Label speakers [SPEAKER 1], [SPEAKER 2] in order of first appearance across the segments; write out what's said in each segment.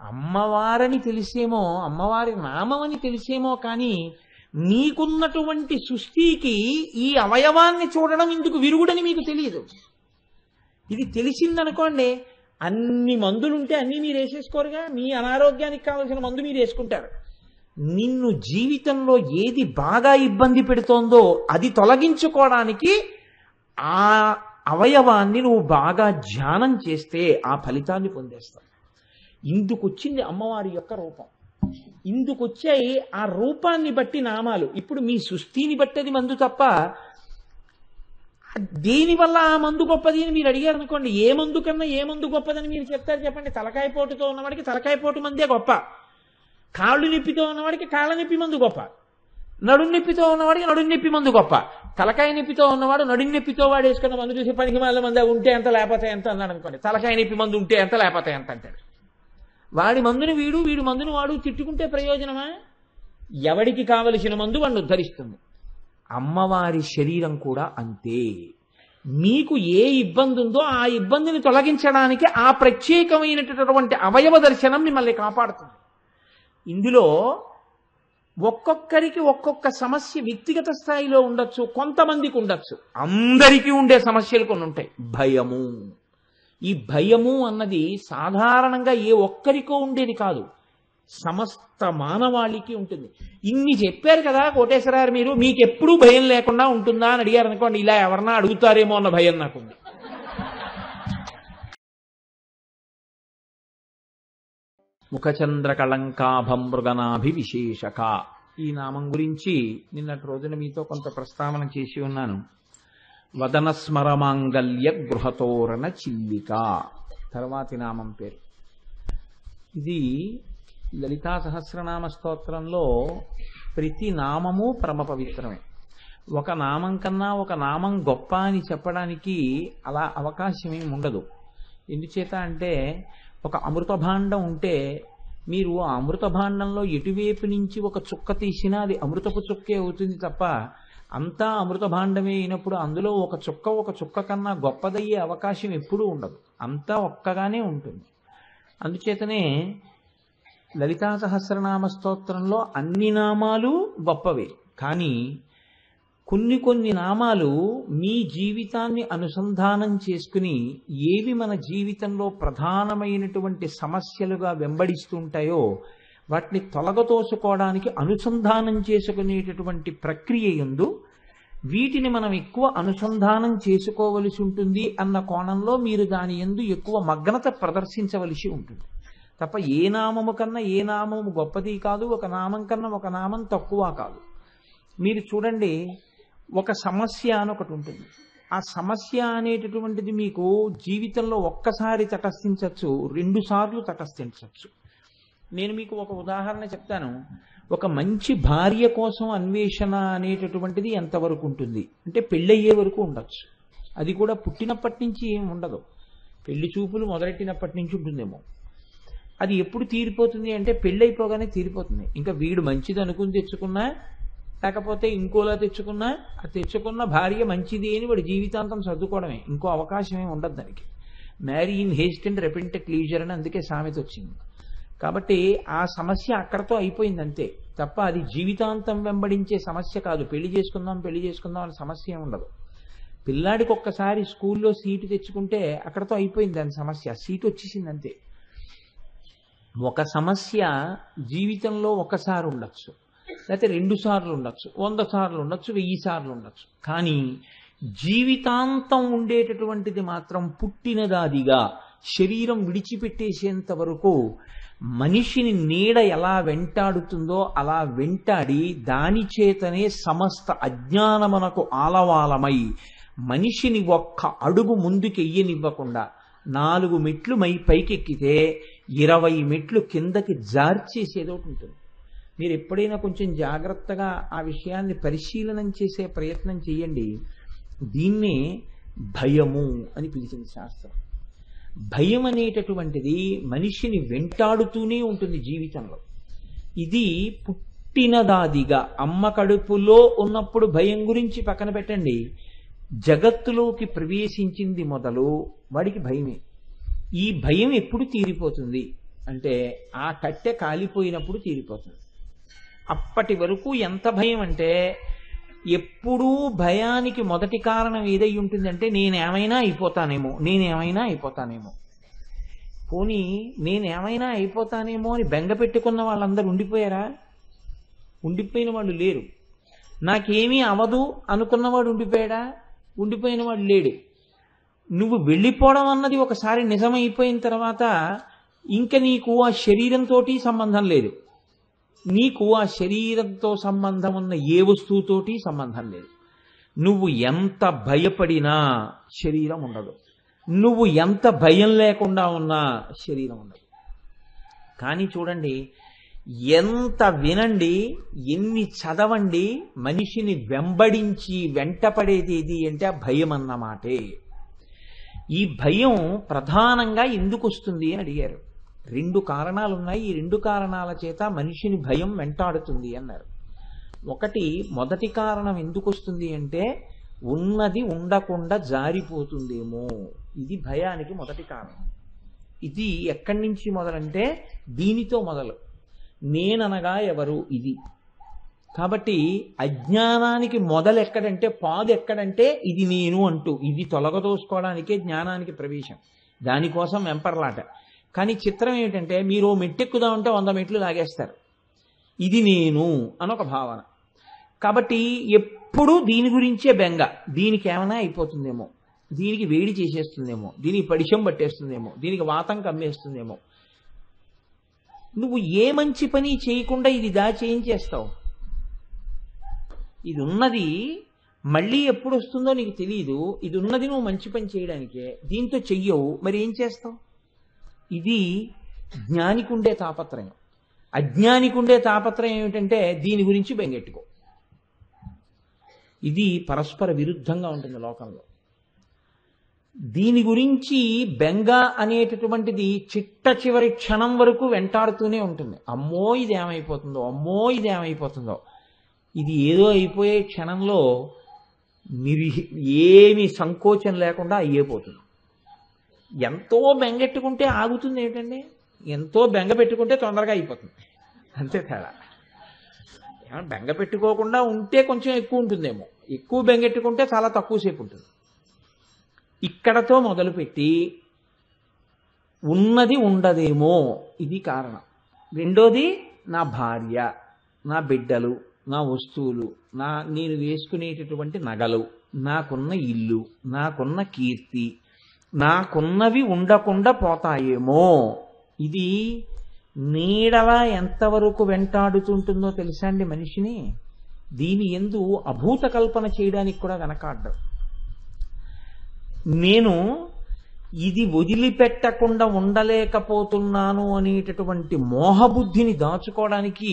[SPEAKER 1] అమ్మవారని తెలిసేమో, అమ్మవారి నామం అని తెలిసేమో, కానీ నీకున్నటువంటి సృష్టికి ఈ అవయవాన్ని చూడడం ఇందుకు విరుగుడని మీకు తెలియదు. ఇది తెలిసిందనుకోండి, అన్ని మందులుంటే అన్నీ మీరు వేసేసుకోరుగా. మీ అనారోగ్యానికి కావలసిన మందు మీరు వేసుకుంటారు. నిన్ను జీవితంలో ఏది బాగా ఇబ్బంది పెడుతోందో అది తొలగించుకోవడానికి ఆ అవయవాన్ని నువ్వు బాగా ధ్యానం చేస్తే ఆ ఫలితాన్ని పొందేస్తావు. ఇందుకొచ్చింది అమ్మవారి యొక్క రూపం. ఇందుకొచ్చాయి ఆ రూపాన్ని బట్టి నామాలు. ఇప్పుడు మీ సృష్టిని బట్టి అది మందు తప్ప దేనివల్ల ఆ మందు గొప్పది అని మీరు అడిగారు అనుకోండి, ఏ మందు కన్నా ఏ మందు గొప్పదని మీరు చెప్తారు చెప్పండి? తలకాయ పోటుతో ఉన్నవాడికి తలకాయ పోటు మందే గొప్ప, కాళ్ళు నొప్పితో ఉన్నవాడికి కాళ్ళ నొప్పి మందు గొప్ప, నడుం నొప్పితో ఉన్నవాడికి నడుం నొప్పి మందు గొప్ప. తలకాయ నొప్పితో ఉన్నవాడు నడుం నొప్పితో వాడు వేసుకున్న మందు చూసి పనికి మాల మంది ఉంటే ఎంత లేకపోతే ఎంత అన్నాడు అనుకోండి, తలకాయ నొప్పి మందు ఉంటే ఎంత లేకపోతే ఎంత అంటాడు. వాడి మందుని వీడు, వీడి మందుని వాడు తిట్టుకుంటే ప్రయోజనమా? ఎవడికి కావలసిన మందు వాడిని ఉద్ధరిస్తుంది. అమ్మవారి శరీరం కూడా అంతే. మీకు ఏ ఇబ్బంది ఉందో ఆ ఇబ్బందిని తొలగించడానికి ఆ ప్రత్యేకమైనటువంటి అవయవ దర్శనం మిమ్మల్ని కాపాడుతుంది. ఇందులో ఒక్కొక్కరికి ఒక్కొక్క సమస్య వ్యక్తిగత స్థాయిలో ఉండొచ్చు, కొంతమందికి ఉండొచ్చు. అందరికీ ఉండే సమస్యలు కొన్ని ఉంటాయి. భయము. ఈ భయము అన్నది సాధారణంగా ఏ ఒక్కరికో ఉండేది కాదు, సమస్త మానవాళికి ఉంటుంది. ఇన్ని చెప్పారు కదా కోటేశ్వరారు, మీరు మీకెప్పుడూ భయం లేకుండా ఉంటుందా అని అడిగారు అనుకోండి, ఇలా ఎవరన్నా అడుగుతారేమో అన్న భయం నాకుంది. ముఖచంద్ర కళంకాభం మృగనాభి విశేషక. ఈ నామం గురించి నిన్నటి రోజున మీతో కొంత ప్రస్తావన చేసి ఉన్నాను. వదన స్మరమాంగల్య గృహతోరణ చిల్లిక తర్వాతి నామం పేరు. ఇది లలితా సహస్రనామ స్తోత్రంలో ప్రతి నామము పరమ పవిత్రమే. ఒక నామం కన్నా ఒక నామం గొప్ప అని చెప్పడానికి అలా అవకాశం ఏమి ఉండదు. ఎందుచేత అంటే, ఒక అమృత భాండం ఉంటే మీరు ఆ అమృత భాండంలో ఎటువైపు నుంచి ఒక చుక్క తీసినా అది అమృతపు చుక్కే అవుతుంది తప్ప, అంతా అమృత భాండమే అయినప్పుడు అందులో ఒక చుక్క కన్నా గొప్పదయ్యే అవకాశం ఎప్పుడూ ఉండదు. అంతా ఒక్కగానే ఉంటుంది. అందుచేతనే లలితా సహస్రనామ స్తోత్రంలో అన్ని నామాలు గొప్పవే, కానీ కొన్ని నామాలు మీ జీవితాన్ని అనుసంధానం చేసుకుని ఏవి మన జీవితంలో ప్రధానమైనటువంటి సమస్యలుగా వెంబడిస్తుంటాయో వాటిని తొలగతోసుకోవడానికి అనుసంధానం చేసుకునేటటువంటి ప్రక్రియ యందు వీటిని మనం ఎక్కువ అనుసంధానం చేసుకోవలసి ఉంటుంది అన్న కోణంలో మీరు దాని యందు ఎక్కువ మగ్నత ప్రదర్శించవలసి ఉంటుంది తప్ప ఏ నామము కన్నా ఏ నామము గొప్పది కాదు, ఒక నామం కన్నా ఒక నామం తక్కువ కాదు. మీరు చూడండి, ఒక సమస్య అని ఒకటి ఉంటుంది. ఆ సమస్య అనేటటువంటిది మీకు జీవితంలో ఒక్కసారి తటస్థించవచ్చు, 2 సార్లు తటస్థించవచ్చు. నేను మీకు ఒక ఉదాహరణ చెప్తాను. ఒక మంచి భార్య కోసం అన్వేషణ అనేటటువంటిది ఎంతవరకు ఉంటుంది అంటే పెళ్ళయ్యే వరకు ఉండొచ్చు. అది కూడా పుట్టినప్పటి నుంచి ఏం ఉండదు, పెళ్లి చూపులు మొదలెట్టినప్పటి నుంచి ఉంటుందేమో. అది ఎప్పుడు తీరిపోతుంది అంటే పెళ్ళైపోగానే తీరిపోతుంది. ఇంకా వీడు మంచిది అనుకుని తెచ్చుకున్నా, లేకపోతే ఇంకోలా తెచ్చుకున్నా, ఆ తెచ్చుకున్న భార్య మంచిది అని వాడి జీవితాంతం సర్దుకోవడమే, ఇంకో అవకాశమే ఉండదు దానికి. Marry in Heist and repent at leisure అని అందుకే సామెత వచ్చింది. కాబట్టి ఆ సమస్య అక్కడతో అయిపోయింది అంతే తప్ప అది జీవితాంతం వెంబడించే సమస్య కాదు. పెళ్లి చేసుకుందాం అనే సమస్య ఉండదు. పిల్లాడికి ఒక్కసారి స్కూల్లో సీటు తెచ్చుకుంటే అక్కడతో అయిపోయింది దాని సమస్య, సీటు వచ్చేసింది అంతే. ఒక సమస్య జీవితంలో ఒకసారి ఉండొచ్చు, లేకపోతే 2 సార్లు ఉండొచ్చు, 100 సార్లు ఉండొచ్చు, 1000 సార్లు ఉండొచ్చు. కానీ జీవితాంతం ఉండేటటువంటిది మాత్రం పుట్టినదాదిగా శరీరం విడిచిపెట్టేసేంత వరకు మనిషిని నీడ ఎలా వెంటాడుతుందో అలా వెంటాడి దాని చేతనే సమస్త అజ్ఞానమునకు ఆలవాలమై మనిషిని ఒక్క అడుగు ముందుకెయ్యనివ్వకుండా 4 మెట్లు పైకెక్కితే 20 మెట్లు కిందకి జార్చేసేదోటి ఉంటుంది. మీరు ఎప్పుడైనా కొంచెం జాగ్రత్తగా ఆ విషయాన్ని పరిశీలనం చేసే ప్రయత్నం చేయండి. దీన్నే భయము అని పిలిచింది శాస్త్రం. భయం అనేటటువంటిది మనిషిని వెంటాడుతూనే ఉంటుంది జీవితంలో. ఇది పుట్టినదాదిగా అమ్మ కడుపులో ఉన్నప్పుడు భయం గురించి పక్కన పెట్టండి, జగత్తులోకి ప్రవేశించింది మొదలు వాడికి భయమే. ఈ భయం ఎప్పుడు తీరిపోతుంది అంటే ఆ కట్టె కాలిపోయినప్పుడు తీరిపోతుంది. అప్పటి వరకు ఎంత భయం అంటే, ఎప్పుడూ భయానికి మొదటి కారణం ఏదై ఉంటుందంటే నేనేమైనా అయిపోతానేమో. పోనీ నేనేమైనా అయిపోతానేమో అని బెంగ పెట్టుకున్న వాళ్ళందరూ ఉండిపోయారా? ఉండిపోయిన వాళ్ళు లేరు. నాకేమీ అవదు అనుకున్నవాడు ఉండిపోయాడా? ఉండిపోయిన వాడు లేడు. నువ్వు వెళ్ళిపోవడం అన్నది ఒకసారి నిజమైపోయిన తర్వాత ఇంక నీకు ఆ శరీరంతో సంబంధం లేదు. నీకు ఆ శరీరంతో సంబంధం ఉన్న ఏ వస్తువుతోటి సంబంధం లేదు. నువ్వు ఎంత భయపడినా శరీరం ఉండదు. నువ్వు ఎంత భయం లేకుండా ఉన్నా శరీరం ఉండదు. కానీ చూడండి, ఎంత వినండి, ఎన్ని చదవండి, మనిషిని వెంబడించి వెంటపడేది ఏది అంటే ఆ భయం అన్నమాటే. ఈ భయం ప్రధానంగా ఎందుకు వస్తుంది అని అడిగారు. 2 కారణాలు ఉన్నాయి. ఈ 2 కారణాల చేత మనిషిని భయం వెంటాడుతుంది అన్నారు. మొదటి కారణం ఎందుకు వస్తుంది అంటే ఉన్నది ఉండకుండా జారిపోతుందేమో. ఇది భయానికి మొదటి కారణం. ఇది ఎక్కడి నుంచి మొదలంటే దీనితో మొదలు. నేననగా ఎవరు? ఇది. కాబట్టి అజ్ఞానానికి మొదలు ఎక్కడంటే, పాదు ఎక్కడంటే ఇది నేను అంటూ, ఇది తొలగదోసుకోవడానికే జ్ఞానానికి ప్రవేశం. దానికోసం వెంపర్లాట. కానీ చిత్రం ఏమిటంటే, మీరు మెట్టెక్కుదామంటే 100 మెట్లు లాగేస్తారు. ఇది నేను అనొక భావన. కాబట్టి ఎప్పుడూ దీని గురించే బెంగ. దీనికి ఏమైనా అయిపోతుందేమో, దీనికి వేడి చేసేస్తుందేమో, దీనికి పడిశం పట్టేస్తుందేమో, దీనికి వాతం కమ్మేస్తుందేమో. నువ్వు ఏ మంచి పని చేయకుండా ఇది ఏం చేస్తావు? ఇది ఉన్నది మళ్ళీ ఎప్పుడు వస్తుందో నీకు తెలియదు. ఇది ఉన్నది నువ్వు మంచి పని చేయడానికే. దీంతో చెయ్యవు, మరి ఏం చేస్తావు? ఇది జ్ఞానికి ఉండే తాపత్రయం. అజ్ఞానికి ఉండే తాపత్రయం ఏమిటంటే దీని గురించి బెంగెట్టుకో. ఇది పరస్పర విరుద్ధంగా ఉంటుంది లోకంలో. దీని గురించి బెంగ అనేటటువంటిది చిట్ట చివరి క్షణం వరకు వెంటాడుతూనే ఉంటుంది. అమ్మో ఇదేమైపోతుందో. ఇది ఏదో అయిపోయే క్షణంలో ఏమి సంకోచం లేకుండా అయ్యేపోతుంది. ఎంతో బెంగెట్టుకుంటే ఆగుతుంది ఏమిటండి? ఎంతో బెంగ పెట్టుకుంటే తొందరగా అయిపోతుంది. అంతే తేడా. బెంగ పెట్టుకోకుండా ఉంటే కొంచెం ఎక్కువ ఉంటుందేమో, ఎక్కువ బెంగెట్టుకుంటే చాలా తక్కువసేపు ఉంటుంది. ఇక్కడతో మొదలుపెట్టి ఉన్నది ఉండదేమో, ఇది కారణం. రెండోది నా భార్య, నా బిడ్డలు, నా వస్తువులు, నేను వేసుకునేటటువంటి నగలు, నాకున్న ఇల్లు, నాకున్న కీర్తి, నాకున్నవి ఉండకుండా పోతాయేమో. ఇది నీడలా ఎంతవరకు వెంటాడుతుంటుందో తెలుసా అండి మనిషిని. దీని యందు అభూత కల్పన చేయడానికి కూడా వెనకాడ్డం. నేను ఇది వదిలిపెట్టకుండా ఉండలేకపోతున్నాను అనేటటువంటి మోహబుద్ధిని దాచుకోవడానికి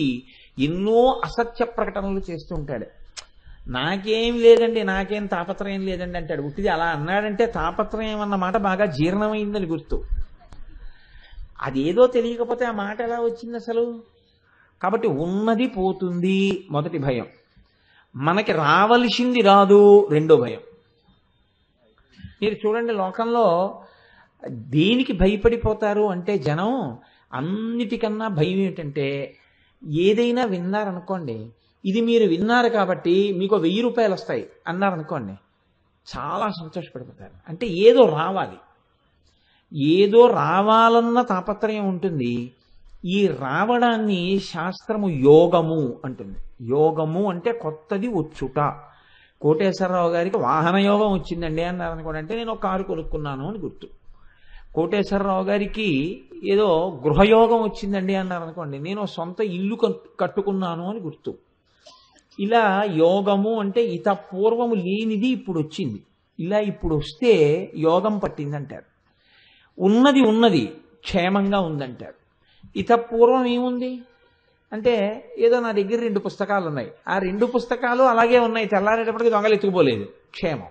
[SPEAKER 1] ఎన్నో అసత్య ప్రకటనలు చేస్తుంటాడు. నాకేం లేదండి, నాకేం తాపత్రయం లేదండి అంటాడు. ఉట్టిది అలా అన్నాడంటే తాపత్రయం అన్న మాట బాగా జీర్ణమైందని గుర్తు. అదేదో తెలియకపోతే ఆ మాట ఎలా వచ్చింది అసలు? కాబట్టి ఉన్నది పోతుంది, మొదటి భయం. మనకి రావలసింది రాదు, రెండో భయం. మీరు చూడండి, లోకంలో దేనికి భయపడిపోతారు అంటే జనం అన్నిటికన్నా భయం ఏమిటంటే, ఏదైనా విన్నారనుకోండి, ఇది మీరు విన్నారు కాబట్టి మీకు 1000 రూపాయలు వస్తాయి అన్నారనుకోండి, చాలా సంతోషపడిపోతారు. అంటే ఏదో రావాలన్న తాపత్రయం ఉంటుంది. ఈ రావడాన్ని శాస్త్రము యోగము అంటుంది. యోగము అంటే కొత్తది వచ్చుట. కోటేశ్వరరావు గారికి వాహన యోగం వచ్చిందండి అన్నారు అనుకోండి, అంటే నేను ఒక కారు కొనుక్కున్నాను అని గుర్తు. కోటేశ్వరరావు గారికి ఏదో గృహయోగం వచ్చిందండి అన్నారు అనుకోండి, నేను సొంత ఇల్లు కట్టుకున్నాను అని గుర్తు. ఇలా యోగము అంటే ఇత పూర్వము లేనిది ఇప్పుడు వచ్చింది, ఇలా ఇప్పుడు వస్తే యోగం పట్టిందంటారు. ఉన్నది క్షేమంగా ఉందంటారు. ఇత పూర్వం ఏముంది అంటే, ఏదో నా దగ్గర 2 పుస్తకాలు ఉన్నాయి, ఆ 2 పుస్తకాలు అలాగే ఉన్నాయి, తెల్లారేటప్పటికి దొంగలు ఎత్తుకుపోలేదు, క్షేమం.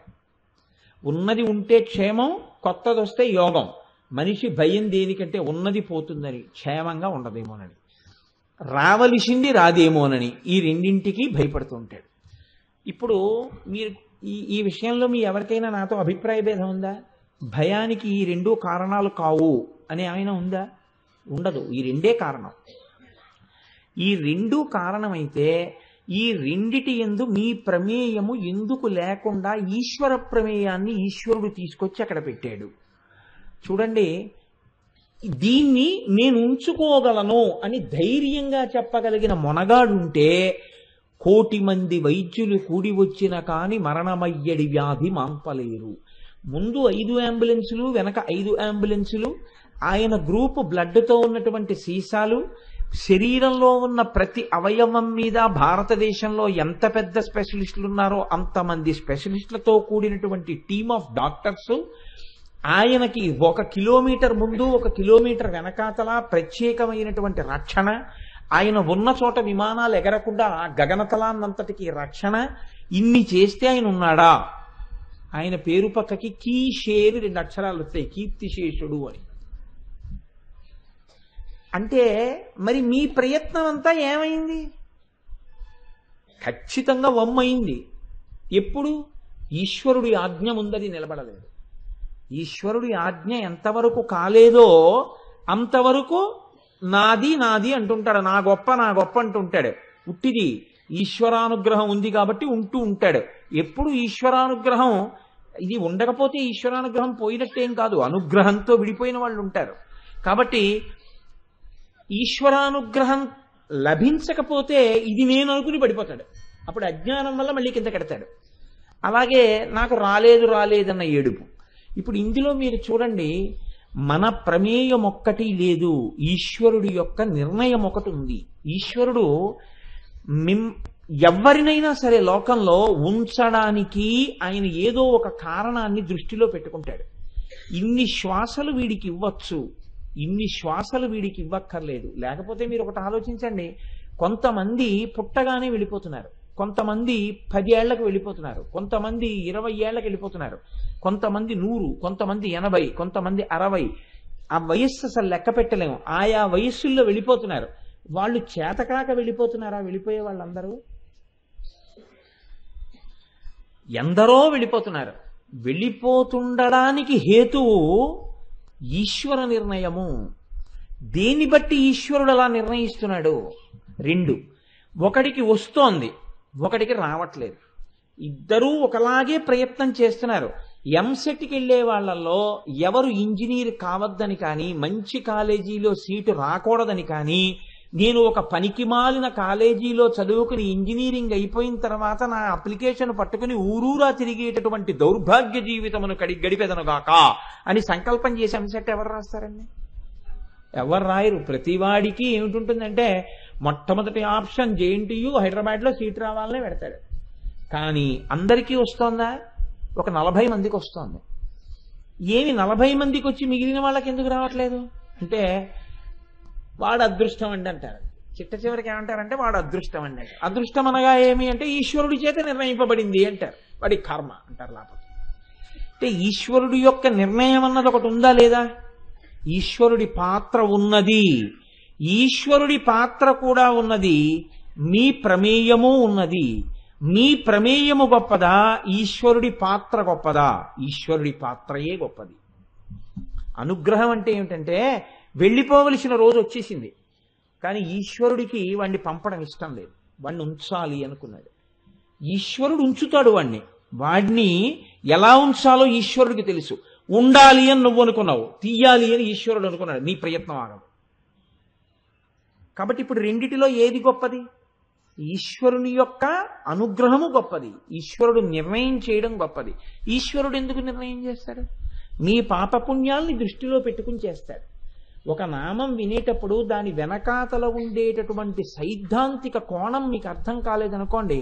[SPEAKER 1] ఉన్నది ఉంటే క్షేమం, కొత్తది వస్తే యోగం. మనిషి భయం దేనికంటే ఉన్నది పోతుందని, క్షేమంగా ఉండదేమోనని, రావలసింది రాదేమోనని, ఈ రెండింటికి భయపడుతూ ఉంటాడు. ఇప్పుడు మీరు ఈ విషయంలో మీ ఎవరికైనా నాతో అభిప్రాయ భేదం ఉందా? భయానికి ఈ 2 కారణాలు కావు అని ఏమైనా ఉందా? ఉండదు. ఈ రెండే కారణం. ఈ రెండు కారణమైతే ఈ రెండిటి యందు మీ ప్రమేయము ఎందుకు లేకుండా ఈశ్వర ప్రమేయాన్ని ఈశ్వరుడు తీసుకొచ్చి అక్కడ పెట్టాడు. చూడండి, దీన్ని నేను ఉంచుకోగలను అని ధైర్యంగా చెప్పగలిగిన మొనగాడుంటే 1,000,000 మంది వైద్యులు కూడి వచ్చిన కాని మరణమయ్యడి వ్యాధి మాంపలేరు. ముందు 5 అంబులెన్సులు, వెనక 5 అంబులెన్సులు, ఆయన గ్రూపు బ్లడ్తో ఉన్నటువంటి సీసాలు, శరీరంలో ఉన్న ప్రతి అవయవం మీద భారతదేశంలో ఎంత పెద్ద స్పెషలిస్టులు ఉన్నారో అంతమంది స్పెషలిస్టులతో కూడినటువంటి టీమ్ ఆఫ్ డాక్టర్స్, ఆయనకి 1 కిలోమీటర్ ముందు 1 కిలోమీటర్ వెనకాతల ప్రత్యేకమైనటువంటి రక్షణ, ఆయన ఉన్న చోట విమానాలు ఎగరకుండా గగనతలాన్నంతటికి రక్షణ. ఇన్ని చేస్తే ఆయన ఉన్నాడా? ఆయన పేరు పక్కకి కీషేరు 2 అక్షరాలు వస్తాయి, కీర్తిశేషుడు అని. అంటే మరి మీ ప్రయత్నం అంతా ఏమైంది? ఖచ్చితంగా వమ్మైంది. ఎప్పుడు? ఈశ్వరుడి ఆజ్ఞ ముందది నిలబడలేదు. ఈశ్వరుడి ఆజ్ఞ ఎంతవరకు కాలేదో అంతవరకు నాది నాది అంటుంటాడు, నా గొప్ప నా గొప్ప అంటుంటాడు. ఉట్టిది ఈశ్వరానుగ్రహం ఉంది కాబట్టి ఉంటూ ఉంటాడు. ఎప్పుడు ఈశ్వరానుగ్రహం ఇది ఉండకపోతే ఈశ్వరానుగ్రహం పోయినట్టేం కాదు, అనుగ్రహంతో విడిపోయిన వాళ్ళు ఉంటారు. కాబట్టి ఈశ్వరానుగ్రహం లభించకపోతే ఇది నేను అనుకుని పడిపోతాడు. అప్పుడు అజ్ఞానం వల్ల మళ్ళీ కింద కడతాడు. అలాగే నాకు రాలేదన్న ఏడుపు. ఇప్పుడు ఇందులో మీరు చూడండి, మన ప్రమేయం ఒక్కటి లేదు, ఈశ్వరుడి యొక్క నిర్ణయం ఒకటి ఉంది. ఈశ్వరుడు ఎవరినైనా సరే లోకంలో ఉంచడానికి ఆయన ఏదో ఒక కారణాన్ని దృష్టిలో పెట్టుకుంటాడు. ఇన్ని శ్వాసలు వీడికి ఇవ్వచ్చు, ఇన్ని శ్వాసలు వీడికి ఇవ్వక్కర్లేదు. లేకపోతే మీరు ఒకటి ఆలోచించండి, కొంతమంది పుట్టగానే వెళ్ళిపోతున్నారు, కొంతమంది 10 ఏళ్లకు వెళ్ళిపోతున్నారు, కొంతమంది 20 ఏళ్లకు వెళ్ళిపోతున్నారు, కొంతమంది 100, కొంతమంది 80, కొంతమంది 60. ఆ వయస్సు అసలు లెక్క పెట్టలేము. ఆయా వయస్సుల్లో వెళ్ళిపోతున్నారు. వాళ్ళు చేతకాక వెళ్ళిపోతున్నారా? వెళ్ళిపోయే వాళ్ళందరూ ఎందరో వెళ్ళిపోతున్నారు. వెళ్ళిపోతుండడానికి హేతువు ఈశ్వర నిర్ణయము. దేన్ని బట్టి ఈశ్వరుడు అలా నిర్ణయిస్తున్నాడు? 2. ఒకడికి వస్తోంది, ఒకడికి రావట్లేదు. ఇద్దరూ ఒకలాగే ప్రయత్నం చేస్తున్నారు. ఎంసెట్కి వెళ్ళే వాళ్ళల్లో ఎవరు ఇంజనీర్ కావద్దని కానీ, మంచి కాలేజీలో సీటు రాకూడదని కానీ, నేను ఒక పనికిమాలిన కాలేజీలో చదువుకుని ఇంజనీరింగ్ అయిపోయిన తర్వాత నా అప్లికేషన్ పట్టుకుని ఊరూరా తిరిగేటటువంటి దౌర్భాగ్య జీవితమును గడిపెదనుగాక అని సంకల్పం చేసి ఎంసెట్ ఎవరు రాస్తారండి? ఎవరు రాయరు. ప్రతివాడికి ఏమిటుంటుందంటే మొట్టమొదటి ఆప్షన్ JNTU, హైదరాబాద్లో సీట్ రావాలనే పెడతాడు. కానీ అందరికీ వస్తోందా? ఒక 40 మందికి వస్తోంది. ఏమి 40 మందికి వచ్చి మిగిలిన వాళ్ళకి ఎందుకు రావట్లేదు అంటే వాడు అదృష్టం అండి అంటారు. చిట్ట చివరికి ఏమంటారంటే వాడు అదృష్టం అండి అంటారు. అదృష్టం అనగా ఏమి అంటే ఈశ్వరుడి చేత నిర్ణయింపబడింది అంటారు. వాడి కర్మ అంటారు. లేకపోతే అంటే ఈశ్వరుడి యొక్క నిర్ణయం అన్నది ఒకటి ఉందా లేదా? ఈశ్వరుడి పాత్ర ఉన్నది, ఈశ్వరుడి పాత్ర కూడా ఉన్నది, మీ ప్రమేయము ఉన్నది. మీ ప్రమేయము గొప్పదా, ఈశ్వరుడి పాత్ర గొప్పదా? ఈశ్వరుడి పాత్రయే గొప్పది. అనుగ్రహం అంటే ఏమిటంటే వెళ్ళిపోవలసిన రోజు వచ్చేసింది, కానీ ఈశ్వరుడికి వాడిని పంపడం ఇష్టం లేదు, వాడిని ఉంచాలి అనుకున్నాడు. ఈశ్వరుడు ఉంచుతాడు వాడిని. వాడిని ఎలా ఉంచాలో ఈశ్వరుడికి తెలుసు. ఉండాలి అని నువ్వు అనుకున్నావు, తీయాలి అని ఈశ్వరుడు అనుకున్నాడు. నీ ప్రయత్నం ఆగదు. కాబట్టి ఇప్పుడు రెండిటిలో ఏది గొప్పది? ఈశ్వరుని యొక్క అనుగ్రహము గొప్పది, ఈశ్వరుడు నిర్ణయం చేయడం గొప్పది. ఈశ్వరుడు ఎందుకు నిర్ణయం చేస్తాడు? మీ పాపపుణ్యాల్ని దృష్టిలో పెట్టుకుని చేస్తాడు. ఒక నామం వినేటప్పుడు దాని వెనకాతల ఉండేటటువంటి సైద్ధాంతిక కోణం మీకు అర్థం కాలేదనుకోండి,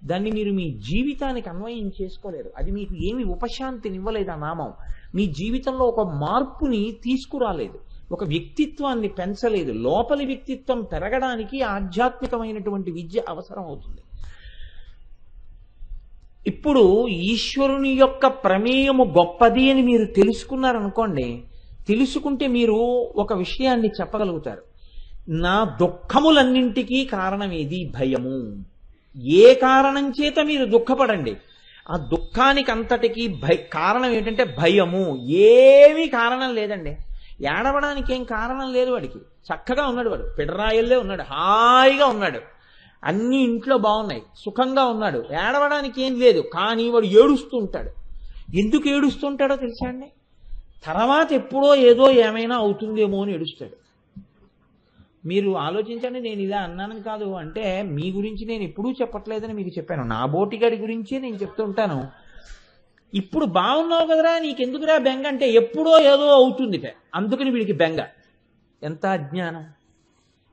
[SPEAKER 1] దాన్ని మీరు మీ జీవితానికి అన్వయం చేసుకోలేరు. అది మీకు ఏమి ఉపశాంతినివ్వలేదు. ఆ నామం మీ జీవితంలో ఒక మార్పుని తీసుకురాలేదు, ఒక వ్యక్తిత్వాన్ని పెంచలేదు. లోపలి వ్యక్తిత్వం పెరగడానికి ఆధ్యాత్మికమైనటువంటి విద్య అవసరం అవుతుంది. ఇప్పుడు ఈశ్వరుని యొక్క ప్రమేయము గొప్పది అని మీరు తెలుసుకున్నారనుకోండి, తెలుసుకుంటే మీరు ఒక విషయాన్ని చెప్పగలుగుతారు. నా దుఃఖములన్నింటికీ కారణం ఏది? భయము. ఏ కారణం చేత మీరు దుఃఖపడండి, ఆ దుఃఖానికి అంతటికీ కారణం ఏంటంటే భయము. ఏమీ కారణం లేదండి. ఏడవడానికి ఏం కారణం లేదు వాడికి. చక్కగా ఉన్నాడు, వాడు పిడరాయల్లే ఉన్నాడు, హాయిగా ఉన్నాడు, అన్ని ఇంట్లో బాగున్నాయి, సుఖంగా ఉన్నాడు, ఏడవడానికి ఏం లేదు. కానీ వాడు ఏడుస్తూ ఉంటాడు. ఎందుకు ఏడుస్తుంటాడో తెలుసా అండి? తర్వాత ఎప్పుడో ఏదో ఏమైనా అవుతుందేమో అని ఏడుస్తాడు. మీరు ఆలోచించండి, నేను ఇలా అన్నానని కాదు, అంటే మీ గురించి నేను ఎప్పుడూ చెప్పట్లేదని మీకు చెప్పాను, నా బోటిగాడి గురించే నేను చెప్తూ ఉంటాను. ఇప్పుడు బాగున్నావు కదరా, నీకెందుకురా బెంగ అంటే ఎప్పుడో ఏదో అవుతుంది, అందుకని వీడికి బెంగ. ఎంత అజ్ఞానం!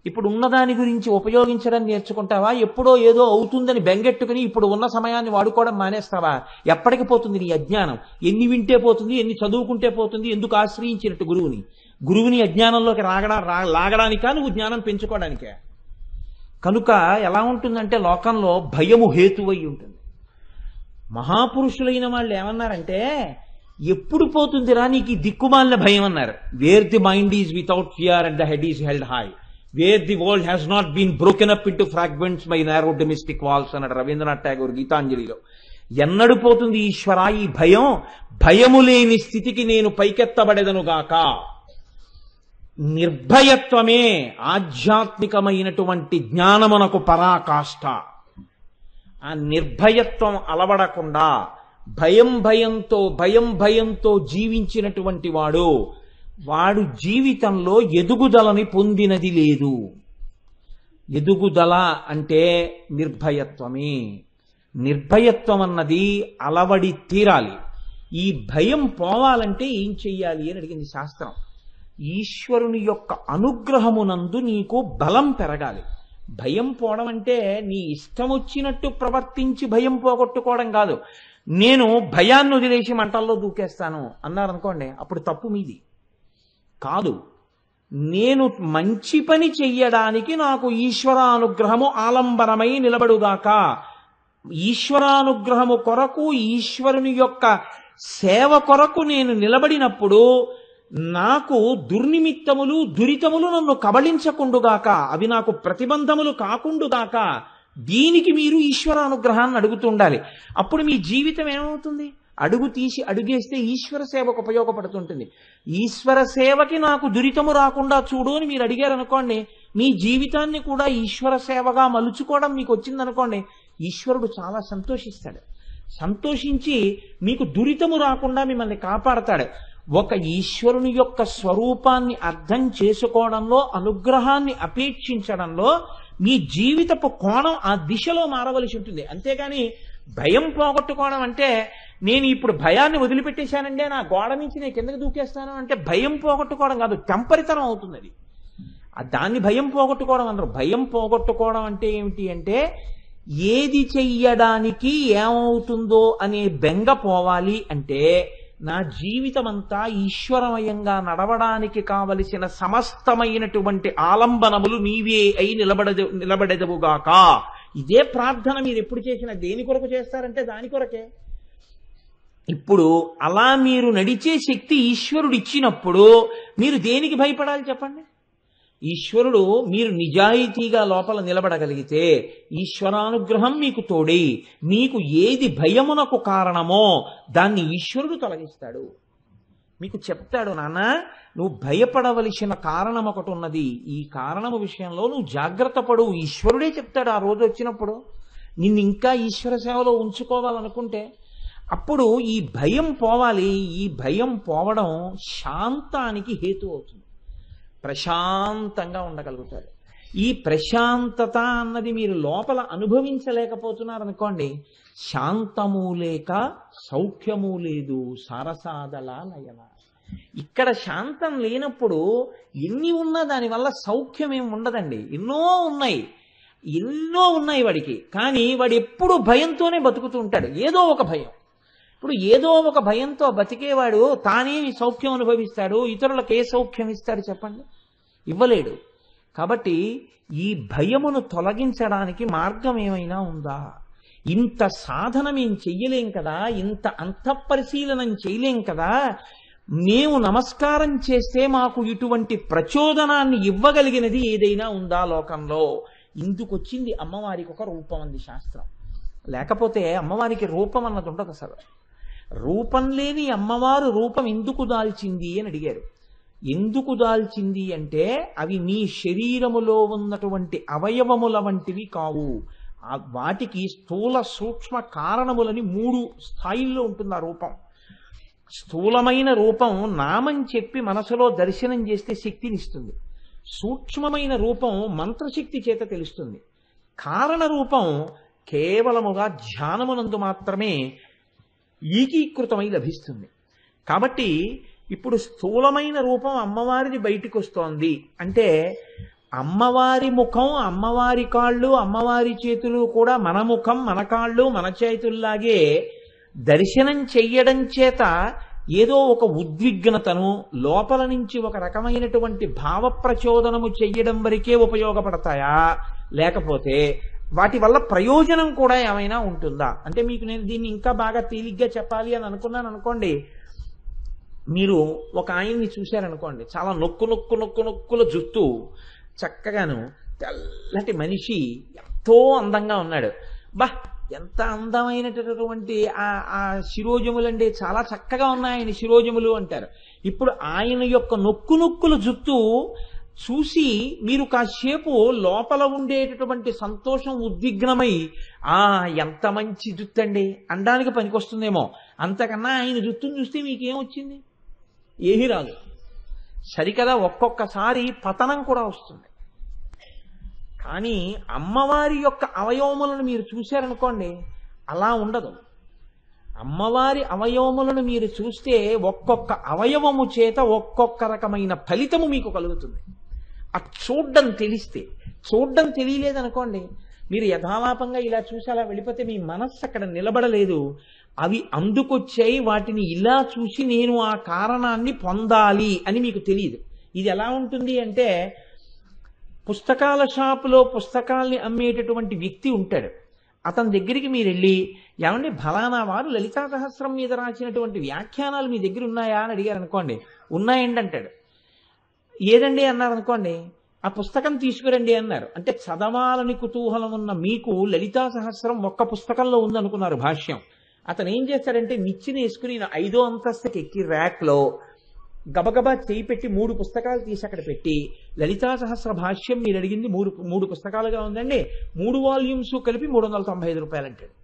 [SPEAKER 1] ఇప్పుడు ఉన్నదాని గురించి ఉపయోగించడం నేర్చుకుంటావా? ఎప్పుడో ఏదో అవుతుందని బెంగెట్టుకుని ఇప్పుడు ఉన్న సమయాన్ని వాడుకోవడం మానేస్తావా? ఎప్పటికి పోతుంది నీ అజ్ఞానం? ఎన్ని వింటే పోతుంది, ఎన్ని చదువుకుంటే పోతుంది? ఎందుకు ఆశ్రయించినట్టు గురువుని అజ్ఞానంలోకి లాగడానికా, నువ్వు జ్ఞానం పెంచుకోవడానికే? కనుక ఎలా ఉంటుందంటే లోకంలో భయము హేతువై ఉంటుంది. మహాపురుషులైన వాళ్ళు ఏమన్నారంటే, ఎప్పుడు పోతుందిరా నీకు ఈ దిక్కుమాలిన భయం అన్నారు. Where the mind is without fear and the head is held high, where the world has not been broken up into fragments by narrow domestic walls అన్నాడు రవీంద్రనాథ్ ఠాగూర్ గీతాంజలిలో. ఎన్నడు పోతుంది ఈశ్వర ఈ భయం? భయము లేని స్థితికి నేను పైకెత్తబడెదనుగాక. నిర్భయత్వమే ఆధ్యాత్మికమైనటువంటి జ్ఞానమునకు పరాకాష్ఠ. ఆ నిర్భయత్వం అలవడకుండా భయంతో జీవించినటువంటి వాడు జీవితంలో ఎదుగుదలని పొందినది లేదు. ఎదుగుదల అంటే నిర్భయత్వమే. నిర్భయత్వం అన్నది అలవడి తీరాలి. ఈ భయం పోవాలంటే ఏం చెయ్యాలి అని అడిగింది శాస్త్రం. ఈశ్వరుని యొక్క అనుగ్రహమునందు నీకు బలం పెరగాలి. భయం పోవడం అంటే నీ ఇష్టం వచ్చినట్టు ప్రవర్తించి భయం పోగొట్టుకోవడం కాదు. నేను భయాన్ని వదిలేసి మంటల్లో దూకేస్తాను అన్నారనుకోండి, అప్పుడు తప్పు మీది కాదు. నేను మంచి పని చెయ్యడానికి నాకు ఈశ్వరానుగ్రహము ఆలంబనమై నిలబడుగాక. ఈశ్వరానుగ్రహము కొరకు, ఈశ్వరుని యొక్క సేవ కొరకు నేను నిలబడినప్పుడు నాకు దుర్నిమిత్తములు దురితములు నన్ను కబళించకుండుగాక, అవి నాకు ప్రతిబంధములు కాకుండుగాక. దీనికి మీరు ఈశ్వరానుగ్రహాన్ని అడుగుతుండాలి. అప్పుడు మీ జీవితం ఏమవుతుంది? అడుగు తీసి అడుగేస్తే ఈశ్వర సేవకు ఉపయోగపడుతుంటుంది. ఈశ్వర సేవకి నాకు దురితము రాకుండా చూడు అని మీరు అడిగారనుకోండి, మీ జీవితాన్ని కూడా ఈశ్వర సేవగా మలుచుకోవడం మీకు వచ్చిందనుకోండి, ఈశ్వరుడు చాలా సంతోషిస్తాడు. సంతోషించి మీకు దురితము రాకుండా మిమ్మల్ని కాపాడతాడు. ఒక ఈశ్వరుని యొక్క స్వరూపాన్ని అర్థం చేసుకోవడంలో, అనుగ్రహాన్ని అపేక్షించడంలో మీ జీవితపు కోణం ఆ దిశలో మారవలసి ఉంటుంది. అంతేగాని భయం పోగొట్టుకోవడం అంటే నేను ఇప్పుడు భయాన్ని వదిలిపెట్టేశానంటే నా గోడ నుంచి నేను కిందకి దూకేస్తాను అంటే భయం పోగొట్టుకోవడం కాదు, టెంపరితనం అవుతుంది అది. దాన్ని భయం పోగొట్టుకోవడం అందరూ. భయం పోగొట్టుకోవడం అంటే ఏమిటి అంటే, ఏది చెయ్యడానికి ఏమవుతుందో అనే బెంగ పోవాలి అంటే నా జీవితం అంతా ఈశ్వరమయంగా నడవడానికి కావలసిన సమస్తమైనటువంటి ఆలంబనములు నీవే అయి నిలబడెదవుగాక. ఇదే ప్రార్థన మీరు ఎప్పుడు చేసినా దేని కొరకు చేస్తారంటే దాని కొరకే. ఇప్పుడు అలా మీరు నడిచే శక్తి ఈశ్వరుడు ఇచ్చినప్పుడు మీరు దేనికి భయపడాలి చెప్పండి? ఈశ్వరుడు మీరు నిజాయితీగా లోపల నిలబడగలిగితే ఈశ్వరానుగ్రహం మీకు తోడై మీకు ఏది భయమునకు కారణమో దాన్ని ఈశ్వరుడు తొలగిస్తాడు. మీకు చెప్తాడు, నాన్న నువ్వు భయపడవలసిన కారణం ఒకటి ఉన్నది, ఈ కారణము విషయంలో నువ్వు జాగ్రత్త పడు. ఈశ్వరుడే చెప్తాడు ఆ రోజు వచ్చినప్పుడు. నిన్ను ఇంకా ఈశ్వర సేవలో ఉంచుకోవాలనుకుంటే అప్పుడు ఈ భయం పోవాలి. ఈ భయం పోవడం శాంతానికి హేతు అవుతుంది. ప్రశాంతంగా ఉండగలుగుతారు. ఈ ప్రశాంతత అన్నది మీరు లోపల అనుభవించలేకపోతున్నారనుకోండి, శాంతము లేక సౌఖ్యము లేదు సారసాదల లయన. ఇక్కడ శాంతం లేనప్పుడు ఎన్ని ఉన్నా దానివల్ల సౌఖ్యం ఏమి ఉండదండి. ఎన్నో ఉన్నాయి వాడికి. కానీ వాడు ఎప్పుడు భయంతోనే బతుకుతూ ఉంటాడు. ఏదో ఒక భయం. ఇప్పుడు ఏదో ఒక భయంతో బతికేవాడు తానేమి సౌఖ్యం అనుభవిస్తాడు? ఇతరులకు ఏ సౌఖ్యం ఇస్తాడు చెప్పండి? ఇవ్వలేడు. కాబట్టి ఈ భయమును తొలగించడానికి మార్గం ఏమైనా ఉందా? ఇంత సాధన మేము చెయ్యలేం కదా, ఇంత అంతఃపరిశీలనం చేయలేం కదా, మేము నమస్కారం చేస్తే మాకు ఇటువంటి ప్రచోదనాన్ని ఇవ్వగలిగినది ఏదైనా ఉందా లోకంలో? ఇందుకొచ్చింది అమ్మవారికి ఒక రూపం అంది శాస్త్రం. లేకపోతే అమ్మవారికి రూపం అన్నది ఉండదు అసలు. రూపం లేని అమ్మవారు రూపం ఎందుకు దాల్చింది అని అడిగారు. ఎందుకు దాల్చింది అంటే అవి నీ శరీరములో ఉన్నటువంటి అవయవముల వంటివి కావు. వాటికి స్థూల సూక్ష్మ కారణములని 3 స్థాయిల్లో ఉంటుంది ఆ రూపం. స్థూలమైన రూపం నామం చెప్పి మనసులో దర్శనం చేస్తే శక్తినిస్తుంది. సూక్ష్మమైన రూపం మంత్రశక్తి చేత తెలుస్తుంది. కారణ రూపం కేవలముగా ధ్యానమునందు మాత్రమే ఏకీకృతమై లభిస్తుంది. కాబట్టి ఇప్పుడు స్థూలమైన రూపం అమ్మవారిది బయటికి వస్తోంది అంటే అమ్మవారి ముఖం, అమ్మవారి కాళ్ళు, అమ్మవారి చేతులు కూడా మన ముఖం, మన కాళ్ళు, మన చేతుల్లాగే దర్శనం చెయ్యడం చేత ఏదో ఒక ఉద్విగ్నతను లోపల నుంచి ఒక రకమైనటువంటి భావ ప్రచోదనము చెయ్యడం వరకే ఉపయోగపడతాయా, లేకపోతే వాటి వల్ల ప్రయోజనం కూడా ఏమైనా ఉంటుందా అంటే మీకు నేను దీన్ని ఇంకా బాగా తేలిగ్గా చెప్పాలి అని అనుకున్నాను అనుకోండి. మీరు ఒక ఆయన్ని చూశారనుకోండి, చాలా నొక్కుల జుట్టు, చక్కగాను తెల్లటి మనిషి, ఎంతో అందంగా ఉన్నాడు. ఎంత అందమైనటువంటి ఆ శిరోజములండి, చాలా చక్కగా ఉన్నాయి ఆయన శిరోజములు అంటారు. ఇప్పుడు ఆయన యొక్క నొక్కుల జుట్టు చూసి మీరు కాసేపు లోపల ఉండేటటువంటి సంతోషం ఉద్విగ్నమై ఎంత మంచి జుట్టు అండి అనడానికి పనికొస్తుందేమో. అంతకన్నా ఆయన జుట్టును చూస్తే మీకేమొచ్చింది? ఏమీ రాదు. సరికదా, ఒక్కొక్కసారి పతనం కూడా వస్తుంది. కానీ అమ్మవారి యొక్క అవయవములను మీరు చూశారనుకోండి, అలా ఉండదు. అమ్మవారి అవయవములను మీరు చూస్తే ఒక్కొక్క అవయవము చేత ఒక్కొక్క రకమైన ఫలితము మీకు కలుగుతుంది. చూడ్డం తెలిస్తే. చూడ్డం తెలియలేదనుకోండి, మీరు యథాలాపంగా ఇలా చూసి అలా వెళ్ళిపోతే మీ మనస్సు అక్కడ నిలబడలేదు. అవి అందుకొచ్చాయి, వాటిని ఇలా చూసి నేను ఆ కారణాన్ని పొందాలి అని మీకు తెలియదు. ఇది ఎలా ఉంటుంది అంటే, పుస్తకాల షాపులో పుస్తకాల్ని అమ్మేటటువంటి వ్యక్తి ఉంటాడు. అతని దగ్గరికి మీరు వెళ్ళి, ఏమండి ఫలానా వారు లలితా సహస్రం మీద రాసినటువంటి వ్యాఖ్యానాలు మీ దగ్గర ఉన్నాయా అని అడిగారు అనుకోండి. ఉన్నాయండి అంటాడు. ఏదండి అన్నారు అనుకోండి, ఆ పుస్తకం తీసుకురండి అన్నారు. అంటే చదవాలని కుతూహలం ఉన్న మీకు లలితా సహస్రం ఒక్క పుస్తకంలో ఉందనుకున్నారు భాష్యం. అతను ఏం చేస్తాడంటే నిచ్చెన వేసుకుని 5వ అంతస్తుకి ఎక్కి ర్యాక్లో గబగబా చేయి పెట్టి 3 పుస్తకాలు తీసి అక్కడ పెట్టి, లలితా సహస్ర భాష్యం మీరు అడిగింది 3 పుస్తకాలుగా ఉందండి, 3 వాల్యూమ్స్ కలిపి 395 రూపాయలు అంటాడు.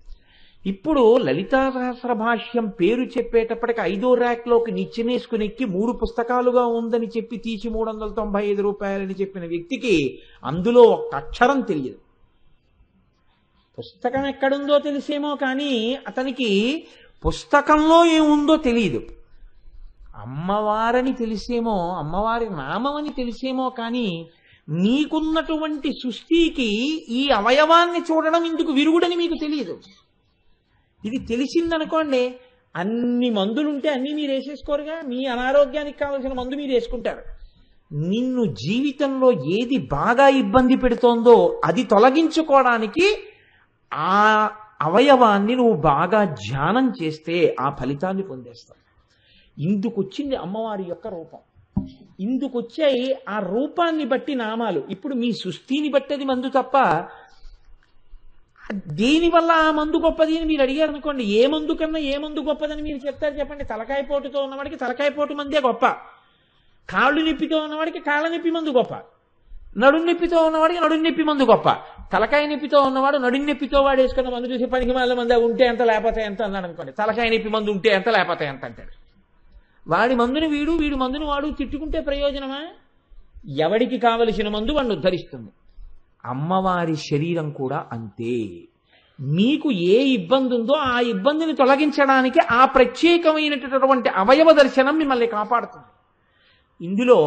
[SPEAKER 1] ఇప్పుడు లలితా సహస్ర భాష్యం పేరు చెప్పేటప్పటికి 5వ ర్యాక్లోకి నిచ్చెనేసుకుని ఎక్కి 3 పుస్తకాలుగా ఉందని చెప్పి తీసి 395 రూపాయలని చెప్పిన వ్యక్తికి అందులో ఒక్క అక్షరం తెలియదు. పుస్తకం ఎక్కడుందో తెలిసేమో కానీ అతనికి పుస్తకంలో ఏముందో తెలియదు. అమ్మవారని తెలిసేమో, అమ్మవారి నామమని తెలిసేమో కానీ నీకున్నటువంటి సృష్టికి ఈ అవయవాన్ని చూడడం ఇందుకు విరుగుడని మీకు తెలియదు. ఇది తెలిసిందనుకోండి, అన్ని మందులుంటే అన్నీ మీరు వేసేసుకోరుగా. మీ అనారోగ్యానికి కావలసిన మందు మీరు వేసుకుంటారు. నిన్ను జీవితంలో ఏది బాగా ఇబ్బంది పెడుతోందో అది తొలగించుకోవడానికి ఆ అవయవాన్ని నువ్వు బాగా ధ్యానం చేస్తే ఆ ఫలితాన్ని పొందేస్తావు. ఇందుకొచ్చింది అమ్మవారి యొక్క రూపం. ఇందుకొచ్చాయి ఆ రూపాన్ని బట్టి నామాలు. ఇప్పుడు మీ సృష్టిని బట్టి అది మందు తప్ప దేనివల్ల ఆ మందు గొప్పది అని మీరు అడిగారు అనుకోండి, ఏ మందు కన్నా ఏ మందు గొప్పదని మీరు చెప్తారు చెప్పండి. తలకాయ పోటుతో ఉన్నవాడికి తలకాయ పోటు మందే గొప్ప, కాళ్ళు నొప్పితో ఉన్నవాడికి కాళ్ళ నొప్పి మందు గొప్ప, నడుం నొప్పితో ఉన్నవాడికి నడుం నొప్పి మందు గొప్ప. తలకాయ నొప్పితో ఉన్నవాడు నడుం నొప్పితో వాడు వేసుకున్న మందు చూసి పనికి మళ్ళీ మంది ఉంటే ఎంత లేకపోతే ఎంత అన్నాడు అనుకోండి. తలకాయ నొప్పి మందు ఉంటే ఎంత లేకపోతే ఎంత అంటాడు. వాడి మందుని వీడి మందుని వాడు తిట్టుకుంటే ప్రయోజనమా? ఎవడికి కావలసిన మందు వాడిని ఉద్ధరిస్తుంది. అమ్మవారి శరీరం కూడా అంతే. మీకు ఏ ఇబ్బంది ఉందో ఆ ఇబ్బందిని తొలగించడానికి ఆ ప్రత్యేకమైనటువంటి అవయవ దర్శనం మిమ్మల్ని కాపాడుతుంది. ఇందులో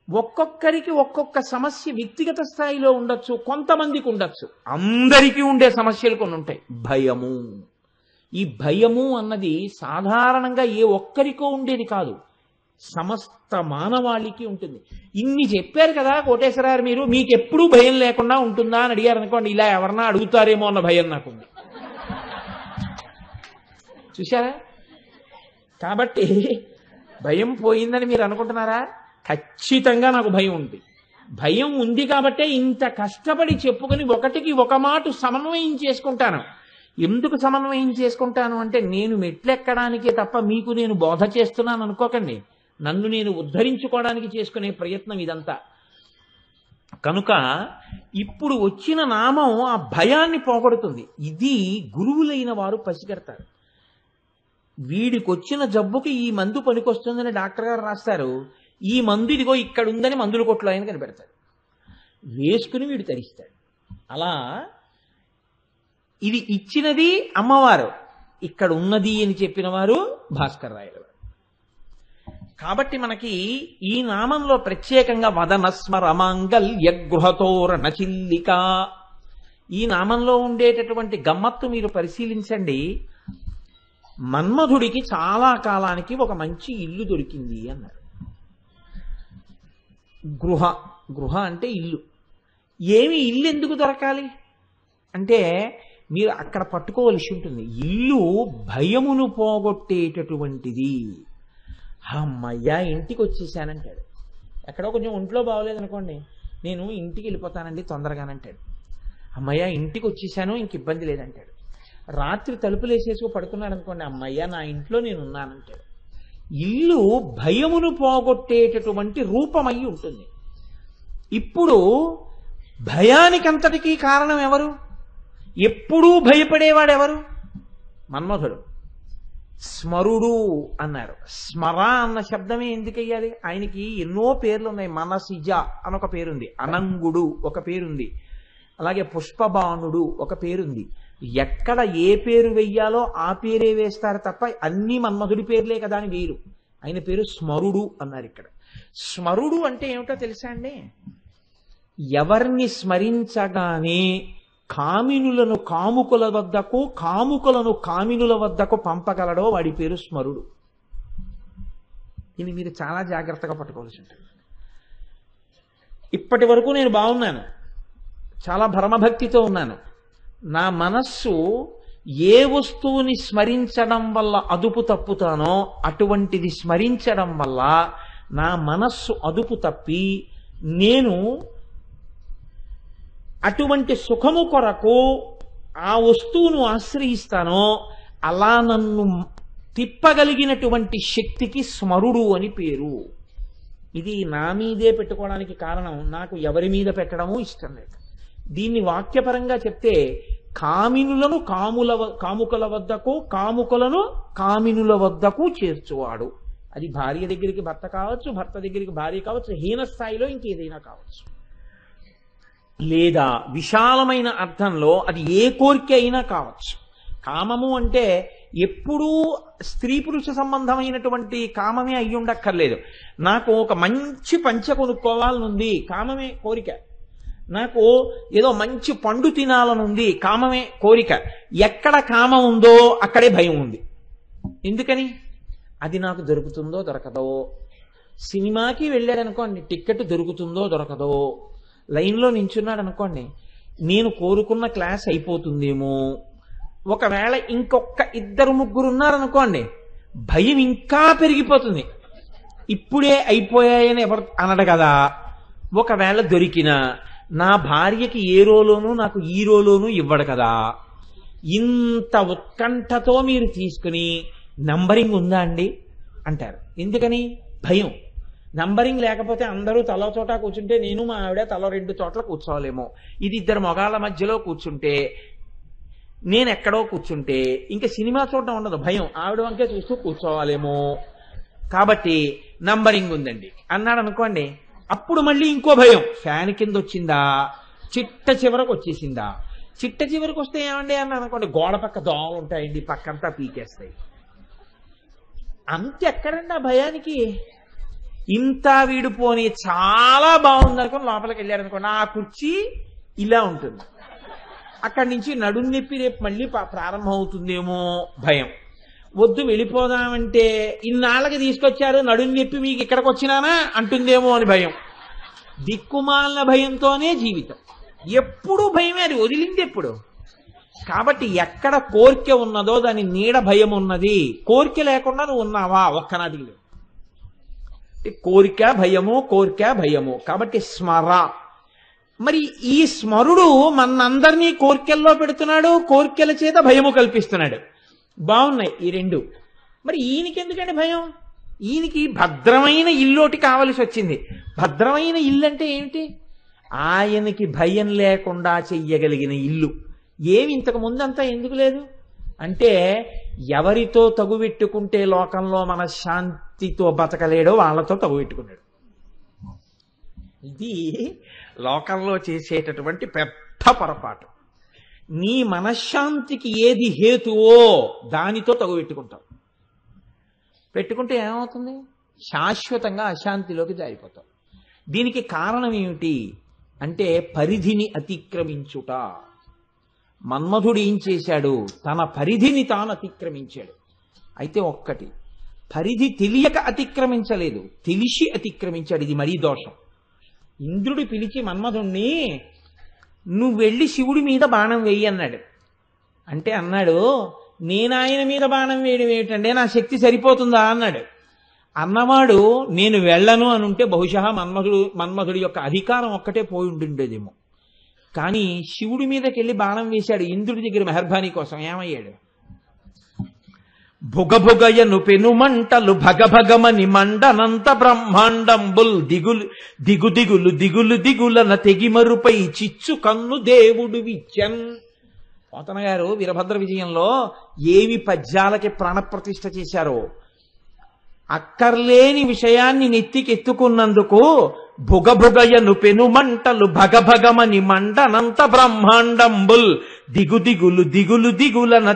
[SPEAKER 1] ఒక్కొక్కరికి ఒక్కొక్క సమస్య వ్యక్తిగత స్థాయిలో ఉండొచ్చు, కొంతమందికి ఉండొచ్చు. అందరికీ ఉండే సమస్యలు కొన్ని ఉంటాయి. భయము. ఈ భయము అన్నది సాధారణంగా ఏ ఒక్కరికో ఉండేది కాదు, సమస్త మానవాళికి ఉంటుంది. ఇన్ని చెప్పారు కదా కోటేశ్వరారు, మీరు మీకెప్పుడూ భయం లేకుండా ఉంటుందా అని అడిగారు అనుకోండి, ఇలా ఎవరన్నా అడుగుతారేమో అన్న భయం నాకుంది. చూశారా? కాబట్టి భయం పోయిందని మీరు అనుకుంటున్నారా? ఖచ్చితంగా నాకు భయం ఉంది. భయం ఉంది కాబట్టే ఇంత కష్టపడి చెప్పుకుని ఒకటికి ఒక మాట సమన్వయం చేసుకుంటాను. ఎందుకు సమన్వయం చేసుకుంటాను అంటే, నేను మెట్లెక్కడానికే తప్ప మీకు నేను బోధ చేస్తున్నాను అనుకోకండి. నన్ను నేను ఉద్ధరించుకోవడానికి చేసుకునే ప్రయత్నం ఇదంతా. కనుక ఇప్పుడు వచ్చిన నామం ఆ భయాన్ని పోగొడుతుంది. ఇది గురువులైన వారు పసిగడతారు. వీడికి వచ్చిన జబ్బుకి ఈ మందు పనికొస్తుందని డాక్టర్ గారు రాస్తారు. ఈ మందు ఇదిగో ఇక్కడ ఉందని మందుల కొట్లో ఆయన కనిపెడతాడు. వేసుకుని వీడు తరిస్తాడు. అలా ఇది ఇచ్చినది అమ్మవారు, ఇక్కడ ఉన్నది అని చెప్పిన వారు భాస్కర్ రాయలు. కాబట్టి మనకి ఈ నామంలో ప్రత్యేకంగా వదనస్మర మాంగల్య గృహతోరణ చిల్లిక, ఈ నామంలో ఉండేటటువంటి గమ్మత్తు మీరు పరిశీలించండి. మన్మధుడికి చాలా కాలానికి ఒక మంచి ఇల్లు దొరికింది అన్నారు. గృహ అంటే ఇల్లు. ఏమి ఇల్లు ఎందుకు దొరకాలి అంటే మీరు అక్కడ పట్టుకోవలసి ఉంటుంది. ఇల్లు భయమును పోగొట్టేటటువంటిది. అమ్మయ్యా ఇంటికి వచ్చేసానంటాడు. ఎక్కడో కొంచెం ఒంట్లో బాగోలేదనుకోండి, నేను ఇంటికి వెళ్ళిపోతానండి తొందరగానంటాడు. అమ్మయ్య ఇంటికి వచ్చేసాను, ఇంక ఇబ్బంది లేదంటాడు. రాత్రి తలుపులు వేసేసి పడుకున్నాడు అనుకోండి, అమ్మయ్య నా ఇంట్లో నేను ఉన్నానంటాడు. ఇల్లు భయమును పోగొట్టేటటువంటి రూపమై ఉంటుంది. ఇప్పుడు భయానికంతటికీ కారణం ఎవరు? ఎప్పుడూ భయపడేవాడెవరు? మన్మధుడు. స్మరుడు అన్నారు. స్మర అన్న శబ్దమే ఎందుకయ్యాలి? ఆయనకి ఎన్నో పేర్లు ఉన్నాయి. మనసిజ అనొక పేరుంది, అనంగుడు ఒక పేరుంది, అలాగే పుష్పబాణుడు ఒక పేరుంది. ఎక్కడ ఏ పేరు వెయ్యాలో ఆ పేరే వేస్తారు తప్ప అన్ని మన్మధుడి పేర్లే కదా అని వేరు. ఆయన పేరు స్మరుడు అన్నారు. ఇక్కడ స్మరుడు అంటే ఏమిటో తెలుసా అండి? ఎవరిని స్మరించగానే కామినులను కాముకుల వద్దకు, కాముకులను కామినుల వద్దకు పంపగలడో వాడి పేరు స్మరుడు. ఇది మీరు చాలా జాగ్రత్తగా పట్టుకోవాల్సి ఉంటుంది. ఇప్పటి వరకు నేను బాగున్నాను, చాలా భ్రమభక్తితో ఉన్నాను. నా మనస్సు ఏ వస్తువుని స్మరించడం వల్ల అదుపు తప్పుతానో అటువంటిది స్మరించడం వల్ల నా మనస్సు అదుపు తప్పి నేను అటువంటి సుఖము కొరకు ఆ వస్తువును ఆశ్రయిస్తానో అలా నన్ను తిప్పగలిగినటువంటి శక్తికి స్మరుడు అని పేరు. ఇది నా మీదే పెట్టుకోవడానికి కారణం, నాకు ఎవరి మీద పెట్టడమూ ఇష్టం లేదు. దీన్ని వాక్యపరంగా చెప్తే కామినులను కాముకుల వద్దకు, కాముకులను కామినుల వద్దకు చేర్చువాడు. అది భార్య దగ్గరికి భర్త కావచ్చు, భర్త దగ్గరికి భార్య కావచ్చు, హీన స్థాయిలో ఇంకేదైనా కావచ్చు. లేదా విశాలమైన అర్థంలో అది ఏ కోరిక అయినా కావచ్చు. కామము అంటే ఎప్పుడూ స్త్రీ పురుష సంబంధమైనటువంటి కామమే అయ్యి ఉండక్కర్లేదు. నాకు ఒక మంచి పంచ కొనుక్కోవాలనుంది, కామమే కోరిక. నాకు ఏదో మంచి పండు తినాలనుంది, కామమే కోరిక. ఎక్కడ కామం ఉందో అక్కడే భయం ఉంది. ఎందుకని? అది నాకు దొరుకుతుందో దొరకదో. సినిమాకి వెళ్ళాడు అనుకోండి, టిక్కెట్ దొరుకుతుందో దొరకదో. లైన్లో నించున్నాడు అనుకోండి, నేను కోరుకున్న క్లాస్ అయిపోతుందేమో. ఒకవేళ ఇంకొక ఇద్దరు ముగ్గురు ఉన్నారనుకోండి, భయం ఇంకా పెరిగిపోతుంది. ఇప్పుడే అయిపోయాయని ఎవరు అనడు కదా. ఒకవేళ దొరికినా నా భార్యకి ఏ రోలోనూ నాకు ఈ రోలోనూ ఇవ్వడు కదా. ఇంత ఉత్కంఠతో మీరు తీసుకుని నంబరింగ్ ఉందా అండి అంటారు. ఎందుకని? భయం. నంబరింగ్ లేకపోతే అందరూ తలో చోట కూర్చుంటే నేను మా ఆవిడ తలో 2 చోట్ల కూర్చోవాలేమో. ఇది ఇద్దరు మగాళ్ళ మధ్యలో కూర్చుంటే, నేను ఎక్కడో కూర్చుంటే ఇంకా సినిమా చూడడం ఉండదు, భయం. ఆవిడ వంకే చూస్తూ కూర్చోవాలేమో. కాబట్టి నంబరింగ్ ఉందండి అన్నాడు అనుకోండి, అప్పుడు మళ్ళీ ఇంకో భయం. ఫ్యాన్ కింద వచ్చిందా, చిట్ట చివరకు వచ్చేసిందా. చిట్ట చివరికి వస్తే ఏమండి అన్నాడు అనుకోండి, గోడ పక్క దోమలు ఉంటాయండి, పక్కంతా పీకేస్తాయి. అంతెక్కడండి ఆ భయానికి? ఇంత వీడిపోని చాలా బాగుంది అనుకోని లోపలికి వెళ్ళాడు అనుకోండి, ఆ కుర్చీ ఇలా ఉంటుంది. అక్కడి నుంచి నడుం నొప్పి రేపు మళ్ళీ ప్రారంభం అవుతుందేమో భయం. వద్దు వెళ్ళిపోదామంటే ఇన్నాళ్ళకి తీసుకొచ్చారు, నడుం నొప్పి మీకు ఇక్కడికి వచ్చినానా అంటుందేమో అని భయం. దిక్కుమాలిన భయంతోనే జీవితం. ఎప్పుడు భయమే, అది వదిలింది ఎప్పుడు. కాబట్టి ఎక్కడ కోరిక ఉన్నదో దాని నీడ భయం ఉన్నది. కోరిక లేకుండా నువ్వు ఉన్నావా? ఒక్కనాటికి లేవు. కోరిక భయము, కోరిక భయము. కాబట్టి స్మర. మరి ఈ స్మరుడు మనందరినీ కోరికల్లో పెడుతున్నాడు, కోరికల చేత భయము కల్పిస్తున్నాడు. బాగున్నాయి ఈ రెండు. మరి ఈయనకెందుకండి భయం? ఈయనకి భద్రమైన ఇల్లోటి కావలసి వచ్చింది. భద్రమైన ఇల్లు అంటే ఏమిటి? ఆయనకి భయం లేకుండా చెయ్యగలిగిన ఇల్లు. ఏమి ఇంతకు ముందంతా ఎందుకు లేదు అంటే, ఎవరితో తగువెట్టుకుంటే లోకంలో మన శాంతితో బతకలేడో వాళ్ళతో తగువెట్టుకున్నాడు. ఇది లోకంలో చేసేటటువంటి పెద్ద పొరపాటు. నీ మనశ్శాంతికి ఏది హేతువో దానితో తగువెట్టుకుంటావు. పెట్టుకుంటే ఏమవుతుంది? శాశ్వతంగా అశాంతిలోకి జారిపోతావు. దీనికి కారణం ఏమిటి అంటే పరిధిని అతిక్రమించుట. మన్మధుడు ఏం చేశాడు? తన పరిధిని తాను అతిక్రమించాడు. అయితే ఒక్కటి, పరిధి తెలియక అతిక్రమించలేదు, తెలిసి అతిక్రమించాడు. ఇది మరీ దోషం. ఇంద్రుడు పిలిచి మన్మధుణ్ణి, నువ్వు వెళ్ళి శివుడి మీద బాణం వేయి అన్నాడు. అంటే అన్నాడు, నేను ఆయన మీద బాణం వేయడం ఏమిటంటే నా శక్తి సరిపోతుందా అన్నాడు. అన్నవాడు నేను వెళ్ళను అని ఉంటే బహుశా మన్మధుడి యొక్క అధికారం ఒక్కటే పోయి ఉంటుండేదేమో. కానీ శివుడి మీదకి వెళ్ళి బాణం వేశాడు ఇంద్రుడి దగ్గర మెహర్బానీ కోసం. ఏమయ్యాడు? భుగభుగయను పెనుమంటలు భగభగమని మండనంత బ్రహ్మాండంబుల్ దిగులు దిగులు దిగులు దిగులన తెగిమరుపై చిచ్చు కన్ను దేవుడు విచ్చన్. పోతన గారు వీరభద్ర విజయంలో ఏవి పద్యాలకి ప్రాణప్రతిష్ఠ చేశారో, అక్కర్లేని విషయాన్ని నెత్తికెత్తుకున్నందుకు భుగభుగయను పెనుమంటలు భగభగమని మండనంత బ్రహ్మాండంబుల్ దిగులు దిగులన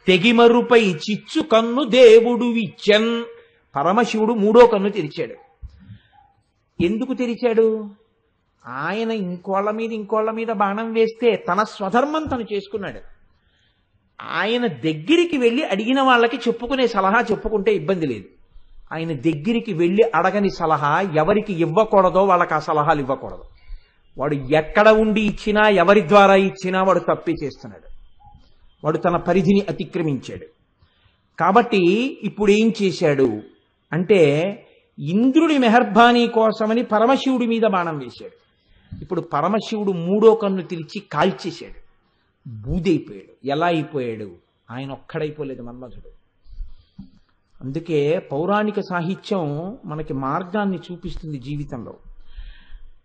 [SPEAKER 1] తెగిమరుపై చిచ్చు కన్ను దేవుడు విచ్చన్. పరమశివుడు మూడో కన్ను తెరిచాడు. ఎందుకు తెరిచాడు? ఆయన ఇంకోళ్ళ మీద బాణం వేస్తే తన స్వధర్మం తను చేసుకున్నాడు. ఆయన దగ్గరికి వెళ్ళి అడిగిన వాళ్ళకి చెప్పుకునే సలహా చెప్పుకుంటే ఇబ్బంది లేదు. ఆయన దగ్గరికి వెళ్ళి అడగని సలహా ఎవరికి ఇవ్వకూడదో వాళ్ళకి ఆ సలహాలు ఇవ్వకూడదు. వాడు ఎక్కడ ఉండి ఇచ్చినా ఎవరి ద్వారా ఇచ్చినా వాడు తప్పే చేస్తున్నాడు. వాడు తన పరిధిని అతిక్రమించాడు. కాబట్టి ఇప్పుడు ఏం చేశాడు అంటే, ఇంద్రుడి మెహర్బానీ కోసమని పరమశివుడి మీద బాణం వేశాడు. ఇప్పుడు పరమశివుడు మూడో కన్ను తెరిచి కాల్చేశాడు. బూదైపోయాడు. ఎలా అయిపోయాడు? ఆయన ఒక్కడైపోలేదు, మన్మధుడు. అందుకే పౌరాణిక సాహిత్యం మనకి మార్గాన్ని చూపిస్తుంది జీవితంలో.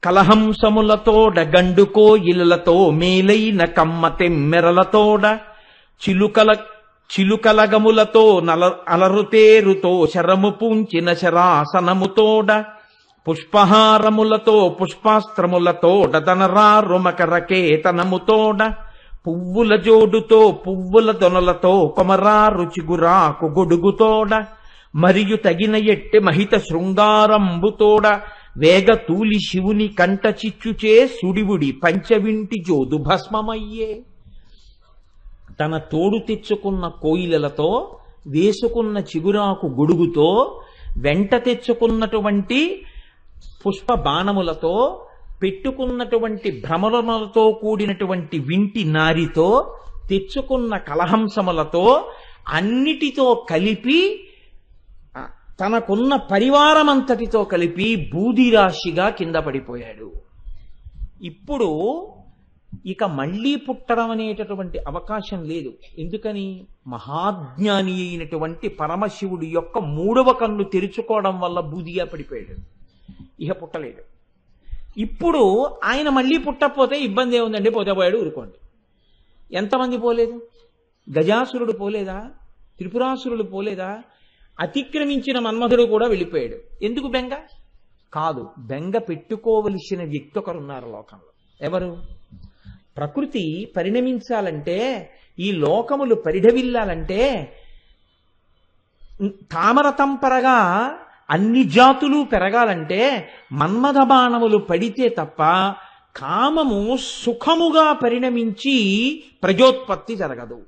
[SPEAKER 1] కలహంసములతోడ గండుకో ఇలలతో మేలైన కమ్మ తెమ్మెరలతోడ చిలుకలగములతో అలరుతేరుతో శరము పూంచిన శరాసనముతోడ పుష్పహారములతో పుష్పాస్త్రములతోడ దనరారుమకరకేతనముతోడ పువ్వుల జోడుతో పువ్వుల దొనలతో కొమరారు చిగురాకు గొడుగుతోడ మరియు తగిన ఎట్టె మహిత శృంగారంబుతోడ వేగ తూలి శివుని కంట చిచ్చుచే సుడివుడి పంచవింటి జోదు భస్మమయ్యే. తన తోడు తెచ్చుకున్న కోయిలలతో, వేసుకున్న చిగురాకు గొడుగుతో, వెంట తెచ్చుకున్నటువంటి పుష్ప బాణములతో, పెట్టుకున్నటువంటి భ్రమరములతో కూడినటువంటి వింటి నారితో, తెచ్చుకున్న కలహంసములతో అన్నిటితో కలిపి తనకున్న పరివారమంతటితో కలిపి బూదిరాశిగా కింద పడిపోయాడు. ఇప్పుడు ఇక మళ్లీ పుట్టడం అనేటటువంటి అవకాశం లేదు. ఎందుకని? మహాజ్ఞాని అయినటువంటి పరమశివుడి యొక్క మూడవ కన్ను తెరుచుకోవడం వల్ల బూదిగా పడిపోయాడు. ఇక పుట్టలేడు. ఇప్పుడు ఆయన మళ్లీ పుట్టకపోతే ఇబ్బంది ఏముందండి? పోతే పోయాడు, ఊరుకోండి. ఎంతమంది పోలేదు? గజాసురుడు పోలేదా? త్రిపురాసురుడు పోలేదా? అతిక్రమించిన మన్మధుడు కూడా వెళ్ళిపోయాడు. ఎందుకు బెంగ? కాదు, బెంగ పెట్టుకోవలసిన వ్యక్తి ఒకరున్నారు లోకంలో. ఎవరు? ప్రకృతి పరిణమించాలంటే, ఈ లోకములు పరిఢవిల్లాలంటే, తామరతంపరగా అన్ని జాతులు పెరగాలంటే మన్మథ బాణములు పడితే తప్ప కామము సుఖముగా పరిణమించి ప్రజోత్పత్తి జరగదు.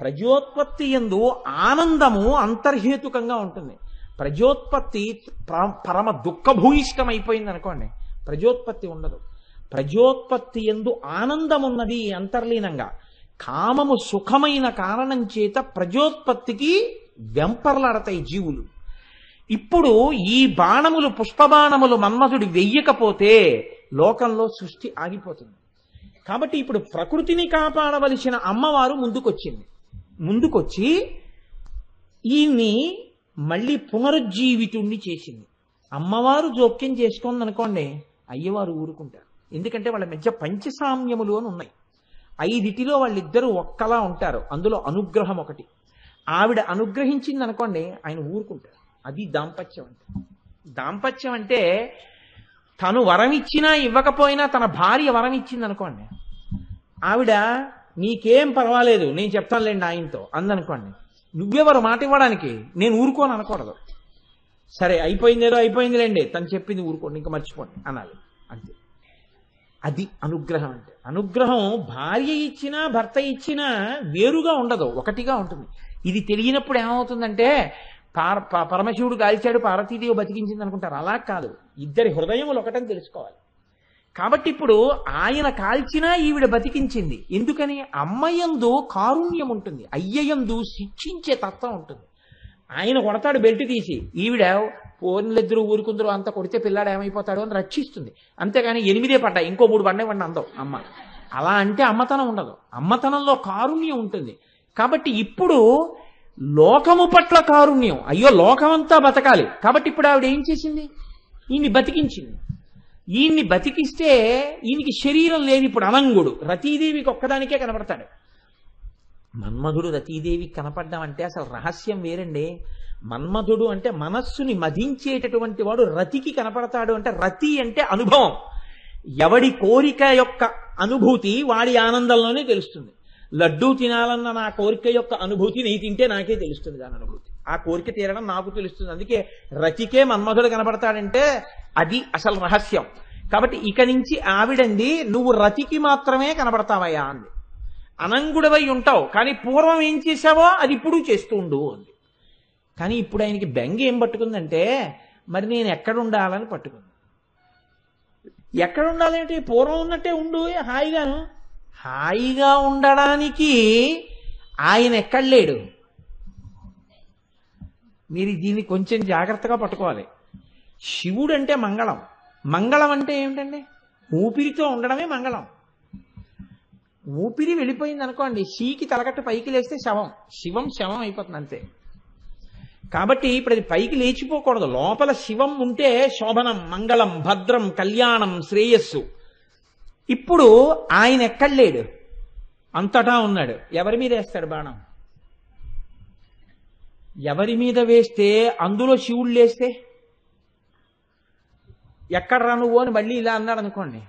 [SPEAKER 1] ప్రజోత్పత్తి యందు ఆనందము అంతర్హేతుకంగా ఉంటుంది. ప్రజోత్పత్తి పరమ దుఃఖభూయిష్టమైపోయింది అనుకోండి, ప్రజోత్పత్తి ఉండదు. ప్రజోత్పత్తి యందు ఆనందం ఉన్నది అంతర్లీనంగా. కామము సుఖమైన కారణం చేత ప్రజోత్పత్తికి వెంపర్లాడతాయి జీవులు. ఇప్పుడు ఈ బాణములు, పుష్పబాణములు మన్మధుడు వెయ్యకపోతే లోకంలో సృష్టి ఆగిపోతుంది. కాబట్టి ఇప్పుడు ప్రకృతిని కాపాడవలసిన అమ్మవారు ముందుకొచ్చి ఈయన్ని మళ్ళీ పునరుజ్జీవితుణ్ణి చేసింది. అమ్మవారు జోక్యం చేసుకుంది అనుకోండి, అయ్యవారు ఊరుకుంటారు. ఎందుకంటే వాళ్ళ మధ్య పంచసామ్యములు అని ఉన్నాయి. 5 వాళ్ళిద్దరూ ఒక్కలా ఉంటారు. అందులో అనుగ్రహం ఒకటి. ఆవిడ అనుగ్రహించింది అనుకోండి, ఆయన ఊరుకుంటారు. అది దాంపత్యం అంటే. దాంపత్యం అంటే తను వరం ఇచ్చినా ఇవ్వకపోయినా తన భార్య వరం ఇచ్చింది అనుకోండి, ఆవిడ నీకేం పర్వాలేదు నేను చెప్తానులేండి ఆయనతో అందనుకోండి, నువ్వెవరు మాట ఇవ్వడానికి, నేను ఊరుకోను అనకూడదు. సరే అయిపోయిందేదో అయిపోయిందిలేండి, తను చెప్పింది ఊరుకోండి, ఇంకా మర్చిపోండి అనాలి అంతే. అది అనుగ్రహం అంటే. అనుగ్రహం భార్య ఇచ్చినా భర్త ఇచ్చినా వేరుగా ఉండదు, ఒకటిగా ఉంటుంది. ఇది తెలియనప్పుడు ఏమవుతుందంటే పరమశివుడు కాల్చాడు పార్వతీదేవి బతికించింది అనుకుంటారు. అలా కాదు, ఇద్దరి హృదయములు ఒకటని తెలుసుకోవాలి. కాబట్టి ఇప్పుడు ఆయన కాల్చినా ఈవిడ బతికించింది. ఎందుకని? అమ్మయందు కారుణ్యం ఉంటుంది, అయ్యయందు శిక్షించే తత్వం ఉంటుంది. ఆయన కొడతాడు బెల్ట్ తీసి, ఈవిడ పోన్లిద్దరూ ఊరుకుందరూ అంత కొడితే పిల్లాడు ఏమైపోతాడు అని రక్షిస్తుంది. అంతేగాని 8 పడ్డాయి ఇంకో 3 పడ్డాయి అందం అమ్మ. అలా అంటే అమ్మతనం ఉండదు. అమ్మతనంలో కారుణ్యం ఉంటుంది. కాబట్టి ఇప్పుడు లోకము పట్ల కారుణ్యం, అయ్యో లోకమంతా బతకాలి. కాబట్టి ఇప్పుడు ఆవిడ ఏం చేసింది? ఈయన్ని బతికించింది. ఈయన్ని బతికిస్తే ఈయనకి శరీరం లేదు. ఇప్పుడు అనంగుడు రతీదేవికి ఒక్కదానికే కనపడతాడు. మన్మధుడు రతీదేవికి కనపడ్డం అంటే అసలు రహస్యం వేరండి. మన్మధుడు అంటే మనస్సుని మదించేటటువంటి వాడు రతికి కనపడతాడు. అంటే రతి అంటే అనుభవం. ఎవడి కోరిక యొక్క అనుభూతి వాడి ఆనందంలోనే తెలుస్తుంది. లడ్డూ తినాలన్న నా కోరిక యొక్క అనుభూతి నీ తింటే నాకే తెలుస్తుంది దాని అనుభూతి. ఆ కోరిక తీరడం నాకు తెలుస్తుంది. అందుకే రతికే మన్మధుడు కనపడతాడంటే అది అసలు రహస్యం. కాబట్టి ఇక నుంచి ఆవిడంది నువ్వు రతికి మాత్రమే కనపడతావయ్యా అంది. అనంగుడవై ఉంటావు కానీ పూర్వం ఏం చేశావో అది ఇప్పుడు చేస్తూ ఉండు అంది. కానీ ఇప్పుడు ఆయనకి బెంగ ఏం పట్టుకుందంటే మరి నేను ఎక్కడ ఉండాలని పట్టుకుంది. ఎక్కడ ఉండాలంటే పూర్వం ఉన్నట్టే ఉండు హాయిగాను. హాయిగా ఉండడానికి ఆయన ఎక్కడ లేడు. మీరు దీన్ని కొంచెం జాగ్రత్తగా పట్టుకోవాలి. శివుడు అంటే మంగళం. మంగళం అంటే ఏమిటండి? ఊపిరితో ఉండడమే మంగళం. ఊపిరి వెళ్ళిపోయింది అనుకోండి, షీకి తలకట్టు పైకి లేస్తే శవం, శివం శవం అయిపోతుంది అంతే. కాబట్టి ఇప్పుడు అది పైకి లేచిపోకూడదు. లోపల శివం ఉంటే శోభనం, మంగళం, భద్రం, కళ్యాణం, శ్రేయస్సు. ఇప్పుడు ఆయన ఎక్కడ లేడు, అంతటా ఉన్నాడు. ఎవరి మీద వేస్తాడు బాణం? ఎవరి మీద వేస్తే అందులో శివుడు లేస్తే ఎక్కడరా నువ్వు అని మళ్ళీ ఇలా అన్నాడు అనుకోండి,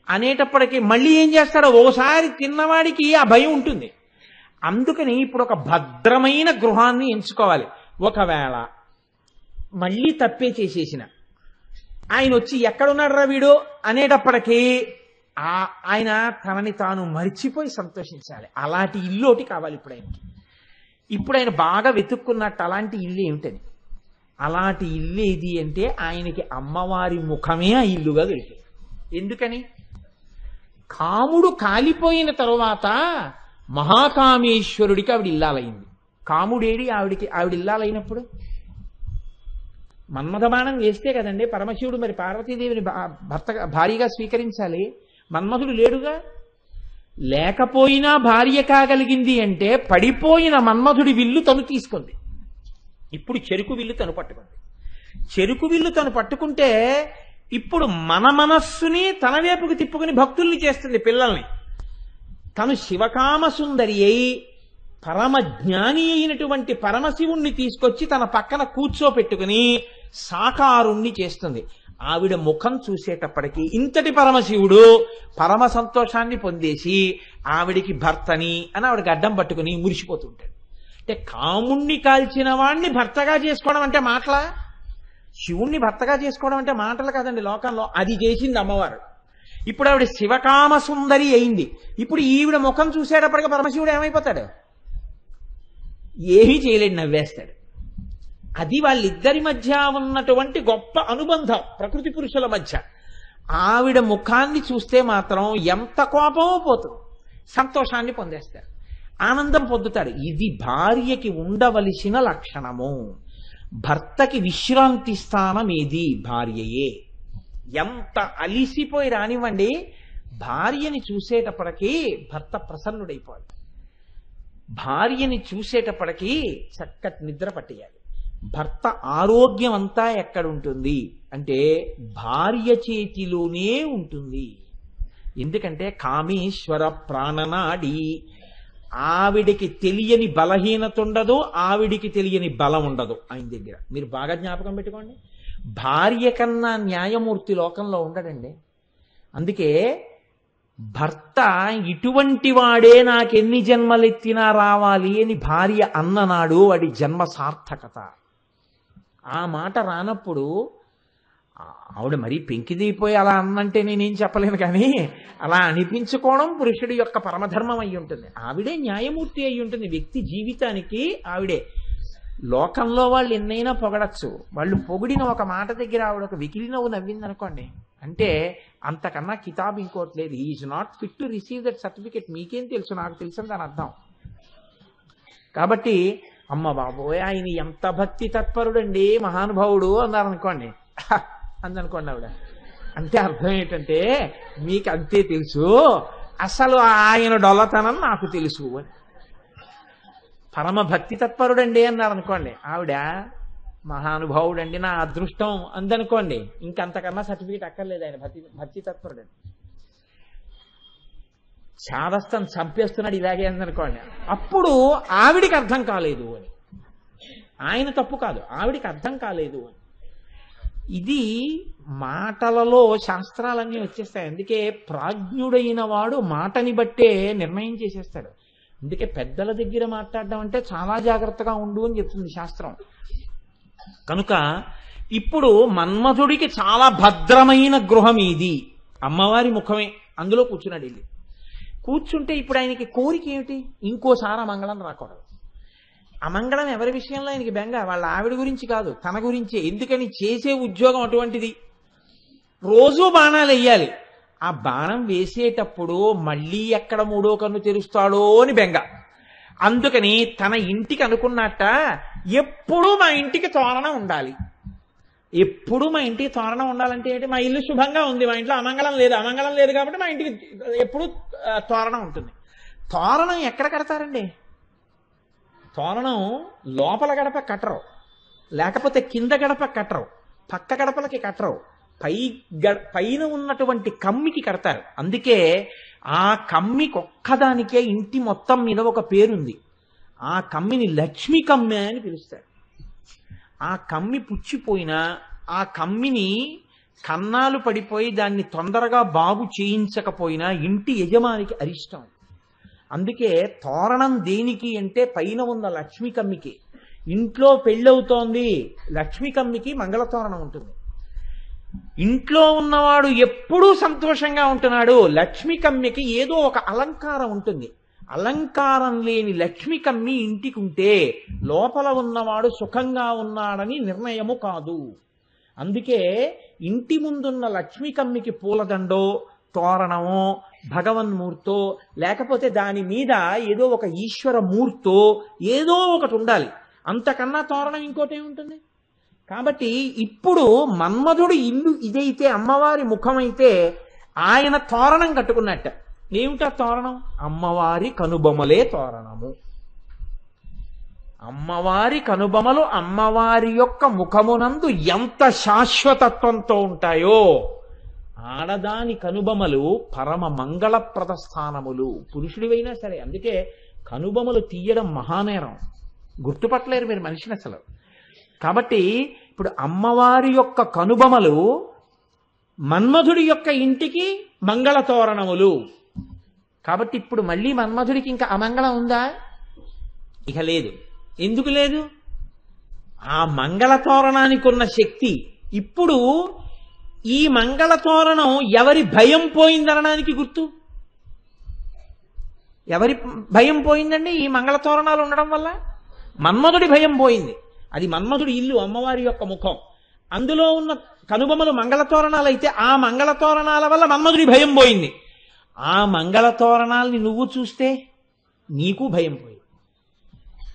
[SPEAKER 1] అనేటప్పటికీ మళ్ళీ ఏం చేస్తాడో ఓసారి తిన్నవాడికి ఆ భయం ఉంటుంది. అందుకని ఇప్పుడు ఒక భద్రమైన గృహాన్ని ఎంచుకోవాలి. ఒకవేళ మళ్ళీ తప్పే చేసేసిన ఆయన వచ్చి ఎక్కడున్నాడు రా వీడు అనేటప్పటికీ ఆయన తనని తాను మరిచిపోయి సంతోషించాలి. అలాంటి ఇల్లు ఒకటి కావాలి ఇప్పుడు ఆయనకి. ఇప్పుడు ఆయన బాగా వెతుక్కున్నట్టు అలాంటి ఇల్లు ఏమిటని. అలాంటి ఇల్లు ఏది అంటే ఆయనకి అమ్మవారి ముఖమే ఆ ఇల్లుగా దొరికింది. ఎందుకని? కాముడు కాలిపోయిన తరువాత మహాకామేశ్వరుడికి ఆవిడ ఇల్లాలైంది. కాముడేడి ఆవిడ ఇల్లాలైనప్పుడు మన్మథబాణం వేస్తే కదండి పరమశివుడు మరి పార్వతీదేవిని భార్యగా స్వీకరించాలి. మన్మథుడు లేడుగా. లేకపోయినా భార్య కాగలిగింది అంటే పడిపోయిన మన్మథుడి విల్లు తను తీసుకుంది. ఇప్పుడు చెరుకు విల్లు తను పట్టుకుంది. చెరుకు విల్లు తను పట్టుకుంటే ఇప్పుడు మన మనస్సుని తన వైపుకి తిప్పుకుని భక్తుల్ని చేస్తుంది, పిల్లల్ని. తను శివకామ సుందరి అయి పరమ జ్ఞాని అయినటువంటి పరమశివుణ్ణి తీసుకొచ్చి తన పక్కన కూర్చోపెట్టుకుని సాకారుణ్ణి చేస్తుంది. ఆవిడ ముఖం చూసేటప్పటికీ ఇంతటి పరమశివుడు పరమ సంతోషాన్ని పొందేసి ఆవిడికి భర్తని అని ఆవిడకి అడ్డం పట్టుకుని మురిసిపోతుంటాడు. అంటే కాముణ్ణి కాల్చిన వాణ్ణి భర్తగా చేసుకోవడం అంటే మాటలా? శివుణ్ణి భర్తగా చేసుకోవడం అంటే మాటలు కాదండి లోకంలో. అది చేసింది అమ్మవారు. ఇప్పుడు ఆవిడ శివకామ సుందరి అయింది. ఇప్పుడు ఈవిడ ముఖం చూసేటప్పటికీ పరమశివుడు ఏమైపోతాడు? ఏమీ చేయలేడు, నవ్వేస్తాడు. అది వాళ్ళిద్దరి మధ్య ఉన్నటువంటి గొప్ప అనుబంధం ప్రకృతి పురుషుల మధ్య. ఆవిడ ముఖాన్ని చూస్తే మాత్రం ఎంత కోపమో పోతుంది, సంతోషాన్ని పొందేస్తాడు, ఆనందం పొందుతాడు. ఇది భార్యకి ఉండవలసిన లక్షణము. భర్తకి విశ్రాంతి స్థానం ఏది? భార్యయే. ఎంత అలిసిపోయి రానివ్వండి, భార్యని చూసేటప్పటికీ భర్త ప్రసన్నుడైపోవాలి. భార్యని చూసేటప్పటికీ చక్కటి నిద్ర పట్టేయాలి. భర్త ఆరోగ్యం అంతా ఎక్కడుంటుంది అంటే భార్య చేతిలోనే ఉంటుంది. ఎందుకంటే కామేశ్వర ప్రాణనాడి, ఆవిడికి తెలియని బలహీనత ఉండదు, ఆవిడికి తెలియని బలం ఉండదు ఆయన దగ్గర. మీరు బాగా జ్ఞాపకం పెట్టుకోండి, భార్య కన్నా న్యాయమూర్తి లోకంలో ఉండడండి. అందుకే భర్త ఇటువంటి వాడే నాకెన్ని జన్మలెత్తినా రావాలి అని భార్య అన్ననాడు వాడి జన్మ సార్థకత. ఆ మాట రానప్పుడు ఆవిడ మరీ పెంకిదైపోయి అలా అన్నంటే నేనేం చెప్పలేను, కానీ అలా అనిపించుకోవడం పురుషుడి యొక్క పరమధర్మం అయి ఉంటుంది. ఆవిడే న్యాయమూర్తి అయి ఉంటుంది వ్యక్తి జీవితానికి. ఆవిడే లోకంలో వాళ్ళు ఎన్నైనా పొగడచ్చు, వాళ్ళు పొగిడిన ఒక మాట దగ్గర ఆవిడ ఒక వికిలి నవ్వు నవ్వింది అనుకోండి, అంటే అంతకన్నా కితాబ్ ఇంకోటి లేదు. Is not fit to receive that certificate. మీకేం తెలుసు, నాకు తెలుసు దాని అర్థం. కాబట్టి అమ్మ బాబోయ్ ఆయన ఎంత భక్తి తత్పరుడండి మహానుభావుడు అన్నారనుకోండి, అందనుకోండి ఆవిడ, అంటే అర్థం ఏంటంటే మీకు అంతే తెలుసు, అసలు ఆయన డొల్లతనం నాకు తెలుసు అని. పరమ భక్తి తత్పరుడండి అన్నారనుకోండి, ఆవిడ మహానుభావుడండి నా అదృష్టం అందనుకోండి, ఇంకంతకన్నా సర్టిఫికేట్ అక్కర్లేదు ఆయన భక్తి తత్పరుడండి. చాదస్తం చంపేస్తున్నాడు ఇలాగే అందనుకోండి, అప్పుడు ఆవిడికి అర్థం కాలేదు అని. ఆయన తప్పు కాదు, ఆవిడికి అర్థం కాలేదు అని. ఇది మాటలలో శాస్త్రాలన్నీ వచ్చేస్తాయి. అందుకే ప్రాజ్ఞుడైన వాడు మాటని బట్టే నిర్ణయం చేసేస్తాడు. అందుకే పెద్దల దగ్గర మాట్లాడడం అంటే చాలా జాగ్రత్తగా ఉండు అని చెప్తుంది శాస్త్రం. కనుక ఇప్పుడు మన్మథుడికి చాలా భద్రమైన గృహం ఇది, అమ్మవారి ముఖమే, అందులో కూర్చున్నాడు వెళ్ళి. కూర్చుంటే ఇప్పుడు ఆయనకి కోరిక ఏమిటి, ఇంకోసారి అమంగళం రాకూడదు. అమంగళం ఎవరి విషయంలో ఆయనకి బెంగ, వాళ్ళ ఆవిడ గురించి కాదు, తన గురించే. ఎందుకని చేసే ఉద్యోగం అటువంటిది, రోజూ బాణాలు వెయ్యాలి. ఆ బాణం వేసేటప్పుడు మళ్ళీ ఎక్కడ మూడో కన్ను తెరుస్తాడో అని బెంగ. అందుకని తన ఇంటికి అనుకున్నట్ట, ఎప్పుడూ మా ఇంటికి తోరణం ఉండాలి. ఎప్పుడు మా ఇంటికి తోరణం ఉండాలంటే ఏంటి, మా ఇల్లు శుభంగా ఉంది, మా ఇంట్లో అమంగళం లేదు, అమంగళం లేదు కాబట్టి మా ఇంటికి ఎప్పుడు తోరణం ఉంటుంది. తోరణం ఎక్కడ కడతారండి, తోరణం లోపల గడప కట్టరు, లేకపోతే కింద గడప కట్టరు, పక్క గడపలకి కట్టరు, పైన ఉన్నటువంటి కమ్మికి కడతారు. అందుకే ఆ కమ్మికి ఒక్కదానికే ఇంటి మొత్తం మీద ఒక పేరుంది. ఆ కమ్మిని లక్ష్మీ కమ్మె అని పిలుస్తారు. ఆ కమ్మి పుచ్చిపోయినా, ఆ కమ్మిని కన్నాలు పడిపోయి దాన్ని తొందరగా బాగు చేయించకపోయినా ఇంటి యజమానికి అరిష్టం. అందుకే తోరణం దేనికి అంటే పైన ఉన్న లక్ష్మీ కమ్మికి. ఇంట్లో పెళ్ళవుతోంది, లక్ష్మీ కమ్మికి మంగళతోరణం ఉంటుంది. ఇంట్లో ఉన్నవాడు ఎప్పుడూ సంతోషంగా ఉంటున్నాడు, లక్ష్మీ కమ్మికి ఏదో ఒక అలంకారం ఉంటుంది. అలంకారం లేని లక్ష్మీ కమ్మి ఇంటికి ఉంటే లోపల ఉన్నవాడు సుఖంగా ఉన్నాడని నిర్ణయము కాదు. అందుకే ఇంటి ముందున్న లక్ష్మీ కమ్మికి పూలదండో, తోరణమో, భగవన్మూర్తో, లేకపోతే దాని మీద ఏదో ఒక ఈశ్వర మూర్తో ఏదో ఒకటి ఉండాలి. అంతకన్నా తోరణం ఇంకోటి ఏముంటుంది. కాబట్టి ఇప్పుడు మన్మధుడు ఇల్లు ఇదైతే, అమ్మవారి ముఖమైతే, ఆయన తోరణం కట్టుకున్నట్ట. ఏమిటా తోరణం, అమ్మవారి కనుబొమలే తోరణము. అమ్మవారి కనుబొమలు అమ్మవారి యొక్క ముఖమునందు ఎంత శాశ్వతత్వంతో ఉంటాయో, ఆడదాని కనుబొమలు పరమ మంగళప్రద స్థానములు. పురుషుడివైనా సరే. అందుకే కనుబొమలు తీయడం మహానేరం, గుర్తుపట్టలేరు మీరు మనిషిని అసలు. కాబట్టి ఇప్పుడు అమ్మవారి యొక్క కనుబొమలు మన్మధుడి యొక్క ఇంటికి మంగళతోరణములు. కాబట్టి ఇప్పుడు మళ్ళీ మన్మధుడికి ఇంకా అమంగళం ఉందా, ఇక లేదు. ఎందుకు లేదు, ఆ మంగళతోరణానికి ఉన్న శక్తి. ఇప్పుడు ఈ మంగళతోరణం ఎవరి భయం పోయిందనడానికి గుర్తు. ఎవరి భయం పోయిందండి ఈ మంగళతోరణాలు ఉండడం వల్ల? మన్మధుడి భయం పోయింది. అది మన్మధుడి ఇల్లు, అమ్మవారి యొక్క ముఖం. అందులో ఉన్న కనుబొమలు మంగళతోరణాలు అయితే ఆ మంగళతోరణాల వల్ల మన్మధుడి భయం పోయింది. ఆ మంగళతోరణాలని నువ్వు చూస్తే నీకు భయం పోయింది.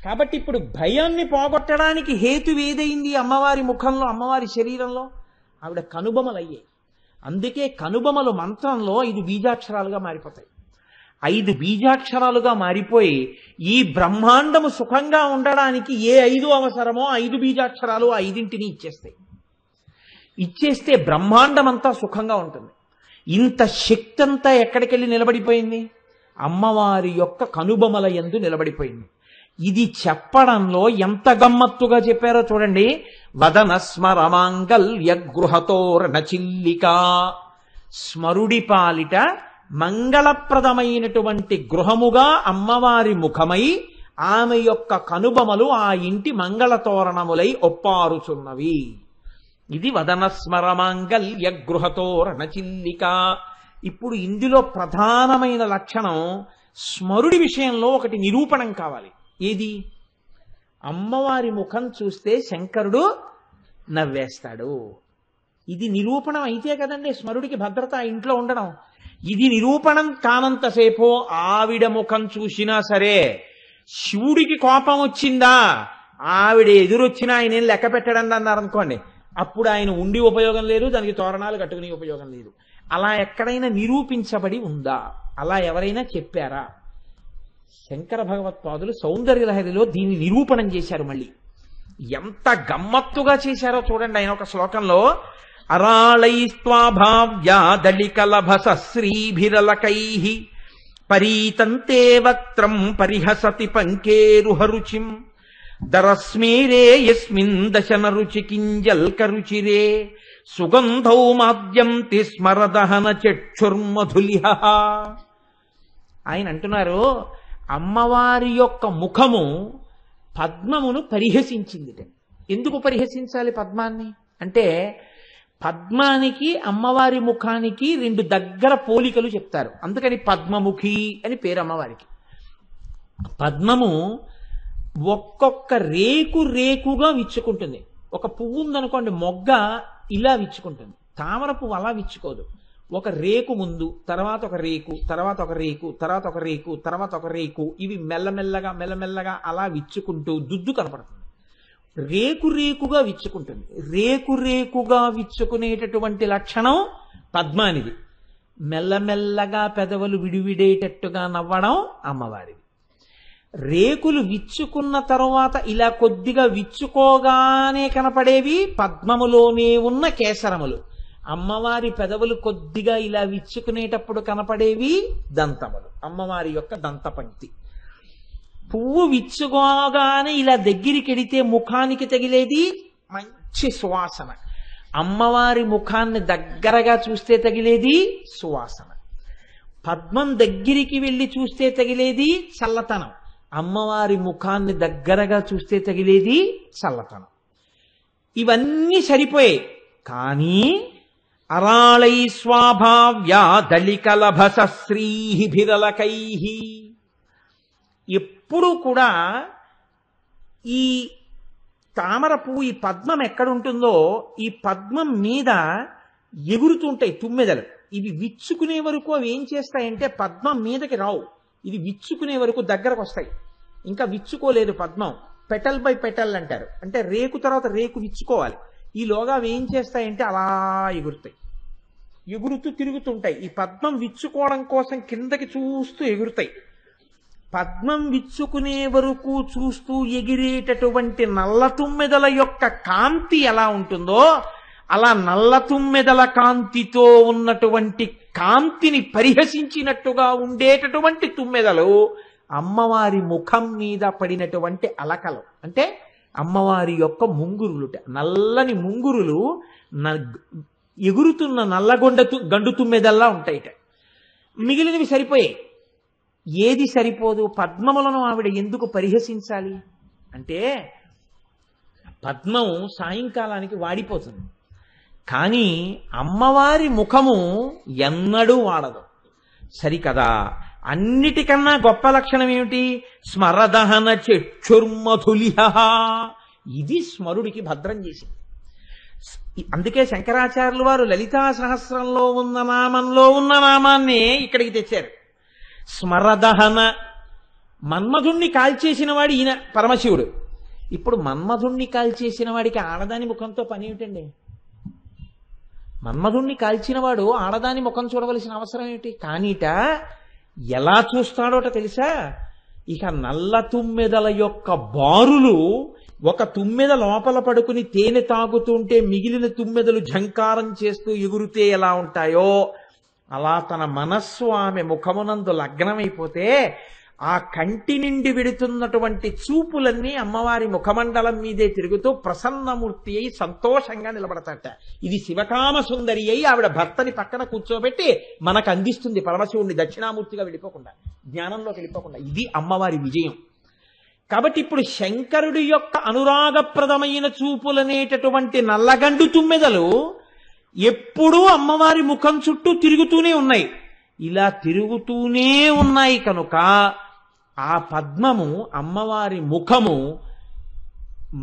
[SPEAKER 1] కాబట్టి ఇప్పుడు భయాన్ని పోగొట్టడానికి హేతు ఏదైంది అమ్మవారి ముఖంలో, అమ్మవారి శరీరంలో? ఆవిడ కనుబొమలు అయ్యాయి. అందుకే కనుబొమలు మంత్రంలో 5 బీజాక్షరాలుగా మారిపోతాయి. 5 బీజాక్షరాలుగా మారిపోయి ఈ బ్రహ్మాండము సుఖంగా ఉండడానికి ఏ 5 అవసరమో 5 బీజాక్షరాలు ఆ 5ంటిని ఇచ్చేస్తాయి. ఇచ్చేస్తే బ్రహ్మాండం అంతా సుఖంగా ఉంటుంది. ఇంత శక్తి అంతా ఎక్కడికెళ్ళి నిలబడిపోయింది? అమ్మవారి యొక్క కనుబొమల యందు నిలబడిపోయింది. ఇది చెప్పడంలో ఎంత గమ్మత్తుగా చెప్పారో చూడండి. వదన స్మరమాంగల్య గృహతోరణ చిల్లిక. స్మరుడి పాలిట మంగళప్రదమైనటువంటి గృహముగా అమ్మవారి ముఖమై ఆమె యొక్క కనుబొమలు ఆ ఇంటి మంగళతోరణములై ఒప్పారుచున్నవి. ఇది వదన స్మరమాంగల్య గృహతోరణ చిల్లిక. ఇప్పుడు ఇందులో ప్రధానమైన లక్షణం స్మరుడి విషయంలో ఒకటి నిరూపణం కావాలి. ఏది? అమ్మవారి ముఖం చూస్తే శంకరుడు నవ్వేస్తాడు. ఇది నిరూపణం అయితే కదండి స్మరుడికి భద్రత ఆ ఇంట్లో ఉండడం. ఇది నిరూపణం కానంతసేపు ఆవిడ ముఖం చూసినా సరే శివుడికి కోపం వచ్చిందా, ఆవిడ ఎదురొచ్చినా ఆయన ఏం లెక్క పెట్టడండి అన్నారనుకోండి, అప్పుడు ఆయన ఉండి ఉపయోగం లేదు, దానికి తోరణాలు కట్టుకునే ఉపయోగం లేదు. అలా ఎక్కడైనా నిరూపించబడి ఉందా? అలా ఎవరైనా చెప్పారా? శంకర భగవత్పాదులు సౌందర్యలహరిలో దీన్ని నిరూపణం చేశారు. మళ్ళీ ఎంత గమ్మత్తుగా చేశారో చూడండి. ఆయన ఒక శ్లోకంలో అరాళైస్త్వాభావ్యాదళికలభస శ్రీభిరలకైః పరీతంతే వక్త్రం పరిహసతి పంకేరుహరుచిం దరస్మేరే యస్మిన్ దశన రుచి కింజల్కరుచిరే సుగంధౌ మాద్యంతి స్మరదహన చక్షుర్మధులిహ. ఆయన అంటున్నారు అమ్మవారి యొక్క ముఖము పద్మమును పరిహసించింది. ఎందుకు పరిహసించాలి పద్మాన్ని అంటే, పద్మానికి అమ్మవారి ముఖానికి 2 దగ్గర పోలికలు చెప్తారు. అందుకని పద్మముఖి అని పేరు అమ్మవారికి. పద్మము ఒక్కొక్క రేకు రేకుగా విచ్చుకుంటుంది. ఒక పువ్వు ఉందనుకోండి, మొగ్గ ఇలా విచ్చుకుంటుంది. తామర పువ్వు అలా విచ్చుకోదు. ఒక రేకు ముందు, తర్వాత ఒక రేకు, తర్వాత ఒక రేకు, తర్వాత ఒక రేకు, తర్వాత ఒక రేకు, ఇవి మెల్లమెల్లగా మెల్లమెల్లగా అలా విచ్చుకుంటూ దుద్దు కనపడుతుంది. రేకు రేకుగా విచ్చుకుంటుంది. రేకు రేకుగా విచ్చుకునేటటువంటి లక్షణం పద్మానిది. మెల్లమెల్లగా పెదవులు విడివిడేటట్టుగా నవ్వడం అమ్మవారిది. రేకులు విచ్చుకున్న తరువాత ఇలా కొద్దిగా విచ్చుకోగానే కనపడేవి పద్మములోనే ఉన్న కేసరములు. అమ్మవారి పెదవులు కొద్దిగా ఇలా విచ్చుకునేటప్పుడు కనపడేవి దంతములు, అమ్మవారి యొక్క దంతపంక్తి. పువ్వు విచ్చుకోగానే ఇలా దగ్గరికి ఎడితే ముఖానికి తగిలేది మంచి సువాసన. అమ్మవారి ముఖాన్ని దగ్గరగా చూస్తే తగిలేది సువాసన. పద్మం దగ్గరికి వెళ్ళి చూస్తే తగిలేది చల్లతనం. అమ్మవారి ముఖాన్ని దగ్గరగా చూస్తే తగిలేది చల్లతనం. ఇవన్నీ సరిపోయాయి. కానీ అరాళై స్వాభావ్యా దళికలభస శ్రీభిరలకైః. ఎప్పుడు కూడా ఈ తామర పువ్వు, ఈ పద్మం ఎక్కడుంటుందో ఈ పద్మం మీద ఎగురుతుంటాయి తుమ్మెదలు. ఇవి విచ్చుకునే వరకు అవి ఏం చేస్తాయంటే పద్మం మీదకి రావు, ఇది విచ్చుకునే వరకు దగ్గరకు వస్తాయి. ఇంకా విచ్చుకోలేదు పద్మం. పెటల్ బై పెటల్ అంటారు, అంటే రేకు తర్వాత రేకు విచ్చుకోవాలి. ఈలోగా అవి ఏం చేస్తాయంటే అలా ఎగురుతాయి, ఎగురుతూ తిరుగుతుంటాయి. ఈ పద్మం విచ్చుకోవడం కోసం కిందకి చూస్తూ ఎగురుతాయి. పద్మం విచ్చుకునే వరకు చూస్తూ ఎగిరేటటువంటి నల్ల తుమ్మెదల యొక్క కాంతి ఎలా ఉంటుందో అలా నల్ల తుమ్మెదల కాంతితో ఉన్నటువంటి కాంతిని పరిహసించినట్టుగా ఉండేటటువంటి తుమ్మెదలు అమ్మవారి ముఖం మీద పడినటువంటి అలకలు, అంటే అమ్మవారి యొక్క ముంగురులుట. నల్లని ముంగురులు ఎగురుతున్న గండు తుమ్మెదల్లా ఉంటాయిట. మిగిలినవి సరిపోయాయి. ఏది సరిపోదు? పద్మములను ఆవిడ ఎందుకు పరిహసించాలి అంటే, పద్మం సాయంకాలానికి వాడిపోతుంది, కానీ అమ్మవారి ముఖము ఎన్నడూ వాడదు. సరికదా? అన్నిటికన్నా గొప్ప లక్షణం ఏమిటి? స్మరదహన చక్షుర్మధులిహ. ఇది స్మరుడికి భద్రం చేసింది. అందుకే శంకరాచార్యులు వారు లలితా సహస్రంలో ఉన్న నామంలో ఉన్న నామాన్ని ఇక్కడికి తెచ్చారు. స్మరదహన. మన్మధుణ్ణి కాల్చేసిన వాడు ఈయన పరమశివుడు. ఇప్పుడు మన్మధుణ్ణి కాల్చేసిన వాడికి ఆడదాని ముఖంతో పని ఏమిటండి? మన్మధుణ్ణి కాల్చిన వాడు ఆడదాని ముఖం చూడవలసిన అవసరం ఏమిటి? కానీట ఎలా చూస్తాడోట తెలుసా? ఇక నల్ల తుమ్మెదల యొక్క బారులు, ఒక తుమ్మెద లోపల పడుకుని తేనె తాగుతుంటే మిగిలిన తుమ్మెదలు ఝంకారం చేస్తూ ఎగురుతే ఎలా ఉంటాయో అలా తన మనస్సు ఆమె ముఖమునందు లగ్నమైపోతే ఆ కంటి నుండి విడుతున్నటువంటి చూపులన్నీ అమ్మవారి ముఖమండలం మీదే తిరుగుతూ ప్రసన్నమూర్తి అయి సంతోషంగా నిలబడతాట. ఇది శివకామ సుందరి అయి ఆవిడ భర్తని పక్కన కూర్చోబెట్టి మనకు అందిస్తుంది పరమశివుణ్ణి దక్షిణామూర్తిగా వెళ్ళిపోకుండా, జ్ఞానంలోకి వెళ్ళిపోకుండా. ఇది అమ్మవారి విజయం. కాబట్టి ఇప్పుడు శంకరుడి యొక్క అనురాగప్రదమైన చూపులనేటటువంటి నల్లగండు తుమ్మెదలు ఎప్పుడూ అమ్మవారి ముఖం చుట్టూ తిరుగుతూనే ఉన్నాయి. ఇలా తిరుగుతూనే ఉన్నాయి కనుక ఆ పద్మము, అమ్మవారి ముఖము,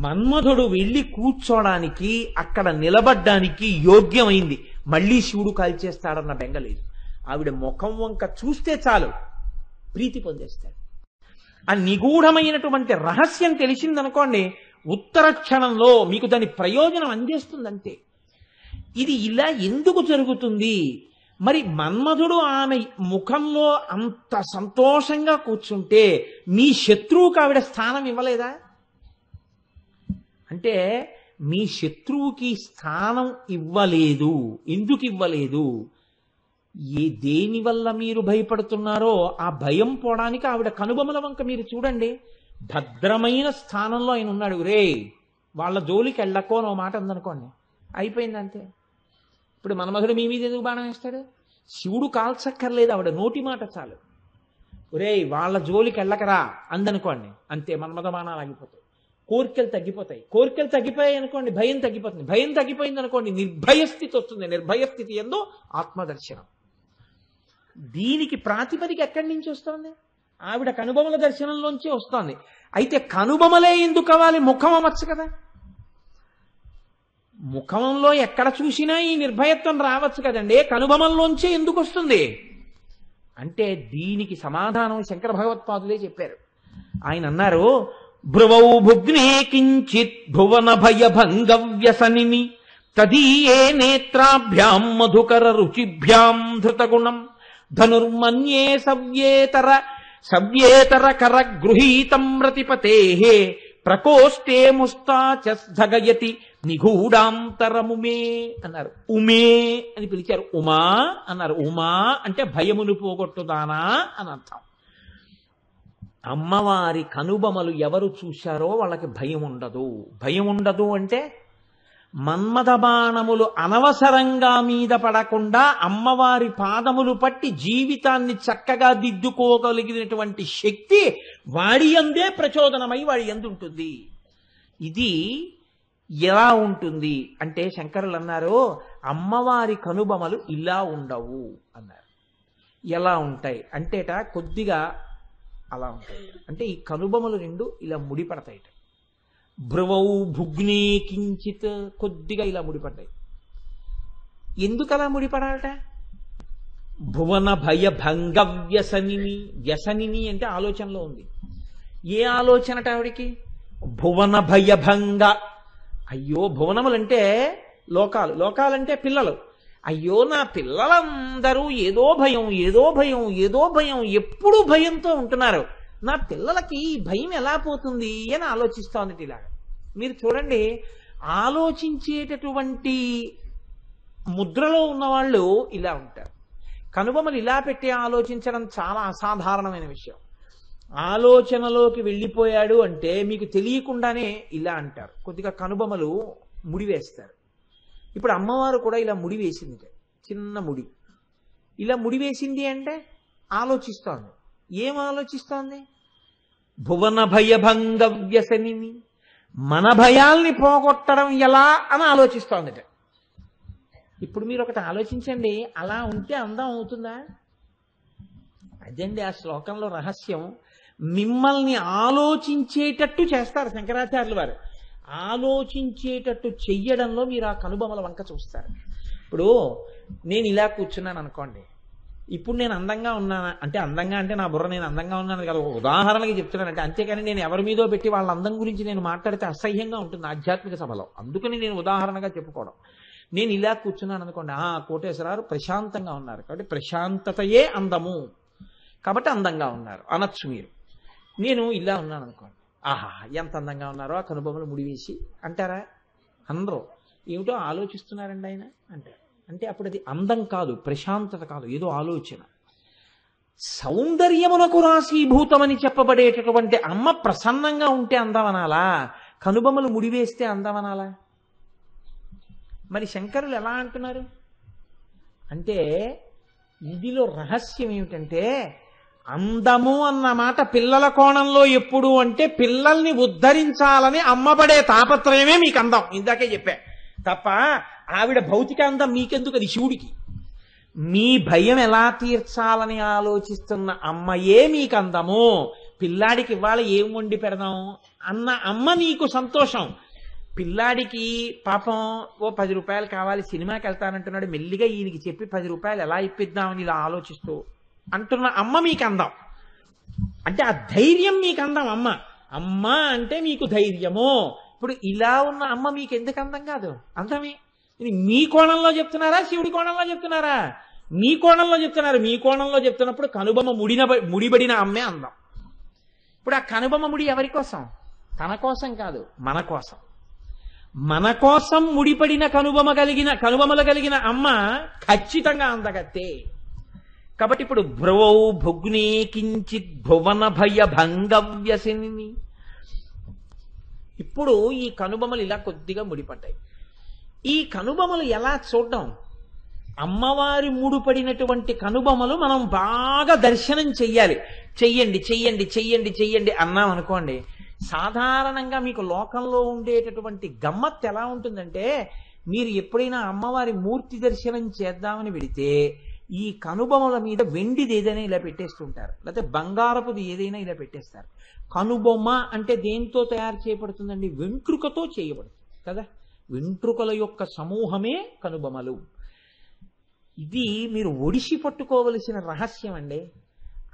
[SPEAKER 1] మన్మధుడు వెళ్ళి కూర్చోడానికి, అక్కడ నిలబడ్డానికి యోగ్యమైంది. మళ్ళీ శివుడు కాల్చేస్తాడన్న బెంగలేదు. ఆవిడ ముఖం వంక చూస్తే చాలు ప్రీతి పొందేస్తాడు. ఆ నిగూఢమైనటువంటి రహస్యం తెలిసిందనుకోండి, ఉత్తర క్షణంలో మీకు దాని ప్రయోజనం అందేస్తుందంతే. ఇది ఇలా ఎందుకు జరుగుతుంది? మరి మన్మధుడు ఆమె ముఖంలో అంత సంతోషంగా కూర్చుంటే మీ శత్రువుకు ఆవిడ స్థానం ఇవ్వలేదా? అంటే మీ శత్రువుకి స్థానం ఇవ్వలేదు. ఎందుకు ఇవ్వలేదు? దేనివల్ల మీరు భయపడుతున్నారో ఆ భయం పోవడానికి ఆవిడ కనుబొమల వంక మీరు చూడండి. భద్రమైన స్థానంలో ఆయన ఉన్నాడు. రే వాళ్ళ జోలికి వెళ్ళకో అని మాట ఉందనుకోండి, అయిపోయిందంతే. ఇప్పుడు మన్మధుడు మీ మీద ఎందుకు బాణం వేస్తాడు? శివుడు కాల్చక్కర్లేదు, ఆవిడ నోటి మాట చాలు. ఒరే వాళ్ళ జోలికి వెళ్ళకరా అందనుకోండి, అంతే, మన్మథ బాణాలు ఆగిపోతాయి, కోరికలు తగ్గిపోతాయి. కోరికలు తగ్గిపోయాయి అనుకోండి, భయం తగ్గిపోతుంది. భయం తగ్గిపోయింది అనుకోండి, నిర్భయ స్థితి వస్తుంది. నిర్భయ స్థితి యందు ఆత్మదర్శనం. దీనికి ప్రాతిపదిక ఎక్కడి నుంచి వస్తుంది? ఆవిడ కనుబొమల దర్శనంలోంచి వస్తోంది. అయితే కనుబొమలే ఎందుకు కావాలి? ముఖం అమర్చు కదా. ముఖంలో ఎక్కడ చూసినా ఈ నిర్భయత్వం రావచ్చు కదండి, కనుబొమల్లోంచే ఎందుకు వస్తుంది అంటే దీనికి సమాధానం శంకర భగవత్పాదులే చెప్పారు. ఆయన అన్నారు, భ్రువౌ భుగ్నే కించిత్ భువన భయ భంగవ్యసనిని తదీయే నేత్రాభ్యాం మధుకర రుచిభ్యాం ధృతగుణం ధనుర్మన్యే సవ్యేతర కర గృహీతం రతిపతేః ప్రకోష్ఠే ముస్తాచస్థగయతి నిగూఢాంతరముమే అన్నారు. ఉమే అని పిలిచారు. ఉమా అన్నారు. ఉమా అంటే భయమును పోగొట్టుదానా అని అర్థం. అమ్మవారి కనుబొమలు ఎవరు చూశారో వాళ్ళకి భయం ఉండదు. భయం ఉండదు అంటే మన్మథ బాణములు అనవసరంగా మీద పడకుండా అమ్మవారి పాదములు పట్టి జీవితాన్ని చక్కగా దిద్దుకోగలిగినటువంటి శక్తి వాడి యందే ప్రచోదనమై వాడి యందు ఉంటుంది. ఇది ఎలా ఉంటుంది అంటే శంకరులు అన్నారు, అమ్మవారి కనుబొమలు ఇలా ఉండవు అన్నారు. ఎలా ఉంటాయి అంటేట కొద్దిగా అలా ఉంటాయి. అంటే ఈ కనుబొమలు రెండు ఇలా ముడిపడతాయిట. భ్రువౌ భుగ్నే కించిత్ కొద్దిగా ఇలా ముడిపడ్డాయి. ఎందుకు అలా ముడిపడాలట? భువన భయ భంగ వ్యసనిని. వ్యసనిని అంటే ఆలోచనలో ఉంది. ఏ ఆలోచనట ఆవిడికి? భువన భయ భంగ. అయ్యో, భువనములంటే లోకాలు, లోకాలంటే పిల్లలు. అయ్యో నా పిల్లలందరూ ఏదో భయం ఏదో భయం ఏదో భయం, ఎప్పుడూ భయంతో ఉంటున్నారు. నా పిల్లలకి ఈ భయం ఎలా పోతుంది అని ఆలోచిస్తోంది. ఇలాగా మీరు చూడండి, ఆలోచించేటటువంటి ముద్రలో ఉన్నవాళ్ళు ఇలా ఉంటారు. కనుబొమలు ఇలా పెట్టి ఆలోచించడం చాలా అసాధారణమైన విషయం. ఆలోచనలోకి వెళ్ళిపోయాడు అంటే మీకు తెలియకుండానే ఇలా అంటారు. కొద్దిగా కనుబొమలు ముడివేస్తారు. ఇప్పుడు అమ్మవారు కూడా ఇలా ముడి వేసింది, చిన్న ముడి. ఇలా ముడి వేసింది అంటే ఆలోచిస్తోంది. ఏం ఆలోచిస్తోంది? భువన భయభంగ వ్యసనిని, మన భయాల్ని పోగొట్టడం ఎలా అని ఆలోచిస్తోంది. ఇప్పుడు మీరు ఒకటి ఆలోచించండి, అలా ఉంటే అందం అవుతుందా? అదండి ఆ శ్లోకంలో రహస్యం. మిమ్మల్ని ఆలోచించేటట్టు చేస్తారు శంకరాచార్యుల వారు. ఆలోచించేటట్టు చెయ్యడంలో మీరు ఆ కనుబొమల వంక చూస్తారు. ఇప్పుడు నేను ఇలా కూర్చున్నాను అనుకోండి, ఇప్పుడు నేను అందంగా ఉన్నానా అంటే, అందంగా అంటే నా బుర్ర నేను అందంగా ఉన్నాను కదా, ఒక ఉదాహరణకి చెప్తున్నానంటే. అంతేకాని నేను ఎవరి మీదో పెట్టి వాళ్ళ అందం గురించి నేను మాట్లాడితే అసహ్యంగా ఉంటుంది ఆధ్యాత్మిక సభలో. అందుకని నేను ఉదాహరణగా చెప్పుకోవడం. నేను ఇలా కూర్చున్నాను అనుకోండి, కోటేశ్వరరావు ప్రశాంతంగా ఉన్నారు కాబట్టి ప్రశాంతతయే అందము. కాబట్టి అందంగా ఉన్నారు అనొచ్చు మీరు. నేను ఇలా ఉన్నాను అనుకోండి, ఆహా ఎంత అందంగా ఉన్నారో ఆ కనుబొమ్మలు ముడివేసి అంటారా? అందరూ ఏమిటో ఆలోచిస్తున్నారండి ఆయన అంటారు. అంటే అప్పుడు అది అందం కాదు, ప్రశాంతత కాదు, ఏదో ఆలోచన. సౌందర్యమునకు రాశీభూతమని చెప్పబడేటటువంటి అమ్మ ప్రసన్నంగా ఉంటే అందమనాలా, కనుబొమ్మలు ముడివేస్తే అందమనాలా? మరి శంకరులు ఎలా అంటున్నారు అంటే, ఇందులో రహస్యం ఏమిటంటే, అందము అన్న మాట పిల్లల కోణంలో ఎప్పుడు అంటే పిల్లల్ని ఉద్ధరించాలని అమ్మబడే తాపత్రయమే మీకు అందం. ఇందాకే చెప్పా తప్ప ఆవిడ భౌతిక అందం మీకెందుకు, అది శివుడికి. మీ భయం ఎలా తీర్చాలని ఆలోచిస్తున్న అమ్మయే మీకు అందము. పిల్లాడికి ఇవాళ ఏం వండి పెడదాం అన్న అమ్మ నీకు సంతోషం. పిల్లాడికి పాపం ఓ 10 రూపాయలు కావాలి, సినిమాకి వెళ్తానంటున్నాడు, మెల్లిగా ఈయనకి చెప్పి 10 రూపాయలు ఎలా ఇప్పిద్దామని ఇలా ఆలోచిస్తూ అంటున్న అమ్మ మీకు అందం. అంటే ఆ ధైర్యం మీకు అందం. అమ్మ అంటే మీకు ధైర్యము. ఇప్పుడు ఇలా ఉన్న అమ్మ మీకు ఎందుకు అందం కాదు? అందమే. ఇది మీ కోణంలో చెప్తున్నారా, శివుడి కోణంలో చెప్తున్నారా? మీ కోణంలో చెప్తున్నారు. మీ కోణంలో చెప్తున్నప్పుడు కనుబొమ్మ ముడిబడిన అమ్మే అందం. ఇప్పుడు ఆ కనుబొమ్మ ముడి ఎవరి కోసం? తన కోసం కాదు, మన కోసం. మన కోసం ముడిపడిన కనుబొమ్మలు కలిగిన అమ్మ ఖచ్చితంగా అందగత్తే. కాబట్టి ఇప్పుడు భ్రువౌ భుగ్నే కించిత్ భువన భయ భంగవ్యసిని. ఇప్పుడు ఈ కనుబొమ్మలు ఇలా కొద్దిగా ముడిపడ్డాయి. ఈ కనుబొమ్మలు ఎలా చూడడం? అమ్మవారి ముడిపడినటువంటి కనుబొమ్మలు మనం బాగా దర్శనం చెయ్యాలి. చెయ్యండి చెయ్యండి చెయ్యండి చెయ్యండి అన్నాం అనుకోండి, సాధారణంగా మీకు లోకంలో ఉండేటటువంటి గమ్మత్తు ఎలా ఉంటుందంటే, మీరు ఎప్పుడైనా అమ్మవారి మూర్తి దర్శనం చేద్దామని వెడితే ఈ కనుబొమ్మల మీద వెండిది ఏదైనా ఇలా పెట్టేస్తుంటారు, లేకపోతే బంగారపుది ఏదైనా ఇలా పెట్టేస్తారు. కనుబొమ్మ అంటే దేంతో తయారు చేయబడుతుందండి? వెంట్రుకతో చేయబడుతుంది కదా. వెంట్రుకల యొక్క సమూహమే కనుబొమ్మలు. ఇది మీరు ఒడిసి పట్టుకోవలసిన రహస్యం అండి.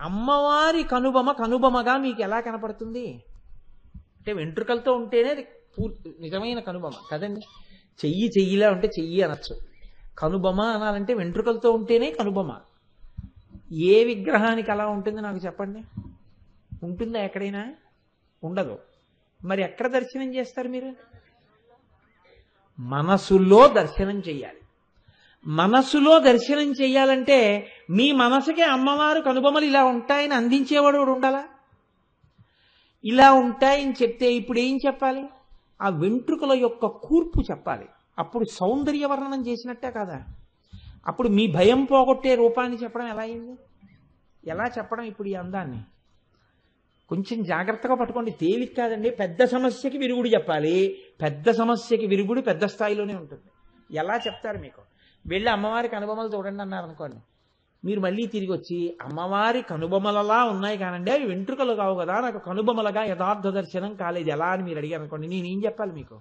[SPEAKER 1] అమ్మవారి కనుబొమ్మగా మీకు ఎలా కనపడుతుంది అంటే, వెంట్రుకలతో ఉంటేనే నిజమైన కనుబొమ్మ కదండి. చెయ్యిలా ఉంటే చెయ్యి అనొచ్చు, కనుబొమ్మ అనాలంటే వెంట్రుకలతో ఉంటేనే కనుబొమ్మ. ఏ విగ్రహానికి అలా ఉంటుంది నాకు చెప్పండి? ఉంటుందా ఎక్కడైనా? ఉండదు. మరి ఎక్కడ దర్శనం చేస్తారు మీరు? మనసులో దర్శనం చెయ్యాలి. మనసులో దర్శనం చెయ్యాలంటే మీ మనసుకి అమ్మవారు కనుబొమ్మలు ఇలా ఉంటాయని అందించేవాడు ఉండాలా? ఇలా ఉంటాయని చెప్తే ఇప్పుడు ఏం చెప్పాలి? ఆ వెంట్రుకల యొక్క కూర్పు చెప్పాలి. అప్పుడు సౌందర్య వర్ణనం చేసినట్టే కదా. అప్పుడు మీ భయం పోగొట్టే రూపాన్ని చెప్పడం ఎలా అయింది? ఎలా చెప్పడం ఇప్పుడు ఈ అందాన్ని? కొంచెం జాగ్రత్తగా పట్టుకోండి, తేలిక కాదండి. పెద్ద సమస్యకి విరుగుడు చెప్పాలి. పెద్ద సమస్యకి విరుగుడు పెద్ద స్థాయిలోనే ఉంటుంది. ఎలా చెప్తారు? మీకు వెళ్ళి అమ్మవారి కనుబొమ్మలు చూడండి అన్నారు అనుకోండి, మీరు మళ్ళీ తిరిగి వచ్చి అమ్మవారి కనుబొమ్మలలా ఉన్నాయి కానండి అవి వెంట్రుకలు కావు కదా, నాకు కనుబొమ్మలుగా యథార్థ దర్శనం కాలేదు ఎలా అని మీరు అడిగారు అనుకోండి, నేనేం చెప్పాలి మీకు?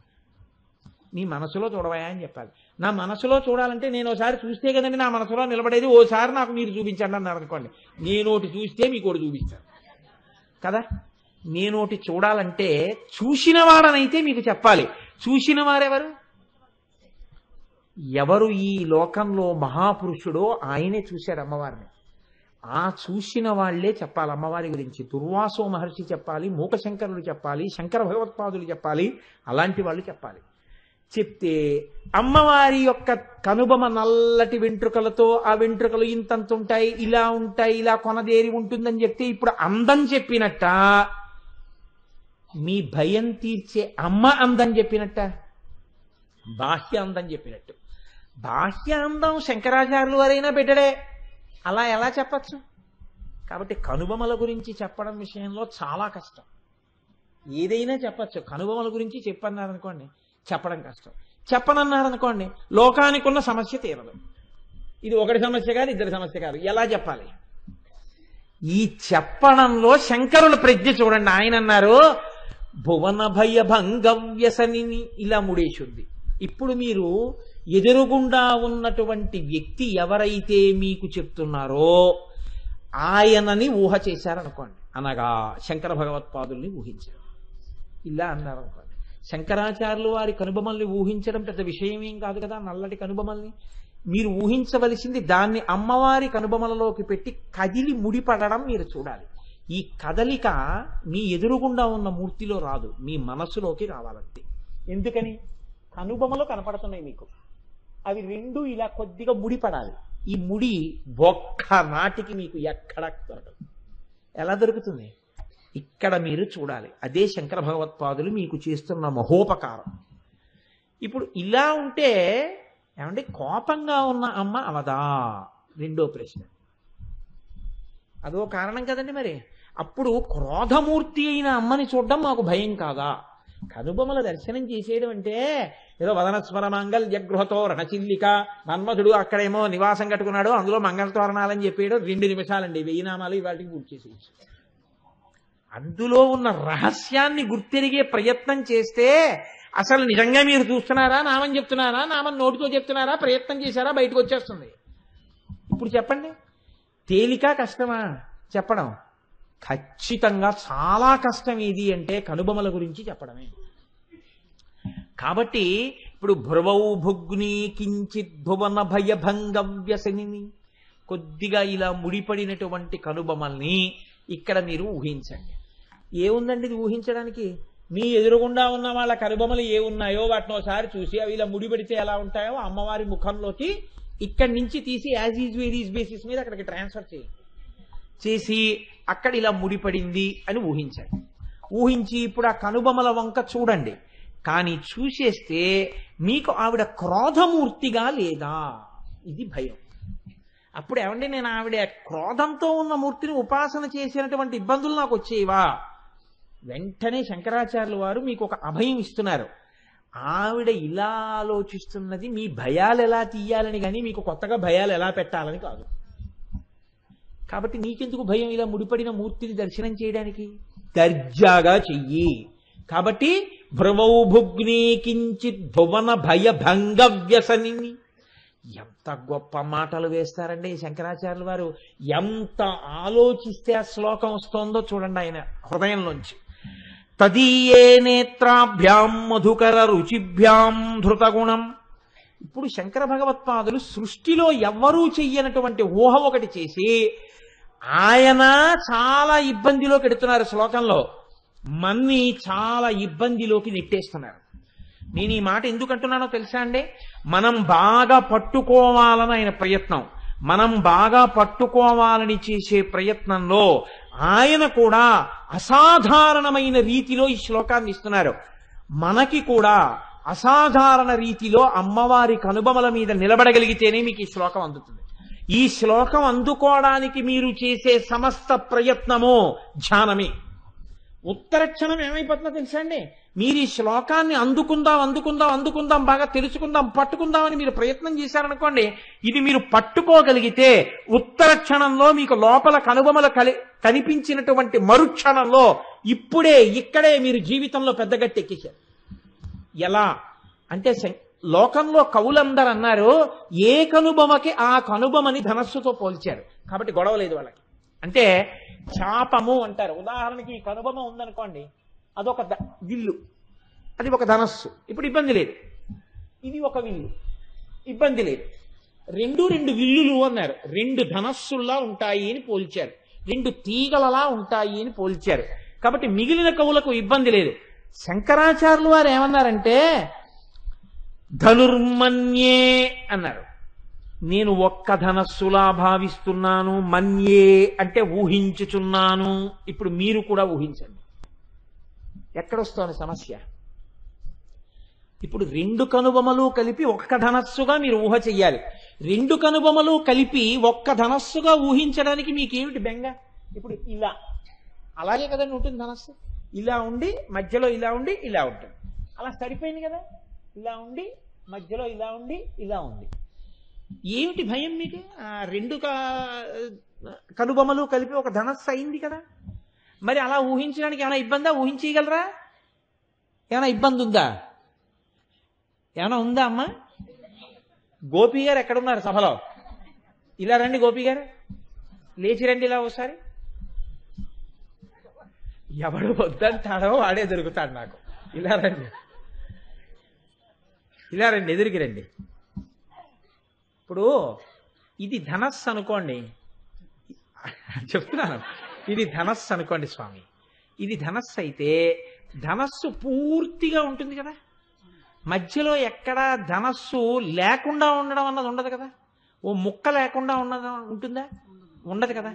[SPEAKER 1] నీ మనసులో చూడవయా అని చెప్పాలి. నా మనసులో చూడాలంటే నేను ఒకసారి చూస్తే కదండి నా మనసులో నిలబడేది, ఓసారి నాకు మీరు చూపించండి అన్నారు అనుకోండి, నేనోటి చూస్తే మీకు ఒకటి చూపిస్తాను కదా. నేనోటి చూడాలంటే చూసిన వాడనైతే మీకు చెప్పాలి. చూసిన వారెవరు? ఎవరు ఈ లోకంలో మహాపురుషుడో ఆయనే చూశాడు అమ్మవారిని. ఆ చూసిన వాళ్లే చెప్పాలి అమ్మవారి గురించి. దుర్వాసో మహర్షి చెప్పాలి, మూకశంకరులు చెప్పాలి, శంకర భగవత్పాదులు చెప్పాలి, అలాంటి వాళ్ళు చెప్పాలి. చెప్తే అమ్మవారి యొక్క కనుబొమ్మ నల్లటి వెంట్రుకలతో, ఆ వెంట్రుకలు ఇంతంత ఉంటాయి, ఇలా కొనదేరి ఉంటుందని చెప్తే ఇప్పుడు అందం చెప్పినట్ట, మీ భయం తీర్చే అమ్మ అందం చెప్పినట్ట, బాహ్య అందం చెప్పినట్టు. బాహ్య అందం శంకరాచార్యులు వారైనా పెట్టడే, అలా ఎలా చెప్పచ్చు? కాబట్టి కనుబొమ్మల గురించి చెప్పడం విషయంలో చాలా కష్టం. ఏదైనా చెప్పచ్చు, కనుబొమ్మల గురించి చెప్పన్నారనుకోండి చెప్పడం కష్టం. చెప్పనన్నారనుకోండి లోకానికి ఉన్న సమస్య తీరదు. ఇది ఒకటి సమస్య కాదు, ఇద్దరి సమస్య కాదు. ఎలా చెప్పాలి? ఈ చెప్పడంలో శంకరుల ప్రజ్ఞ చూడండి. ఆయన అన్నారు భువన భయ భంగవ్యసని, ఇలా ముడేసింది. ఇప్పుడు మీరు ఎదురుగుండా ఉన్నటువంటి వ్యక్తి ఎవరైతే మీకు చెప్తున్నారో ఆయనని ఊహ చేశారనుకోండి, అనగా శంకర భగవత్పాదుల్ని ఊహించారు. ఇలా అన్నారు అనుకోండి. శంకరాచార్యులు వారి కనుబొమ్మల్ని ఊహించడం పెద్ద విషయం ఏం కాదు కదా, నల్లటి కనుబొమ్మల్ని. మీరు ఊహించవలసింది దాన్ని అమ్మవారి కనుబొమలలోకి పెట్టి కదిలి ముడిపడడం మీరు చూడాలి. ఈ కదలిక మీ ఎదురుగుండా ఉన్న మూర్తిలో రాదు, మీ మనస్సులోకి రావాలంతే. ఎందుకని? కనుబొమలు కనపడుతున్నాయి మీకు, అవి రెండు ఇలా కొద్దిగా ముడిపడాలి. ఈ ముడి ఒక్క నాటికి మీకు ఎక్కడ దొరకదు. ఎలా దొరుకుతుంది? ఇక్కడ మీరు చూడాలి. అదే శంకర భగవత్పాదులు మీకు చేస్తున్న మహోపకారం. ఇప్పుడు ఇలా ఉంటే ఏమంటే కోపంగా ఉన్న అమ్మ అవదా? రెండో ప్రశ్న. అదో కారణం కదండి. మరి అప్పుడు క్రోధమూర్తి అయిన అమ్మని చూడడం మాకు భయం కాదా? కనుబొమల దర్శనం చేసేయడం అంటే ఏదో వదనస్మర మాంగళ్యగృహతో రణచిల్లిక, మన్మధుడు అక్కడేమో నివాసం కట్టుకున్నాడు, అందులో మంగళతోరణాలని చెప్పేయడం 2 నిమిషాలండి. 1000 నామాలు ఇవాటికి పూర్తి చేసేయచ్చు. అందులో ఉన్న రహస్యాన్ని గుర్తెరిగే ప్రయత్నం చేస్తే అసలు నిజంగా మీరు చూస్తున్నారా, నామం చెప్తున్నారా, నామం నోటితో చెప్తున్నారా, ప్రయత్నం చేశారా, బయటకు వచ్చేస్తుంది. ఇప్పుడు చెప్పండి, తేలిక కష్టమా చెప్పడం? ఖచ్చితంగా చాలా కష్టం. ఏది అంటే కనుబొమల గురించి చెప్పడమే. కాబట్టి ఇప్పుడు భ్రువౌ భుగ్ని కించిత్ భువన భయభంగ వ్యసనిని, కొద్దిగా ఇలా ముడిపడినటువంటి కనుబొమల్ని ఇక్కడ మీరు ఊహించండి. ఏముందండి ఇది ఊహించడానికి? మీ ఎదురుగుండా ఉన్న వాళ్ళ కనుబొమలు ఏ ఉన్నాయో వాటిని ఒకసారి చూసి అవి ఇలా ముడిపెడితే ఎలా ఉంటాయో అమ్మవారి ముఖంలోకి ఇక్కడి నుంచి తీసి యాజ్ ఈజ్ వేరీస్ బేసిస్ మీద అక్కడికి ట్రాన్స్ఫర్ చేసి అక్కడ ఇలా ముడిపడింది అని ఊహించండి. ఊహించి ఇప్పుడు ఆ కనుబొమల వంక చూడండి. కానీ చూసేస్తే మీకు ఆవిడ క్రోధమూర్తిగా లేదా? ఇది భయం. అప్పుడు ఏమండి నేను ఆవిడ క్రోధంతో ఉన్న మూర్తిని ఉపాసన చేసినటువంటి ఇబ్బందులు నాకు వచ్చేవా? వెంటనే శంకరాచార్యుల వారు మీకు ఒక అభయం ఇస్తున్నారు. ఆవిడ ఇలా ఆలోచిస్తున్నది మీ భయాలు ఎలా తీయాలని కానీ మీకు కొత్తగా భయాలు ఎలా పెట్టాలని కాదు. కాబట్టి నీకెందుకు భయం ఇలా ముడిపడిన మూర్తిని దర్శనం చేయడానికి? దర్జాగా చెయ్యి. కాబట్టి భ్రువౌ భుగ్ని కించిత్ భువన భయభంగ వ్యసనిని. ఎంత గొప్ప మాటలు వేస్తారండి శంకరాచార్యుల వారు. ఎంత ఆలోచిస్తే ఆ శ్లోకం వస్తోందో చూడండి ఆయన హృదయంలోంచి. తదీయే నేత్రాభ్యాం మధుకర రుచిభ్యాం ధృతగుణం. ఇప్పుడు శంకర భగవత్పాదులు సృష్టిలో ఎవ్వరూ చెయ్యనటువంటి ఊహ ఒకటి చేసి ఆయన చాలా ఇబ్బందిలోకి ఎడుతున్నారు. శ్లోకంలో మన్ని చాలా ఇబ్బందిలోకి నెట్టేస్తున్నారు. నేను ఈ మాట ఎందుకంటున్నానో తెలుసా అండి? మనం బాగా పట్టుకోవాలని ఆయన ప్రయత్నం, మనం బాగా పట్టుకోవాలని చేసే ప్రయత్నంలో ఆయన కూడా అసాధారణమైన రీతిలో ఈ శ్లోకాన్ని ఇస్తున్నారు. మనకి కూడా అసాధారణ రీతిలో అమ్మవారి కనుబొమల మీద నిలబడగలిగితేనే మీకు ఈ శ్లోకం అందుతుంది. ఈ శ్లోకం అందుకోవడానికి మీరు చేసే సమస్త ప్రయత్నము ధ్యానమే. ఉత్తర క్షణం ఏమైపోతుందో తెలుసా అండి? మీరు ఈ శ్లోకాన్ని అందుకుందాం బాగా తెలుసుకుందాం పట్టుకుందామని మీరు ప్రయత్నం చేశారనుకోండి, ఇది మీరు పట్టుకోగలిగితే ఉత్తర క్షణంలో మీకు లోపల కనుబొమలు కనిపించినటువంటి మరుక్షణంలో ఇక్కడే మీరు జీవితంలో పెద్ద గట్టి ఎక్కేశారు. ఎలా అంటే లోకంలో కవులందరూ అన్నారు ఏ కనుబొమకి ఆ కనుబొమని ధనస్సుతో పోల్చారు. కాబట్టి గొడవ లేదు వాళ్ళకి. అంటే చాపము అంటారు. ఉదాహరణకి ఈ కనుబొమ ఉందనుకోండి, అదొక విల్లు, అది ఒక ధనస్సు, ఇప్పుడు ఇబ్బంది లేదు. ఇది ఒక విల్లు, ఇబ్బంది లేదు. రెండు విల్లులు అన్నారు. 2 ధనస్సుల్లా ఉంటాయి అని పోల్చారు, 2 తీగలలా ఉంటాయి అని పోల్చారు. కాబట్టి మిగిలిన కవులకు ఇబ్బంది లేదు. శంకరాచార్యులు వారు ఏమన్నారంటే ధనుర్మన్యే అన్నారు. నేను ఒక్క ధనస్సులా భావిస్తున్నాను, మన్యే అంటే ఊహించుచున్నాను. ఇప్పుడు మీరు కూడా ఊహించండి ఎక్కడొస్తోంది సమస్య. ఇప్పుడు 2 కనుబొమలు కలిపి ఒక్క ధనస్సుగా మీరు ఊహ చెయ్యాలి. 2 కనుబొమలు కలిపి ఒక్క ధనస్సుగా ఊహించడానికి మీకేమిటి బెంగ? ఇప్పుడు ఇలా అలాగే కదండి ఉంటుంది ధనస్సు. ఇలా ఉండి మధ్యలో ఇలా ఉండి ఇలా ఉంటుంది, అలా సరిపోయింది కదా. ఇలా ఉండి మధ్యలో ఇలా ఉండి ఇలా ఉంది. ఏమిటి భయం మీకు? 2 కనుబొమలు కలిపి ఒక ధనస్సు అయింది కదా. మరి అలా ఊహించడానికి ఏమైనా ఇబ్బందా? ఊహించగలరా? ఏమైనా ఇబ్బంది ఉందా? ఏమైనా ఉందా అమ్మా? గోపి గారు ఎక్కడున్నారు సభలో? ఇలా రండి గోపి గారు, లేచి రండి ఇలా ఒకసారి. ఎవడు వద్దంటాడో వాడే దొరుకుతాడు నాకు. ఇలా రండి, ఇలా రండి, ఎదురికి రండి. ఇప్పుడు ఇది ధనస్సు అనుకోండి, చెప్తున్నాను, ఇది ధనస్సు అనుకోండి స్వామి. ఇది ధనస్సు అయితే ధనస్సు పూర్తిగా ఉంటుంది కదా, మధ్యలో ఎక్కడ ధనస్సు లేకుండా ఉండడం అన్నది ఉండదు కదా, ఓ ముక్క లేకుండా ఉంటుందా? ఉండదు కదా.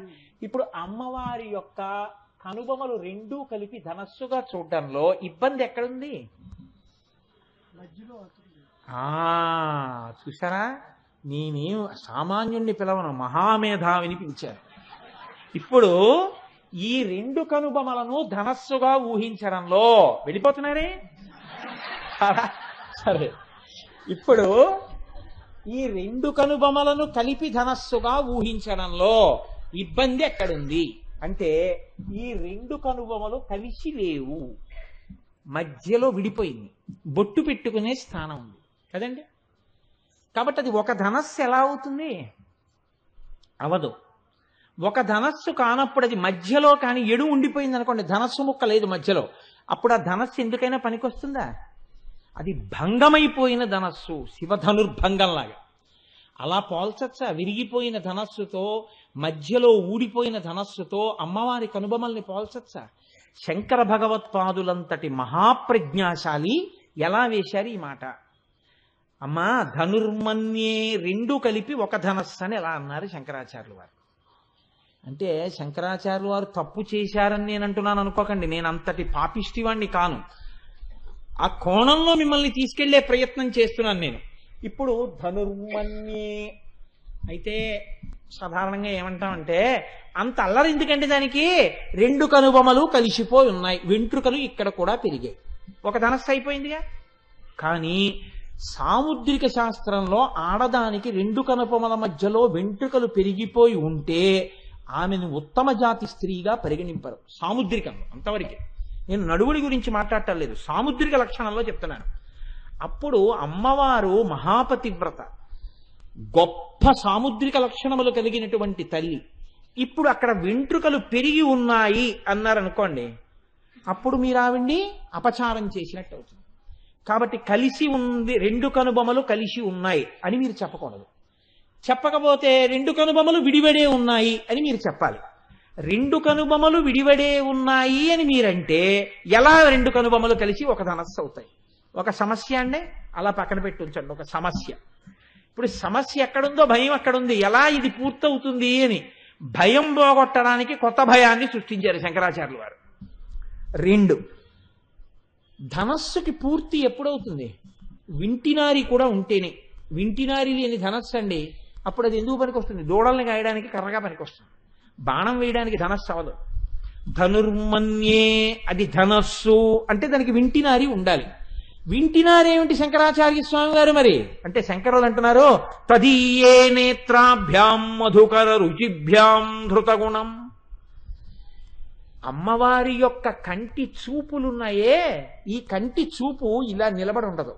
[SPEAKER 1] ఇప్పుడు అమ్మవారి యొక్క కనుబొమలు రెండూ కలిపి ధనస్సుగా చూడడంలో ఇబ్బంది ఎక్కడుంది? చూసారా, నేనేం సామాన్యుణ్ణి పిలవను, మహామేధావిని పిలిచాను. ఇప్పుడు ఈ రెండు కనుబొమలను ధనస్సుగా ఊహించడంలో వెళ్ళిపోతున్నారే. సరే, ఇప్పుడు ఈ రెండు కనుబొమలను కలిపి ధనస్సుగా ఊహించడంలో ఇబ్బంది ఎక్కడుంది అంటే, ఈ రెండు కనుబొమలు కలిసి లేవు, మధ్యలో విడిపోయింది, బొట్టు పెట్టుకునే స్థానం ఉంది కదండి. కాబట్టి అది ఒక ధనస్సు ఎలా అవుతుంది? అవదు. ఒక ధనస్సు కానప్పుడు అది మధ్యలో కానీ ఎడు ఉండిపోయింది అనుకోండి, ధనస్సు ముక్క లేదు మధ్యలో, అప్పుడు ఆ ధనస్సు ఎందుకైనా పనికొస్తుందా? అది భంగమైపోయిన ధనస్సు, శివధనుర్భంగంలాగా. అలా పోల్చచ్చా? విరిగిపోయిన ధనస్సుతో, మధ్యలో ఊడిపోయిన ధనస్సుతో అమ్మవారి కనుబొమల్ని పోల్చచ్చా? శంకర భగవత్పాదులంతటి మహాప్రజ్ఞాశాలి ఎలా వేశారు ఈ మాట? అమ్మా, ధనుర్మన్యే రెండు కలిపి ఒక ధనస్సు అని ఎలా అన్నారు శంకరాచార్యులు వారు? అంటే శంకరాచార్యులు వారు తప్పు చేశారని నేను అంటున్నాను అనుకోకండి, నేను అంతటి పాపిష్టివాణ్ణి కాను. ఆ కోణంలో మిమ్మల్ని తీసుకెళ్లే ప్రయత్నం చేస్తున్నాను నేను. ఇప్పుడు ధనుర్మన్యే అయితే సాధారణంగా ఏమంటామంటే, అంత అల్లరి ఎందుకంటే దానికి రెండు కనుబొమలు కలిసిపోయి ఉన్నాయి, వెంట్రుకలు ఇక్కడ కూడా పెరిగాయి, ఒక ధనస్సు అయిపోయిందిగా. కానీ సాముద్రిక శాస్త్రంలో ఆడదానికి రెండు కనుబొమల మధ్యలో వెంట్రుకలు పెరిగిపోయి ఉంటే ఆమెను ఉత్తమ జాతి స్త్రీగా పరిగణింపరు సాముద్రికంలో. అంతవరకే, నేను నడువుడి గురించి మాట్లాడటం లేదు, సాముద్రిక లక్షణంలో చెప్తున్నాను. అప్పుడు అమ్మవారు మహాపతివ్రత, గొప్ప సాముద్రిక లక్షణములు కలిగినటువంటి తల్లి. ఇప్పుడు అక్కడ వెంట్రుకలు పెరిగి ఉన్నాయి అన్నారనుకోండి, అప్పుడు మీరు ఆవిడ్ని అపచారం చేసినట్టు అవుతుంది. కాబట్టి కలిసి ఉంది, రెండు కనుబొమలు కలిసి ఉన్నాయి అని మీరు చెప్పకూడదు. చెప్పకపోతే రెండు కనుబొమలు విడివడే ఉన్నాయి అని మీరు చెప్పాలి. రెండు కనుబొమలు విడివడే ఉన్నాయి అని మీరంటే ఎలా రెండు కనుబొమలు కలిసి ఒక ధనస్సు అవుతాయి? ఒక సమస్య అండి, అలా పక్కన పెట్టి ఉంచండి, ఒక సమస్య. ఇప్పుడు సమస్య ఎక్కడుందో భయం అక్కడుంది. ఎలా ఇది పూర్తవుతుంది అని భయం పోగొట్టడానికి కొత్త భయాన్ని సృష్టించారు శంకరాచార్యులు వారు. రెండు, ధనస్సుకి పూర్తి ఎప్పుడవుతుంది? వింటినారి కూడా ఉంటేనే. వింటినారి లేని ధనస్సు అండి, అప్పుడు అది ఎందుకు పనికొస్తుంది? దూడల్ని గాయడానికి కర్రగా పనికొస్తుంది, బాణం వేయడానికి ధనస్సు అవదు. ధనుర్మన్యే అది ధనస్సు అంటే దానికి వింటినారి ఉండాలి. వింటినారేమిటి శంకరాచార్య స్వామి గారు మరి అంటే, శంకరులు అంటున్నారు, తదీయే నేత్రాభ్యాం మధుకర రుచిభ్యాం ధృతగుణం. అమ్మవారి యొక్క కంటి చూపులున్నాయే, ఈ కంటి చూపు ఇలా నిలబడి ఉండదు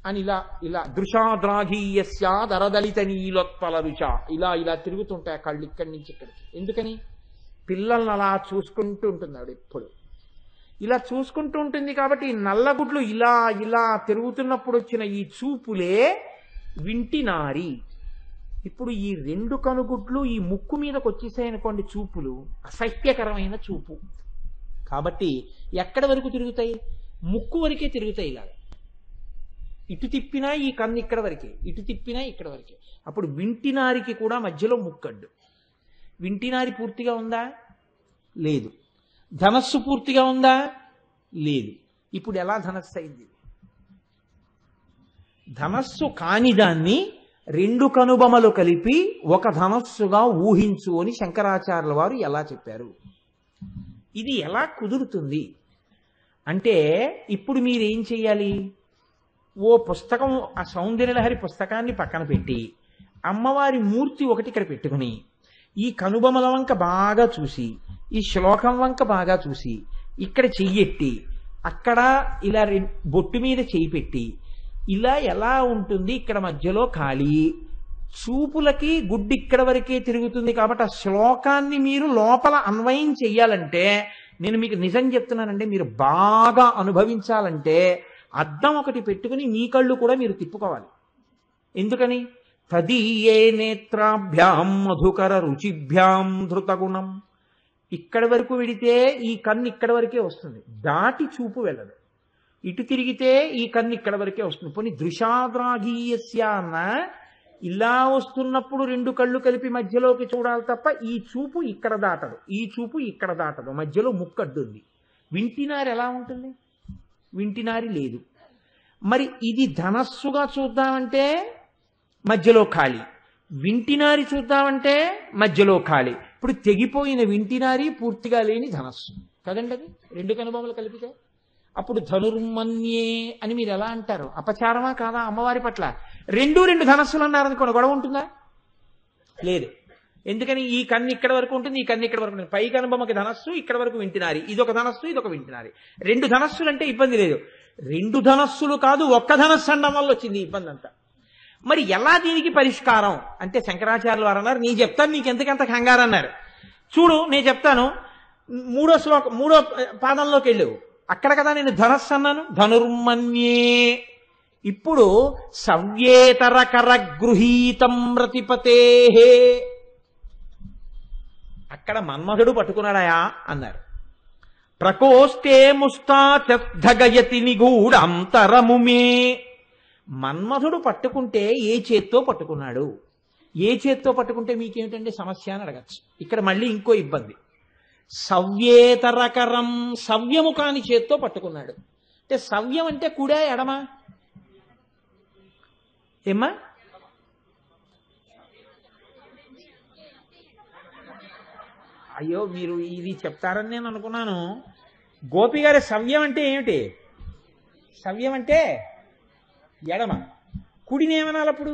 [SPEAKER 1] అని ఇలా ఇలా దృశాద్రాఘీయస్యాదరదలిత నీలోత్పల రుచ ఇలా ఇలా తిరుగుతుంటాయి కళ్ళు ఇక్కడి నుంచి ఇక్కడికి. ఎందుకని? పిల్లల్ని అలా చూసుకుంటూ ఉంటుంది ఆవిడ ఎప్పుడు, ఇలా చూసుకుంటూ ఉంటుంది. కాబట్టి ఈ నల్లగుడ్లు ఇలా ఇలా తిరుగుతున్నప్పుడు వచ్చిన ఈ చూపులే వింటినారి. ఇప్పుడు ఈ రెండు కనుగుడ్లు ఈ ముక్కు మీదకి వచ్చేసాయనుకోండి, చూపులు అసహ్యకరమైన చూపు. కాబట్టి ఎక్కడి వరకు తిరుగుతాయి? ముక్కు వరకే తిరుగుతాయి. ఇలాగా ఇటు తిప్పినా ఈ కన్ను ఇక్కడ వరకే, ఇటు తిప్పినా ఇక్కడ వరకే. అప్పుడు వింటినారికి కూడా మధ్యలో ముక్కడ్డు. వింటినారి పూర్తిగా ఉందా? లేదు. ధనస్సు పూర్తిగా ఉందా? లేదు. ఇప్పుడు ఎలా ధనస్సు అయింది? ధనస్సు కాని దాన్ని రెండు కనుబొమలు కలిపి ఒక ధనస్సుగా ఊహించు అని శంకరాచార్యుల వారు ఎలా చెప్పారు? ఇది ఎలా కుదురుతుంది అంటే, ఇప్పుడు మీరేం చెయ్యాలి? ఓ పుస్తకం, ఆ సౌందర్యలహరి పుస్తకాన్ని పక్కన పెట్టి అమ్మవారి మూర్తి ఒకటి ఇక్కడ పెట్టుకుని ఈ కనుబొమల వంక బాగా చూసి, ఈ శ్లోకం వంక బాగా చూసి, ఇక్కడ చెయ్యెట్టి అక్కడ ఇలా బొట్టు మీద చెయ్యి పెట్టి ఇలా ఎలా ఉంటుంది? ఇక్కడ మధ్యలో ఖాళీ, చూపులకి గుడ్డి ఇక్కడ వరకే తిరుగుతుంది. కాబట్టి ఆ శ్లోకాన్ని మీరు లోపల అన్వయం చెయ్యాలంటే, నేను మీకు నిజం చెప్తున్నానంటే, మీరు బాగా అనుభవించాలంటే అద్దం ఒకటి పెట్టుకుని మీ కళ్ళు కూడా మీరు తిప్పుకోవాలి. ఎందుకని? తదీయే నేత్రాభ్యాం మధుకర రుచిభ్యాం ధృతగుణం. ఇక్కడి వరకు వెడితే ఈ కన్ను ఇక్కడి వరకే వస్తుంది, దాటి చూపు వెళ్ళదు. ఇటు తిరిగితే ఈ కన్ను ఇక్కడ వరకే వస్తుంది. పోనీ దృశాద్రాఘీయస్య అన్న ఇలా వస్తున్నప్పుడు రెండు కళ్ళు కలిపి మధ్యలోకి చూడాలి తప్ప ఈ చూపు ఇక్కడ దాటదు, ఈ చూపు ఇక్కడ దాటదు, మధ్యలో ముక్కడ్డుంది. వింటినారి ఎలా ఉంటుంది? వింటినారి లేదు. మరి ఇది ధనస్సుగా చూద్దామంటే మధ్యలో ఖాళీ, వింటినారి చూద్దామంటే మధ్యలో ఖాళీ. ఇప్పుడు తెగిపోయిన వింటినారి, పూర్తిగా లేని ధనస్సు కదండి అది, రెండు కనుబొమ్మలు కలిపితే. అప్పుడు ధనుర్మన్యే అని మీరు ఎలా అంటారు? అపచారమా కాదా అమ్మవారి పట్ల? రెండు ధనస్సులు అన్నారనుకోండి, గొడవ ఉంటుందా? లేదు. ఎందుకని? ఈ కన్ను ఇక్కడ వరకు ఉంటుంది, ఈ కన్ను ఇక్కడ వరకు ఉంటుంది. పై కనుబొమ్మకి ధనస్సు, ఇక్కడ వరకు వింటినారి. ఇదొక ధనస్సు, ఇదొక వింటినారి. రెండు ధనస్సులు అంటే ఇబ్బంది లేదు. రెండు ధనస్సులు కాదు, ఒక్క ధనస్సు అనడం వల్ల వచ్చింది ఇబ్బంది అంతా. మరి ఎలా దీనికి పరిష్కారం అంటే శంకరాచార్యులు వారు అన్నారు, నీ చెప్తాను, నీకెంతకంత కంగారు అన్నారు. చూడు నేను చెప్తాను, మూడో పాదంలోకి వెళ్ళావు, అక్కడ కదా నేను ధనస్సు అన్నాను, ధనుర్మన్యే. ఇప్పుడు సవ్యేతరకర గృహీతం రతిపతే, అక్కడ మన్మధుడు పట్టుకున్నాడయా అన్నారు. ప్రకోష్టే ముస్తాచగయతి నిగూఢంతరముమే. మన్మధుడు పట్టుకుంటే ఏ చేత్తో పట్టుకున్నాడు? ఏ చేత్తో పట్టుకుంటే మీకేమిటండి సమస్య అని అడగచ్చు. ఇక్కడ మళ్ళీ ఇంకో ఇబ్బంది. సవ్యేతరకరం, సవ్యము కాని చేత్తో పట్టుకున్నాడు. అంటే సవ్యం అంటే కుడా ఎడమా? ఏమ్మా? అయ్యో మీరు ఇది చెప్తారని నేను అనుకున్నాను. గోపి గారి సవ్యం అంటే ఏమిటి? సవ్యం అంటే ఎడమ. కుడిని ఏమనాలి అప్పుడు?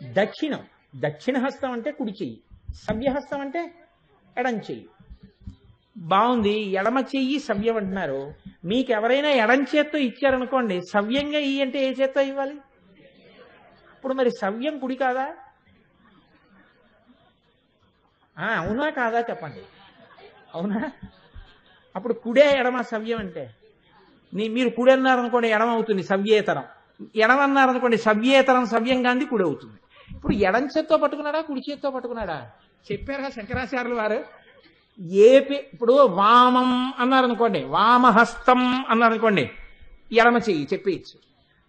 [SPEAKER 1] దక్షిణం. దక్షిణ హస్తం అంటే కుడి చెయ్యి, సవ్యహస్తం అంటే ఎడం చెయ్యి. బాగుంది, ఎడమ చెయ్యి సవ్యం అంటున్నారు. మీకు ఎవరైనా ఎడం చేత్తో ఇచ్చారనుకోండి, సవ్యంగా ఇయ్యి అంటే ఏ చేత్తో ఇవ్వాలి? ఇప్పుడు మరి సవ్యం కుడి కాదా? అవునా కాదా చెప్పండి. అవునా? అప్పుడు కుడే ఎడమ సవ్యం అంటే? మీరు కుడి అన్నారనుకోండి ఎడమ అవుతుంది, సవ్యేతరం. ఎడమ అన్నారనుకోండి సవ్యేతరం సవ్యం గాంధీ కుడి అవుతుంది. ఇప్పుడు ఎడం చేత్తో పట్టుకున్నాడా, కుడి చేత్తో పట్టుకున్నాడా? చెప్పారా శంకరాచార్యులు వారు? ఇప్పుడు వామం అన్నారనుకోండి, వామహస్తం అన్నారనుకోండి, ఎడమ చెయ్యి చెప్పేయచ్చు.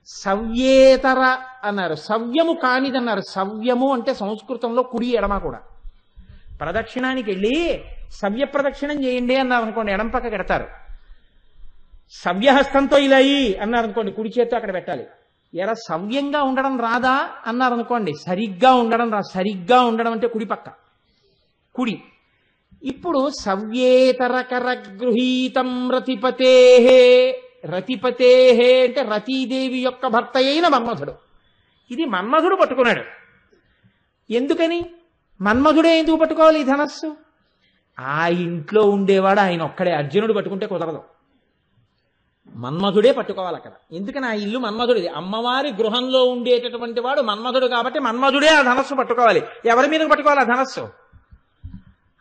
[SPEAKER 1] సవ్యేతర అన్నారు, సవ్యము కానిదన్నారు. సవ్యము అంటే సంస్కృతంలో కుడి ఎడమ కూడా. ప్రదక్షిణానికి వెళ్ళి సవ్య ప్రదక్షిణం చేయండి అన్నారు అనుకోండి, ఎడం పక్క పెడతారు. సవ్యహస్తంతో ఇలా అన్నారు అనుకోండి, కుడి చేత్తో అక్కడ పెట్టాలి. ఎరా సవ్యంగా ఉండడం రాదా అన్నారనుకోండి, సరిగ్గా ఉండడం రా. సరిగ్గా ఉండడం అంటే కుడి పక్క, కుడి. ఇప్పుడు సవ్యేతరకర గృహీతం రతిపతే. రతిపతే అంటే రతీదేవి యొక్క భర్త అయిన మన్మధుడు. ఇది మన్మధుడు పట్టుకున్నాడు. ఎందుకని? మన్మధుడే ఎందుకు పట్టుకోవాలి ఈ ధనస్సు? ఆ ఇంట్లో ఉండేవాడు ఆయన ఒక్కడే. అర్జునుడు పట్టుకుంటే కుదరదు, మన్మధుడే పట్టుకోవాలి అక్కడ. ఎందుకని? ఆ ఇల్లు మన్మధుడిది. అమ్మవారి గృహంలో ఉండేటటువంటి వాడు మన్మధుడు కాబట్టి మన్మధుడే ఆ ధనస్సు పట్టుకోవాలి. ఎవరి మీద పట్టుకోవాలి ఆ ధనస్సు?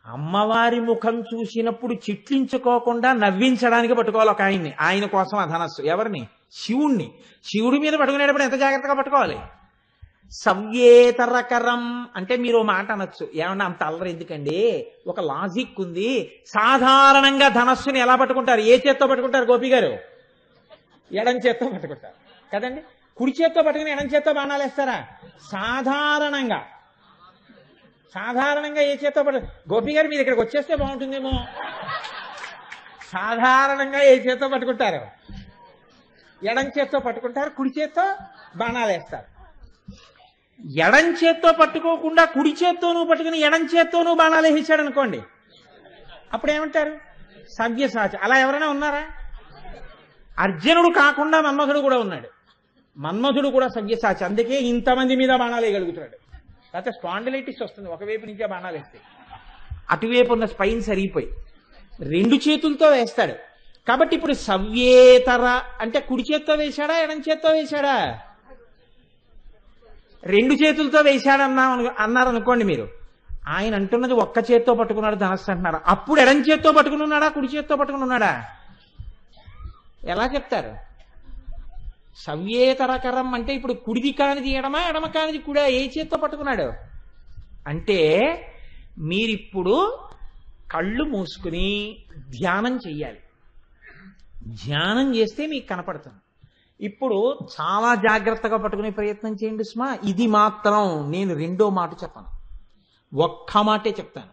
[SPEAKER 1] అమ్మవారి ముఖం చూసినప్పుడు చిట్లించుకోకుండా నవ్వించడానికి పట్టుకోవాలి ఒక ఆయన్ని. ఆయన కోసం ఆ ధనస్సు. ఎవరిని? శివుణ్ణి. శివుడి మీద పట్టుకునేటప్పుడు ఎంత జాగ్రత్తగా పట్టుకోవాలి? సవ్యేతరకరం అంటే మీరు మాట అనొచ్చు, ఏమన్నా అంత అల్లరి ఎందుకండి, ఒక లాజిక్ ఉంది. సాధారణంగా ధనస్సుని ఎలా పట్టుకుంటారు? ఏ చేత్తో పట్టుకుంటారు గోపి గారు? ఎడం చేత్తో పట్టుకుంటారు కదండి. కుడి చేత్తో పట్టుకుని ఎడం చేత్తో బాణాలు వేస్తారా? సాధారణంగా ఏ చేత్తో గోపి గారు మీరు ఇక్కడికి వచ్చేస్తే బాగుంటుందేమో. సాధారణంగా ఏ చేత్తో పట్టుకుంటారు? ఎడం చేత్తో పట్టుకుంటారు, కుడి చేత్తో బాణాలు వేస్తారు. ఎడం చేత్తో పట్టుకోకుండా కుడి చేత్తోనూ పట్టుకుని ఎడం చేత్తోనూ బాణాలు వేసాడు అనుకోండి, అప్పుడు ఏమంటారు? సవ్యసాచి. అలా ఎవరైనా ఉన్నారా? అర్జునుడు కాకుండా మన్మధుడు కూడా ఉన్నాడు. మన్మధుడు కూడా సవ్యసాచి, అందుకే ఇంతమంది మీద బాణాలు వేయగలుగుతున్నాడు. లేకపోతే స్పాండిలైటిస్ వస్తుంది ఒకవైపు నుంచే బాణాలు వేస్తే. అటువైపు ఉన్న స్పైన్ సరిగిపోయి రెండు చేతులతో వేస్తాడు. కాబట్టి ఇప్పుడు సవ్యేతర అంటే కుడి చేత్తో వేశాడా, ఎడం చేత్తో వేశాడా? రెండు చేతులతో వేశాడన్నా అన్నారనుకోండి మీరు. ఆయన అంటున్నది ఒక్క చేత్తో పట్టుకున్నాడు ధనస్సు అంటున్నారు. అప్పుడు ఎడం చేత్తో పట్టుకుని ఉన్నాడా, కుడి చేత్తో పట్టుకుని ఉన్నాడా? ఎలా చెప్తారు? సవ్యేతరకరం అంటే ఇప్పుడు కుడిది కానిది ఎడమ, ఎడమ కానిది కూడా ఏ చేత్తో పట్టుకున్నాడు అంటే మీరిప్పుడు కళ్ళు మూసుకుని ధ్యానం చెయ్యాలి. ధ్యానం చేస్తే మీకు కనపడుతుంది. ఇప్పుడు చాలా జాగ్రత్తగా పట్టుకునే ప్రయత్నం చేయండి సుమా. ఇది మాత్రం నేను రెండో మాట చెప్పను, ఒక్క మాటే చెప్తాను.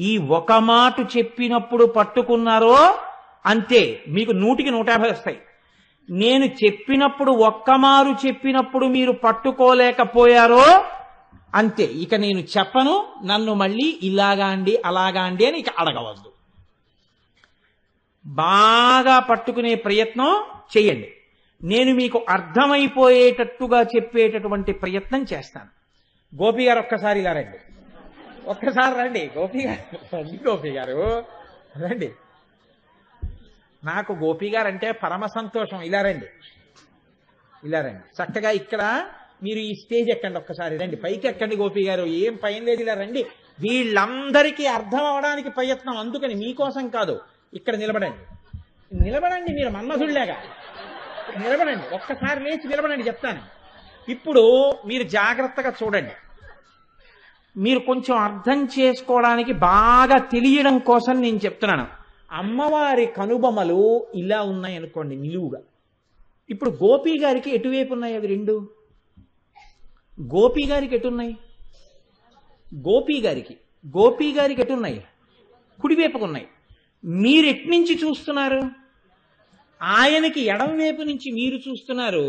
[SPEAKER 1] ఈ ఒక మాట చెప్పినప్పుడు పట్టుకున్నారో అంతే, మీకు 100కి 150 వస్తాయి. నేను చెప్పినప్పుడు ఒక్కమారు చెప్పినప్పుడు మీరు పట్టుకోలేకపోయారో అంతే, ఇక నేను చెప్పను. నన్ను మళ్ళీ ఇలాగా అండి అలాగా అండి అని ఇక అడగవద్దు. బాగా పట్టుకునే ప్రయత్నం చేయండి. నేను మీకు అర్థమైపోయేటట్టుగా చెప్పేటటువంటి ప్రయత్నం చేస్తాను. గోపి గారు ఒక్కసారి ఇలా రండి, ఒక్కసారి రండి. గోపి గారు రండి, గోపి గారు రండి. నాకు గోపి గారు అంటే పరమ సంతోషం. ఇలా రండి, ఇలా రండి. చక్కగా ఇక్కడ మీరు ఈ స్టేజ్ ఎక్కండి, ఒక్కసారి రండి, పైకి ఎక్కండి. గోపి గారు ఏం పైన లేదు, ఇలా రండి. వీళ్ళందరికీ అర్థం అవడానికి ప్రయత్నం, అందుకని మీకోసం కాదు. ఇక్కడ నిలబడండి, నిలబడండి. మీరు మన్మధుడిలాగా నిలబడండి, ఒక్కసారి లేచి నిలబడండి, చెప్తాను. ఇప్పుడు మీరు జాగ్రత్తగా చూడండి. మీరు కొంచెం అర్థం చేసుకోవడానికి బాగా తెలియడం కోసం నేను చెప్తున్నాను. అమ్మవారి కనుబొమలు ఇలా ఉన్నాయి అనుకోండి, నిలువుగా. ఇప్పుడు గోపి గారికి ఎటువైపు ఉన్నాయి అవి రెండు? గోపి గారికి ఎటున్నాయి? గోపి గారికి ఎటున్నాయి? కుడివైపుకున్నాయి. మీరు ఎట్నుంచి చూస్తున్నారు? ఆయనకి ఎడం వైపు నుంచి మీరు చూస్తున్నారు.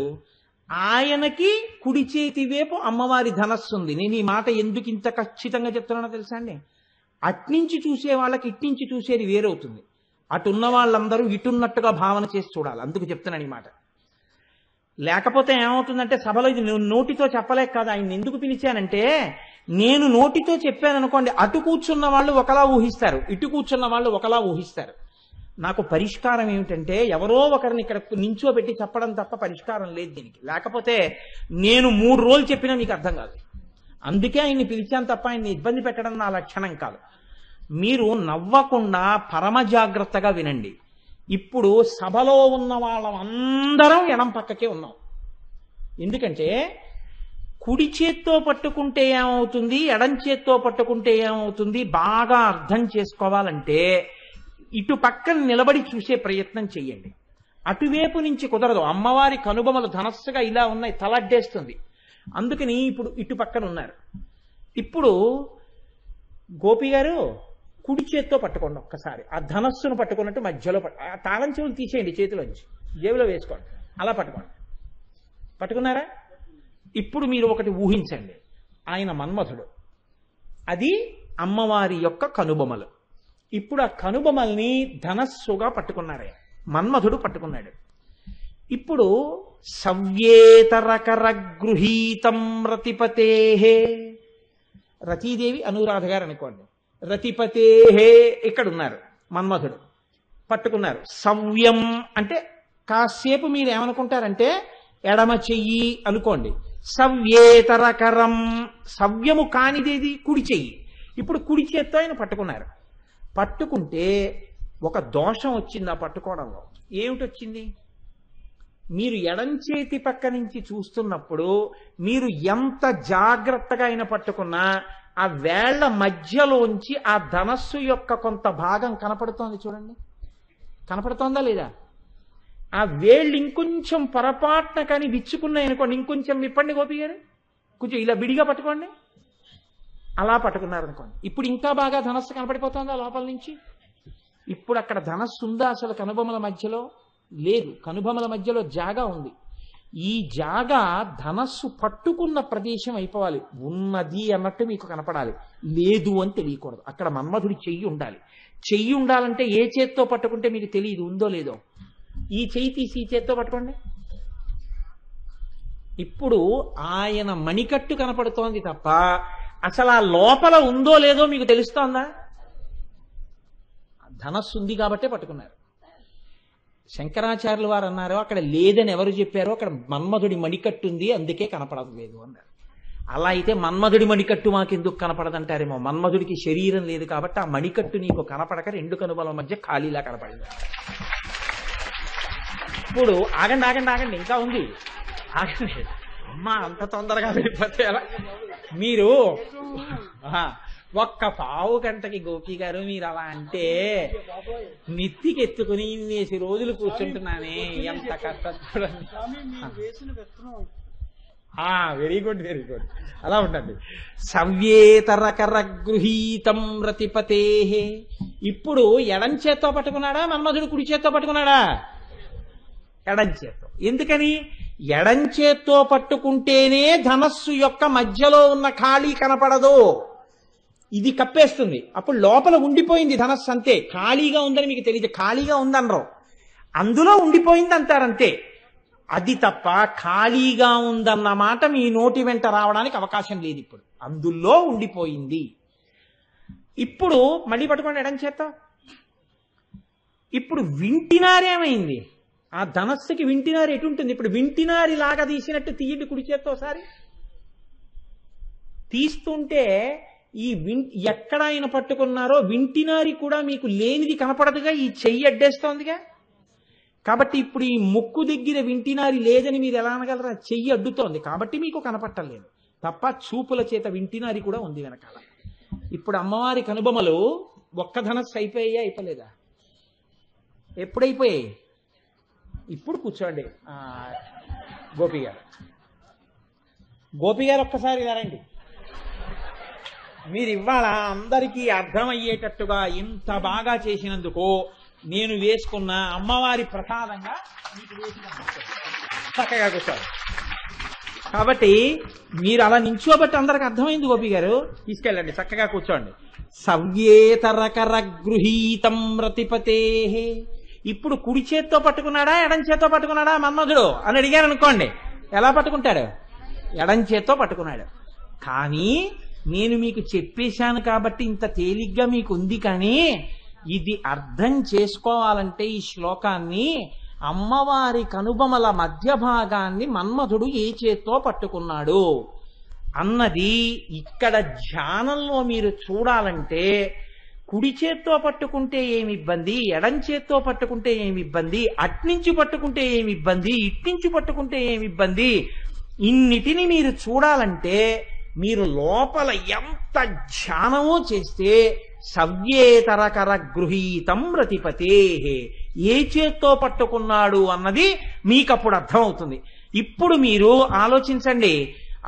[SPEAKER 1] ఆయనకి కుడి చేతి వైపు అమ్మవారి ధనస్సు ఉంది. నేను ఈ మాట ఎందుకు ఇంత ఖచ్చితంగా చెప్తున్నానో తెలుసా అండి? అట్నుంచి చూసే వాళ్ళకి ఇట్నుంచి చూసేది వేరవుతుంది. అటున్న వాళ్ళందరూ ఇటున్నట్టుగా భావన చేసి చూడాలి. అందుకు చెప్తున్నాను ఈ మాట. లేకపోతే ఏమవుతుందంటే సభలో ఇది నోటితో చెప్పలేక కాదు, ఆయన ఎందుకు పిలిచానంటే, నేను నోటితో చెప్పాను అనుకోండి, అటు కూర్చున్న వాళ్ళు ఒకలా ఊహిస్తారు, ఇటు కూర్చున్న వాళ్ళు ఒకలా ఊహిస్తారు. నాకు పరిష్కారం ఏమిటంటే, ఎవరో ఒకరిని ఇక్కడ నించోబెట్టి చెప్పడం తప్ప పరిష్కారం లేదు దీనికి. లేకపోతే నేను 3 రోజులు చెప్పినా మీకు అర్థం కాదు. అందుకే ఆయన్ని పిలిచాను తప్ప ఆయన్ని ఇబ్బంది పెట్టడం నా లక్షణం కాదు. మీరు నవ్వకుండా పరమ జాగ్రత్తగా వినండి. ఇప్పుడు సభలో ఉన్న వాళ్ళందరం ఎడం పక్కకే ఉన్నాం. ఎందుకంటే కుడి చేత్తో పట్టుకుంటే ఏమవుతుంది, ఎడం చేత్తో పట్టుకుంటే ఏమవుతుంది బాగా అర్థం చేసుకోవాలంటే ఇటు పక్కన నిలబడి చూసే ప్రయత్నం చెయ్యండి. అటువైపు నుంచి కుదరదు. అమ్మవారి కనుబొమలు ధనస్సుగా ఇలా ఉన్నాయి, తలడ్డేస్తుంది. అందుకని ఇప్పుడు ఇటు పక్కన ఉన్నారు. ఇప్పుడు గోపి గారు కుడి చేత్తో పట్టుకోండి ఒక్కసారి. ఆ ధనస్సును పట్టుకున్నట్టు మధ్యలో ఆ తాళం చెవులు తీసేయండి, చేతిలోంచి జేబులో వేసుకోండి. అలా పట్టుకోండి. పట్టుకున్నారా? ఇప్పుడు మీరు ఒకటి ఊహించండి. ఆయన మన్మథుడు, అది అమ్మవారి యొక్క కనుబొమలు. ఇప్పుడు ఆ కనుబొమల్ని ధనస్సుగా పట్టుకున్నారు. మన్మథుడు పట్టుకున్నాడు. ఇప్పుడు సవ్యేతరకర గృహీతం రతిపతేహే, రతీదేవి అనురాధ గారు అనుకోండి, రతిపతేహే ఇక్కడ ఉన్నారు, మన్మథుడు పట్టుకున్నారు. సవ్యం అంటే కాసేపు మీరు ఏమనుకుంటారంటే ఎడమ చెయ్యి అనుకోండి. సవ్యేతరకరం, సవ్యము కానిదేది కుడి చెయ్యి. ఇప్పుడు కుడి చేత్తో ఆయన పట్టుకున్నారు. పట్టుకుంటే ఒక దోషం వచ్చింది ఆ పట్టుకోవడంలో. ఏమిటి వచ్చింది? మీరు ఎడం చేతి పక్క నుంచి చూస్తున్నప్పుడు మీరు ఎంత జాగ్రత్తగా అయినా పట్టుకున్నా ఆ వేళ్ల మధ్యలోంచి ఆ ధనస్సు యొక్క కొంత భాగం కనపడుతోంది. చూడండి, కనపడుతోందా లేదా? ఆ వేళ్ళు ఇంకొంచెం పొరపాటున కానీ విచ్చుకున్నాయి అనుకోండి, ఇంకొంచెం విప్పండి గోపి గారు, కొంచెం ఇలా విడిగా పట్టుకోండి. అలా పట్టుకున్నారనుకోండి, ఇప్పుడు ఇంకా బాగా ధనస్సు కనపడిపోతుందా లోపల నుంచి? ఇప్పుడు అక్కడ ధనస్సు ఉందా అసలు? కనుబొమల మధ్యలో లేదు. కనుబొమల మధ్యలో జాగా ఉంది. ఈ జాగా ధనస్సు పట్టుకున్న ప్రదేశం అయిపోవాలి. ఉన్నది అన్నట్టు మీకు కనపడాలి, లేదు అని తెలియకూడదు. అక్కడ మన్మధుడి చెయ్యి ఉండాలి. చెయ్యి ఉండాలంటే ఏ చేత్తో పట్టుకుంటే మీకు తెలియదు ఉందో లేదో. ఈ చెయ్యి తీసి ఈ చేత్తో పట్టుకోండి. ఇప్పుడు ఆయన మణికట్టు కనపడుతోంది తప్ప అసలు ఆ లోపల ఉందో లేదో మీకు తెలుస్తోందా? ధనస్సు ఉంది కాబట్టే పట్టుకున్నారు. శంకరాచార్యులు వారు అన్నారు, అక్కడ లేదని ఎవరు చెప్పారో అక్కడ మన్మధుడి మణికట్టు ఉంది అందుకే కనపడలేదు అన్నారు. అలా అయితే మన్మధుడి మణికట్టు మాకెందుకు కనపడదంటారేమో. మన్మధుడికి శరీరం లేదు కాబట్టి ఆ మణికట్టు నీకు కనపడక 2 కనుబల మధ్య ఖాళీలా కనపడింది.
[SPEAKER 2] అప్పుడు ఆగండి ఆగండి ఆగండి, ఇంకా ఉంది, ఆగండి. అమ్మ అంత తొందరగా వెళ్ళిపోతే ఎలా? మీరు ఒక్క పావు గంటకి గోపి గారు మీరు అలా అంటే నెత్తికెత్తుకుని ఇన్నేసి రోజులు కూర్చుంటున్నానే, ఎంత కష్టం చూడండి. వెరీ గుడ్ వెరీ గుడ్, అలా ఉండండి. సవ్యేతరకర గృహీతం రతిపతే. ఇప్పుడు ఎడం చేత్తో పట్టుకున్నాడా మన్మధుడు కుడి చేత్తో పట్టుకున్నాడా? ఎడం చేత్తో. ఎందుకని? ఎడం చేత్తో పట్టుకుంటేనే ధనస్సు యొక్క మధ్యలో ఉన్న ఖాళీ కనపడదు, ఇది కప్పేస్తుంది. అప్పుడు లోపల ఉండిపోయింది ధనస్సు, అంతే. ఖాళీగా ఉందని మీకు తెలియదు, ఖాళీగా ఉందనరు, అందులో ఉండిపోయింది అంటారంతే. అది తప్ప ఖాళీగా ఉందన్న మాట మీ నోటి వెంట రావడానికి అవకాశం లేదు. ఇప్పుడు అందులో ఉండిపోయింది. ఇప్పుడు మళ్ళీ పట్టుకోండి ఎడం చేత్తో. ఇప్పుడు వింటినారేమైంది? ఆ ధనస్సుకి వింటినారు ఎటుంటుంది? ఇప్పుడు వింటినారి లాగా తీసినట్టు తీయండి కుడి చేత్తో ఒకసారి. తీస్తుంటే ఈ ఎక్కడ ఆయన పట్టుకున్నారో వింటినారి కూడా మీకు లేనిది కనపడదుగా, ఈ చెయ్యి అడ్డేస్తోందిగా. కాబట్టి ఇప్పుడు ఈ ముక్కు దగ్గర వింటినారి లేదని మీరు ఎలా అనగలరా? చెయ్యి అడ్డుతోంది కాబట్టి మీకు కనపట్టలేదు తప్ప చూపుల చేత వింటినారి కూడా ఉంది వెనకాల. ఇప్పుడు అమ్మవారి కనుబొమలు ఒక్క ధనస్సు అయిపోయాయా అయిపోలేదా? ఎప్పుడైపోయాయి? ఇప్పుడు కూర్చోండి. గోపి గారు, గోపి గారు ఒక్కసారి రండి. మీరు ఇవాళ అందరికీ అర్థమయ్యేటట్టుగా ఇంత బాగా చేసినందుకు నేను వేసుకున్న అమ్మవారి ప్రసాదంగా మీకు చక్కగా కూర్చోండి. కాబట్టి మీరు అలా నించోబట్టి అందరికి అర్థమైంది. గోపి గారు తీసుకెళ్ళండి, చక్కగా కూర్చోండి. సవ్యేతరకర గృహీతం రతిపతే. ఇప్పుడు కుడి చేత్తో పట్టుకున్నాడా ఎడం చేత్తో పట్టుకున్నాడా మన్మధుడు అని అడిగారు అనుకోండి, ఎలా పట్టుకుంటాడు? ఎడం చేత్తో పట్టుకున్నాడు. కానీ నేను మీకు చెప్పేశాను కాబట్టి ఇంత తేలిగ్గా మీకు ఉంది. కానీ ఇది అర్థం చేసుకోవాలంటే ఈ శ్లోకాన్ని, అమ్మవారి కనుబొమల మధ్య భాగాన్ని మన్మధుడు ఏ చేత్తో పట్టుకున్నాడు అన్నది ఇక్కడ ధ్యానంలో మీరు చూడాలంటే, కుడి చేత్తో పట్టుకుంటే ఏమి ఇబ్బంది, ఎడం చేత్తో పట్టుకుంటే ఏమి ఇబ్బంది, అట్నుంచి పట్టుకుంటే ఏమి ఇబ్బంది, ఇట్నుంచి పట్టుకుంటే ఏమి ఇబ్బంది, ఇన్నిటిని మీరు చూడాలంటే మీరు లోపల ఎంత ధ్యానమో చేస్తే సవ్యేతరకర గృహీతం రతిపతే, ఏ చేత్తో పట్టుకున్నాడు అన్నది మీకప్పుడు అర్థమవుతుంది. ఇప్పుడు మీరు ఆలోచించండి,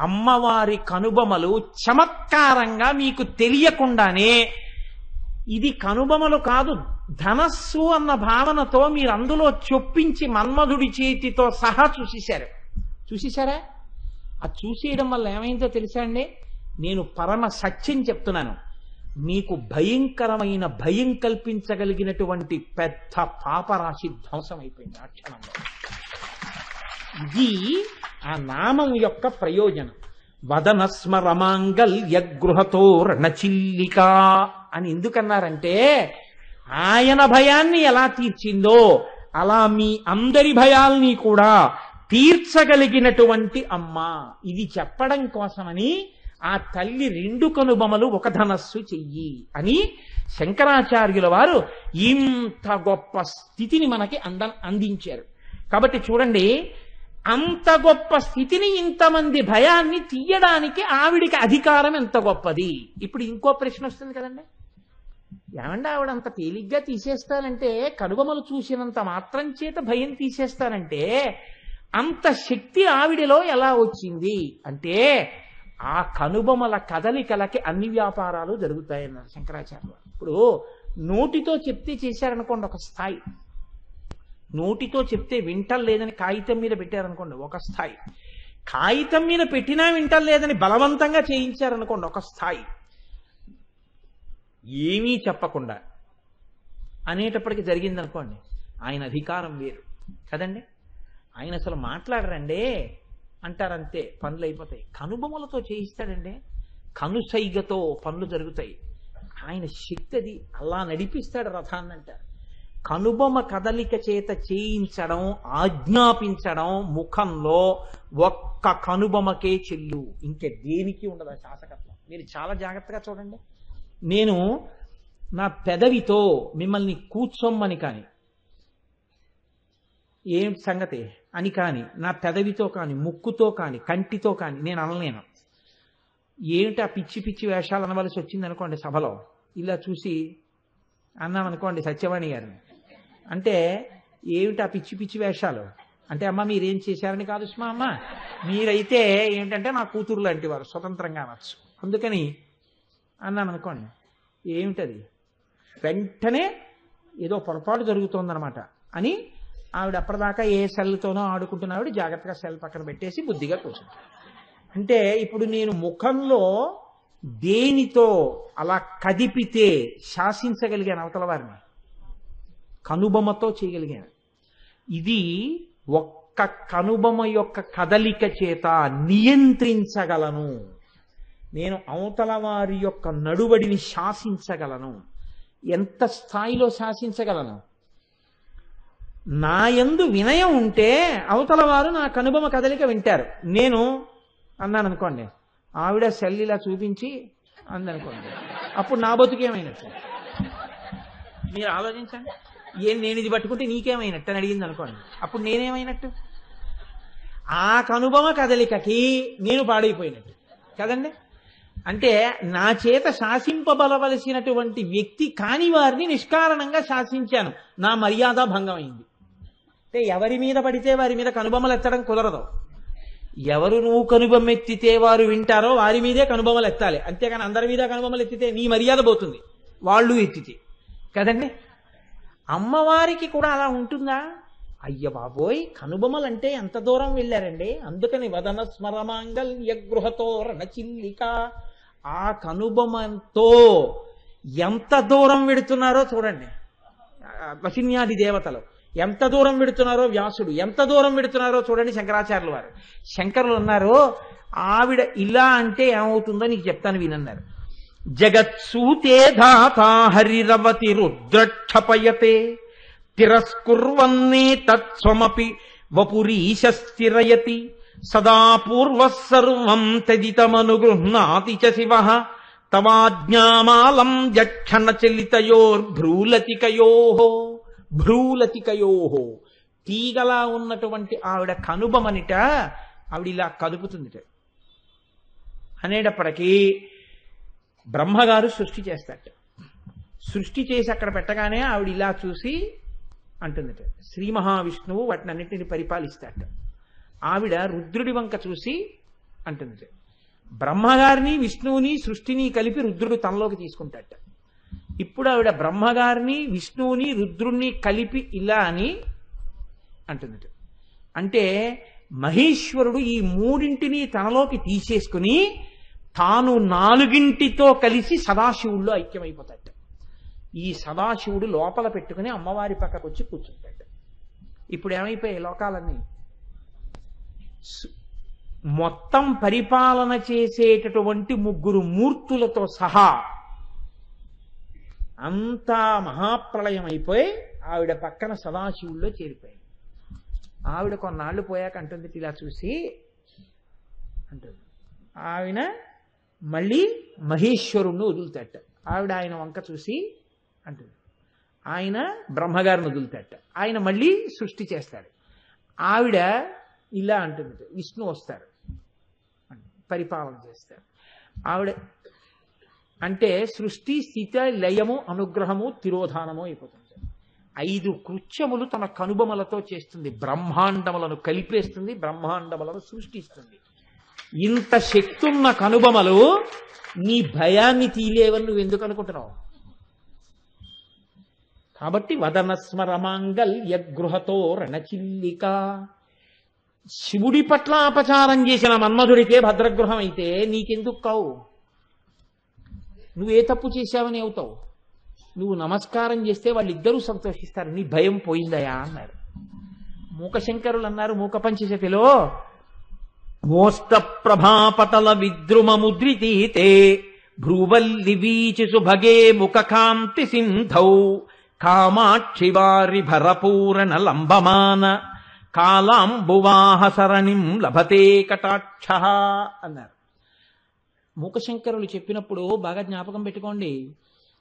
[SPEAKER 2] అమ్మవారి కనుబొమలు చమత్కారంగా మీకు తెలియకుండానే, ఇది కనుబొమలు కాదు ధనస్సు అన్న భావనతో మీరు అందులో చొప్పించి మన్మధుడి చేతితో సహా చూసేశారా? ఆ చూసేయడం వల్ల ఏమైందో తెలుసా అండి? నేను పరమ సత్యం చెప్తున్నాను. మీకు భయంకరమైన భయం కల్పించగలిగినటువంటి పెద్ద పాపరాశి ధ్వంసం అయిపోయింది ఆ క్షణంలో. ఇది ఆ నామం యొక్క ప్రయోజనం. వదనస్మరమాంగల్య గృహతో రణచిల్లిక అని ఎందుకన్నారంటే, ఆయన భయాన్ని ఎలా తీర్చిందో అలా మీ అందరి భయాల్ని కూడా తీర్చగలిగినటువంటి అమ్మ. ఇది చెప్పడం కోసమని ఆ తల్లి రెండు కనుబొమలు ఒక ధనస్సు చెయ్యి అని శంకరాచార్యుల వారు ఇంత గొప్ప స్థితిని మనకి అందించారు. కాబట్టి చూడండి, అంత గొప్ప స్థితిని, ఇంతమంది భయాన్ని తీయడానికి ఆవిడికి అధికారం ఎంత గొప్పది. ఇప్పుడు ఇంకో ప్రశ్న వస్తుంది కదండి, ఏమంటే ఆవిడ అంత తేలిగ్గా తీసేస్తానంటే, కనుబొమలు చూసినంత మాత్రం చేత భయం తీసేస్తానంటే అంత శక్తి ఆవిడలో ఎలా వచ్చింది అంటే, ఆ కనుబొమల కదలికలకి అన్ని వ్యాపారాలు జరుగుతాయన్నారు శంకరాచార్య. ఇప్పుడు నోటితో చెప్తే చేశారనుకోండి ఒక స్థాయి, నోటితో చెప్తే వింటలేదని కాగితం మీద పెట్టారనుకోండి ఒక స్థాయి, కాగితం మీద పెట్టినా వింటలేదని బలవంతంగా చేయించారనుకోండి ఒక స్థాయి, ఏమీ చెప్పకుండా అనేటప్పటికి జరిగిందనుకోండి ఆయన అధికారం వేరు కదండి. ఆయన అసలు మాట్లాడరండి అంటారంతే, పనులు అయిపోతాయి. కనుబొమ్మలతో చేయిస్తాడండి, కనుసైగతో పనులు జరుగుతాయి. ఆయన శక్తి అది, అలా నడిపిస్తాడు రథాన్ని అంటారు. కనుబొమ్మ కదలిక చేత చేయించడం, ఆజ్ఞాపించడం ముఖంలో ఒక్క కనుబొమ్మకే చెల్లు, ఇంకే దేనికి ఉండదు ఆ శాసకత్వం. మీరు చాలా జాగ్రత్తగా చూడండి. నేను నా పెదవితో మిమ్మల్ని కూర్చోమ్మని కానీ, ఏం సంగతి అని కానీ, నా పెదవితో కానీ, ముక్కుతో కానీ, కంటితో కానీ నేను అనలేను. ఏమిటి ఆ పిచ్చి పిచ్చి వేషాలు అనవలసి వచ్చింది అనుకోండి సభలో, ఇలా చూసి అన్నామనుకోండి సత్యవాణి గారిని, అంటే ఏమిటి ఆ పిచ్చి పిచ్చి వేషాలు అంటే, అమ్మ మీరేం చేశారని కాదు సుమా, అమ్మ మీరైతే ఏంటంటే నా కూతురు లాంటి వారు, స్వతంత్రంగా అనొచ్చు, అందుకని అన్నాను అనుకోండి. ఏమిటది, వెంటనే ఏదో పొరపాటు జరుగుతోందనమాట అని ఆవిడ అప్పటిదాకా ఏ సెల్తోనో ఆడుకుంటున్న ఆవిడ జాగ్రత్తగా సెల్ పక్కన పెట్టేసి బుద్ధిగా కూర్చుంటారు. అంటే ఇప్పుడు నేను ముఖంలో దేనితో అలా కదిపితే శాసించగలిగాను అవతల వారిని, కనుబొమ్మతో చేయగలిగాను. ఇది ఒక్క కనుబొమ్మ యొక్క కదలిక చేత నియంత్రించగలను నేను, అవతల వారి యొక్క నడువడిని శాసించగలను. ఎంత స్థాయిలో శాసించగలను? నా యందు వినయం ఉంటే అవతల వారు నా కనుబొమ్మ కదలిక వింటారు. నేను అన్నాను అనుకోండి, ఆవిడ సెల్ ఇలా చూపించి అందనుకోండి, అప్పుడు నా బతుకేమైనట్టు మీరు ఆలోచించండి. నేను ఇది పట్టుకుంటే నీకేమైనట్టు అని అడిగింది అనుకోండి, అప్పుడు నేనేమైనట్టు? ఆ కనుబొమ్మ కదలికకి నేను పాడైపోయినట్టు కదండి. అంటే నా చేత శాసింపబలవలసినటువంటి వ్యక్తి కాని వారిని నిష్కారణంగా శాసించాను, నా మర్యాద భంగం అయింది. అంటే ఎవరి మీద పడితే వారి మీద కనుబొమ్మలు ఎత్తడం కుదరదు. ఎవరు నువ్వు కనుబొమ్మ ఎత్తితే వారు వింటారో వారి మీదే కనుబొమ్మలు ఎత్తాలి, అంతేగాని అందరి మీద కనుబొమ్మలు ఎత్తితే నీ మర్యాద పోతుంది, వాళ్ళు ఎత్తితే కదండి. అమ్మవారికి కూడా అలా ఉంటుందా? అయ్య బాబోయ్, కనుబొమ్మలంటే ఎంత దూరం వెళ్ళారండి. అందుకని వదన స్మరమాంగల్య గృహతో రణచిల్లిక, ఆ కనుబొమ్మతో ఎంత దూరం వెడుతున్నారో చూడండి. వశిన్యాది దేవతలు ఎంత దూరం వెడుతున్నారో, వ్యాసుడు ఎంత దూరం వెడుతున్నారో చూడండి. శంకరాచార్యుల వారు, శంకరులు అన్నారు, ఆవిడ ఇలా అంటే ఏమవుతుందో నీకు చెప్తాను వినన్నారు. జగత్సూతే ధాతా హరిరవతి రుద్రక్షపయతే తిరస్కుర్వన్నే తత్స్వమపి వపురీశస్థిరయతి సదా పూర్వః సర్వం తదితమనుగృహ్ణాతి చ శివః తవాజ్ఞామాలం యక్షణచలితయోర్భ్రూలతికయోః. భ్రూలతికయోః, తీగలా ఉన్నటువంటి ఆవిడ కనుబొమనిట ఆవిడ ఇలా కదుపుతుందిట. అనేటప్పటికీ బ్రహ్మగారు సృష్టి చేస్తాట. సృష్టి చేసి అక్కడ పెట్టగానే ఆవిడ ఇలా చూసి అంటుందిట. శ్రీ మహావిష్ణువు వాటిని అన్నింటిని పరిపాలిస్తాట. ఆవిడ రుద్రుడి వంక చూసి అంటుందిట. బ్రహ్మగారిని విష్ణువుని సృష్టిని కలిపి రుద్రుడు తనలోకి తీసుకుంటాట. ఇప్పుడు ఆవిడ బ్రహ్మగారిని విష్ణువుని రుద్రుణ్ణి కలిపి ఇలా అని అంటుందిట. అంటే మహేశ్వరుడు ఈ మూడింటిని తనలోకి తీసేసుకుని తాను నాలుగింటితో కలిసి సదాశివుల్లో ఐక్యమైపోతాడు. ఈ సదాశివుడు లోపల పెట్టుకుని అమ్మవారి పక్కకు వచ్చి కూర్చుంటాడు. ఇప్పుడు ఏమైపోయాయి లోకాలన్నీ? మొత్తం పరిపాలన చేసేటటువంటి ముగ్గురు మూర్తులతో సహా అంతా మహాప్రళయం అయిపోయి ఆవిడ పక్కన సదాశివుల్లో చేరిపోయింది. ఆవిడ కొన్నాళ్ళు పోయాక అంటుంది, ఇలా చూసి అంటుంది, ఆవిడ మళ్ళీ మహేశ్వరుణ్ణి వదులుతాట. ఆవిడ ఆయన వంక చూసి అంటుంది, ఆయన బ్రహ్మగారిని వదులుతాట. ఆయన మళ్ళీ సృష్టి చేస్తాడు. ఆవిడ ఇలా అంటుంది, విష్ణు వస్తారు, పరిపాలన చేస్తారు. ఆవిడ అంటే సృష్టి స్థితి లయము అనుగ్రహము తిరోధానము అయిపోతుంది. 5 కృత్యములు తన కనుబొమలతో చేస్తుంది. బ్రహ్మాండములను కలిపేస్తుంది, బ్రహ్మాండములను సృష్టిస్తుంది. ఇంత శక్తున్న కనుబొమలు నీ భయాన్ని తీలేవని నువ్వు ఎందుకు అనుకుంటున్నావు? కాబట్టి వదన స్మరమాంగల్య గృహతో రణచిల్లిక. శివుడి పట్ల అపచారం చేసిన మన్మధుడికే భద్రగృహం అయితే నీకెందుకు కావు? నువ్వే తప్పు చేశావని అవుతావు. నువ్వు నమస్కారం చేస్తే వాళ్ళిద్దరూ సంతోషిస్తారు. నీ భయం పోయిందయా అన్నారు. మూకశంకరులు అన్నారు మూక పంచశతిలో, మోష్ట ప్రభాపటల విద్రుమముద్రితీతే భ్రూవల్లి వీచిసు భగే ముఖకాంతి సింధౌ కామాక్షి వారి భరపూరణ లంబమాన కాలాంబువాహ సరణిం లభతే కటాక్ష అన్నారు. మూకశంకరులు చెప్పినప్పుడు బాగా జ్ఞాపకం పెట్టుకోండి.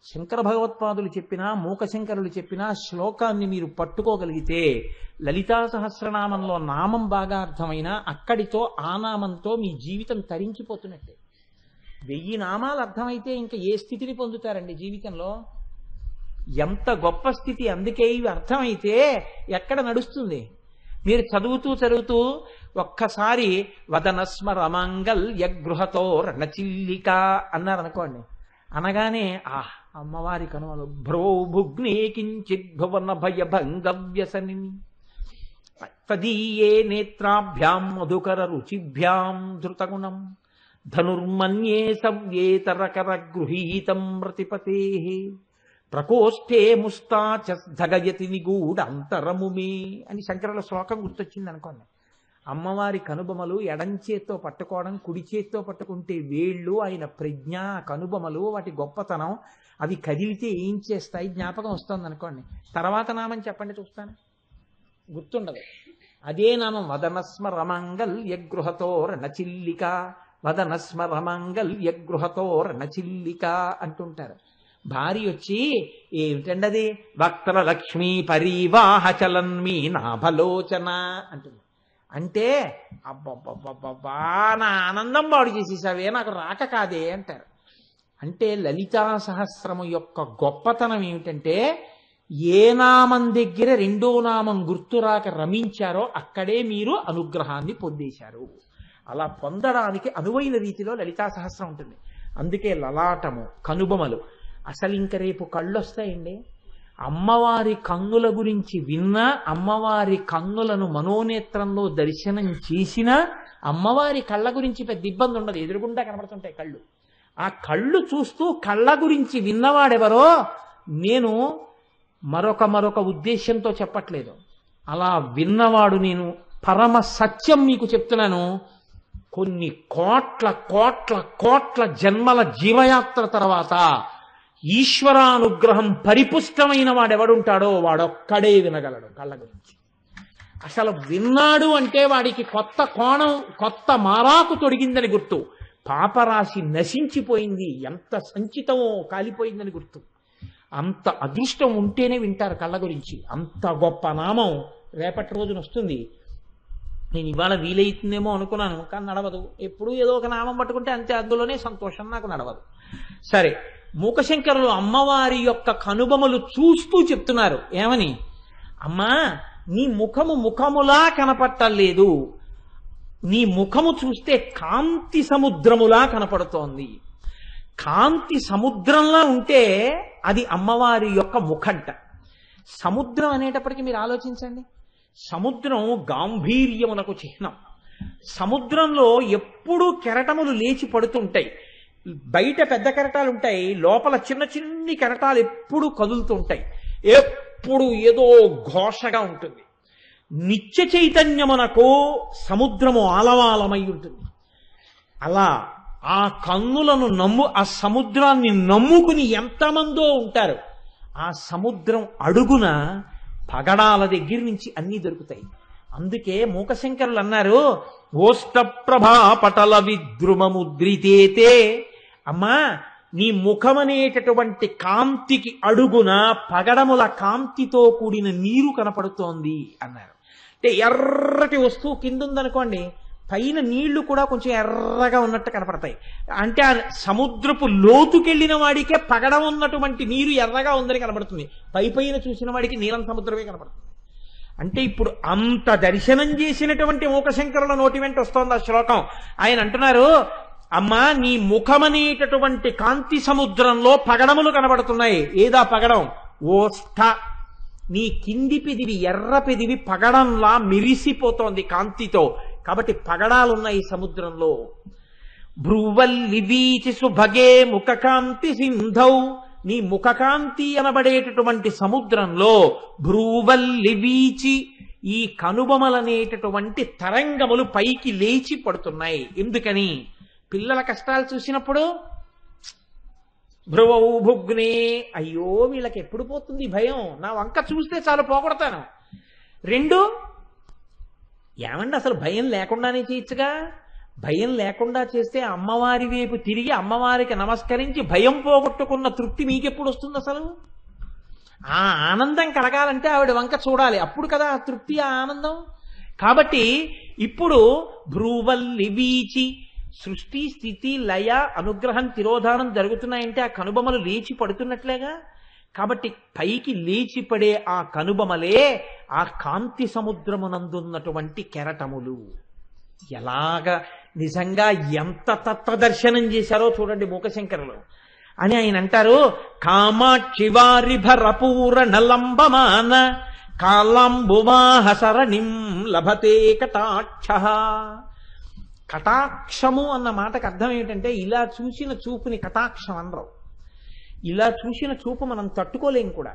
[SPEAKER 1] శంకర భగవత్పాదులు చెప్పినా మూకశంకరులు చెప్పినా శ్లోకాన్ని మీరు పట్టుకోగలిగితే లలితా సహస్రనామంలో నామం బాగా అర్థమైనా అక్కడితో ఆ నామంతో మీ జీవితం తరించిపోతున్నట్టే. 1000 నామాలు అర్థమైతే ఇంకా ఏ స్థితిని పొందుతారండి జీవితంలో? ఎంత గొప్ప స్థితి! అందుకే ఇవి అర్థమైతే ఎక్కడ నడుస్తుంది? మీరు చదువుతూ ఒక్కసారి వదనస్మరమంగళ్య గృహతో రణచిల్లిక అన్నారనుకోండి, అనగానే అమ్మవారి కనుమలు భ్రోభుగ్నే కించిత్ భువన భయభంగ వ్యసని తదీయే నేత్రాభ్యాం మధుకర రుచిభ్యాం ధృతగుణం ధనుర్మన్యే సవ్యేతరకర గృహీతం ప్రతిపతే ప్రకోష్ఠే ముస్తాచగయతి నిగూఢ అంతరముమే అని శంకరుల శ్లోకం గుర్తొచ్చింది అనుకోండి. అమ్మవారి కనుబొమలు ఎడంచేత్తో పట్టుకోవడం, కుడి చేత్తో పట్టుకుంటే వేళ్ళు, ఆయన ప్రజ్ఞ, కనుబొమలు, వాటి గొప్పతనం, అవి కదిలితే ఏం చేస్తాయి జ్ఞాపకం వస్తుంది అనుకోండి. తర్వాత నామం చెప్పండి చూస్తాను, గుర్తుండదు. అదే నామం వదనస్మరమంగళ్య గృహతో రణచిల్లిక, వదనస్మరమంగళ్య గృహతో రణచిల్లిక అంటుంటారు. భార్య వచ్చి ఏమిటండి అది, వక్త్ర లక్ష్మీ పరివాహ చలన్మీ నాభలోచన అంటుంది. అంటే అబ్బబ్బబ్బబ్బా నా ఆనందం బాడు చేసేసావే, నాకు రాక కాదే అంటారు. అంటే లలితా సహస్రము యొక్క గొప్పతనం ఏమిటంటే ఏ నామం దగ్గర రెండో నామం గుర్తురాక రమించారో అక్కడే మీరు అనుగ్రహాన్ని పొందేశారు. అలా పొందడానికి అనువైన రీతిలో లలితా సహస్రం ఉంటుంది. అందుకే లలాటము, కనుబొమలు. అసలు ఇంక రేపు కళ్ళు వస్తాయండి. అమ్మవారి కన్నుల గురించి విన్నా, అమ్మవారి కన్నులను మనోనేత్రంలో దర్శనం చేసినా అమ్మవారి కళ్ళ గురించి పెద్ద ఇబ్బంది ఉండదు, ఎదురుగుండా కనబడుతుంటాయి కళ్ళు. ఆ కళ్ళు చూస్తూ కళ్ళ గురించి విన్నవాడెవరో, నేను మరొక ఉద్దేశంతో చెప్పట్లేదు, అలా విన్నవాడు నేను పరమ సత్యం మీకు చెప్తున్నాను. కొన్ని కోట్ల కోట్ల కోట్ల జన్మల జీవయాత్ర తర్వాత ఈశ్వరానుగ్రహం పరిపుష్టమైన వాడెవడుంటాడో వాడొక్కడే వినగలడు కళ్ళ గురించి. అసలు విన్నాడు అంటే వాడికి కొత్త కోణం, కొత్త మారాకు తొడిగిందని గుర్తు. పాపరాశి నశించిపోయింది, ఎంత సంచితమో కాలిపోయిందని గుర్తు. అంత అదృష్టం ఉంటేనే వింటారు కళ్ళ గురించి. అంత గొప్ప నామం రేపటి రోజున వస్తుంది. నేను ఇవాళ వీలైతుందేమో అనుకున్నాను, కానీ నడవదు. ఎప్పుడూ ఏదో ఒక నామం పట్టుకుంటే అంతే, అందులోనే సంతోషం, నాకు నడవదు. సరే, మూకశంకరులు అమ్మవారి యొక్క కనుబొమలు చూస్తూ చెప్తున్నారు ఏమని, అమ్మా నీ ముఖము ముఖములా కనపట్టలేదు, నీ ముఖము చూస్తే కాంతి సముద్రములా కనపడుతోంది. కాంతి సముద్రంలా ఉంటే అది అమ్మవారి యొక్క ముఖంట. సముద్రం అనేటప్పటికీ మీరు ఆలోచించండి, సముద్రం గాంభీర్యమునకు చిహ్నం. సముద్రంలో ఎప్పుడూ కెరటములు లేచి పడుతుంటాయి. బయట పెద్ద కెరటాలు ఉంటాయి, లోపల చిన్న చిన్ని కెరటాలు ఎప్పుడు కదులుతుంటాయి. ఎప్పుడు ఏదో ఘోషగా ఉంటుంది. నిత్య చైతన్యమునకు సముద్రము ఆలవాలమై ఉంటుంది. అలా ఆ కన్నులను ఆ సముద్రాన్ని నమ్ముకుని ఎంతమందో ఉంటారు. ఆ సముద్రం అడుగున పగడాల దగ్గర నుంచి అన్నీ దొరుకుతాయి. అందుకే మూకశంకరులు అన్నారు, ఓష్టప్రభా పటల విద్రుమముద్రితేతే, అమ్మా నీ ముఖమనేటటువంటి కాంతికి అడుగున పగడముల కాంతితో కూడిన నీరు కనపడుతోంది అన్నారు. అంటే ఎర్రటి వస్తువు కింద ఉందనుకోండి, పైన నీళ్లు కూడా కొంచెం ఎర్రగా ఉన్నట్టు కనపడతాయి. అంటే ఆ సముద్రపు లోతుకెళ్లిన వాడికే పగడం ఉన్నటువంటి నీరు ఎర్రగా ఉందని కనపడుతుంది, పైన చూసిన వాడికి నీలం సముద్రమే కనపడుతుంది. అంటే ఇప్పుడు అంత దర్శనం చేసినటువంటి మూకశంకరుల నోటి వెంట వస్తోంది ఆ శ్లోకం. ఆయన అంటున్నారు, అమ్మా నీ ముఖమనేటటువంటి కాంతి సముద్రంలో పగడములు కనబడుతున్నాయి. ఏదా పగడం? ఓష్ఠ, నీ కింది పెదివి, ఎర్ర పెదివి పగడంలా మిరిసిపోతోంది కాంతితో, కాబట్టి పగడాలున్నాయి సముద్రంలో. భ్రువల్లి వీచి సుభగే ముఖకాంతి సింధౌ, నీ ముఖకాంతి అనబడేటటువంటి సముద్రంలో భ్రువల్లి వీచి, ఈ కనుబొమలనేటటువంటి తరంగములు పైకి లేచి పడుతున్నాయి. ఎందుకని? పిల్లల కష్టాలు చూసినప్పుడు భ్రువౌ భుగ్నే, అయ్యో వీళ్ళకి ఎప్పుడు పోతుంది భయం, నా వంక చూస్తే చాలు పోగొడతాను. 2, ఏమండి అసలు భయం లేకుండానే చేయొచ్చుగా,
[SPEAKER 2] భయం లేకుండా చేస్తే అమ్మవారి వైపు తిరిగి అమ్మవారికి నమస్కరించి భయం పోగొట్టుకున్న తృప్తి మీకెప్పుడు వస్తుంది అసలు? ఆ ఆనందం కలగాలంటే ఆవిడ వంక చూడాలి, అప్పుడు కదా ఆ తృప్తి, ఆ ఆనందం. కాబట్టి ఇప్పుడు భ్రూవల్లి వీచి సృష్టి స్థితి లయ అనుగ్రహం తిరోధానం జరుగుతున్నాయంటే ఆ కనుబొమలు లేచి పడుతున్నట్లేగా. కాబట్టి పైకి లేచి పడే ఆ కనుబొమలే ఆ కాంతి సముద్రమునందున్నటువంటి కెరటములు. ఎలాగా నిజంగా ఎంత తత్వదర్శనం చేశారో చూడండి మూకశంకరులు అని ఆయన అంటారు. కామాక్షి వారి భరపూరణ లంబమాన కాళంబువాహసరణిం లభతే కటాక్ష. కటాక్షము అన్న మాటకు అర్థం ఏమిటంటే ఇలా చూసిన చూపుని కటాక్షం అనరు. ఇలా చూసిన చూపు మనం తట్టుకోలేం కూడా.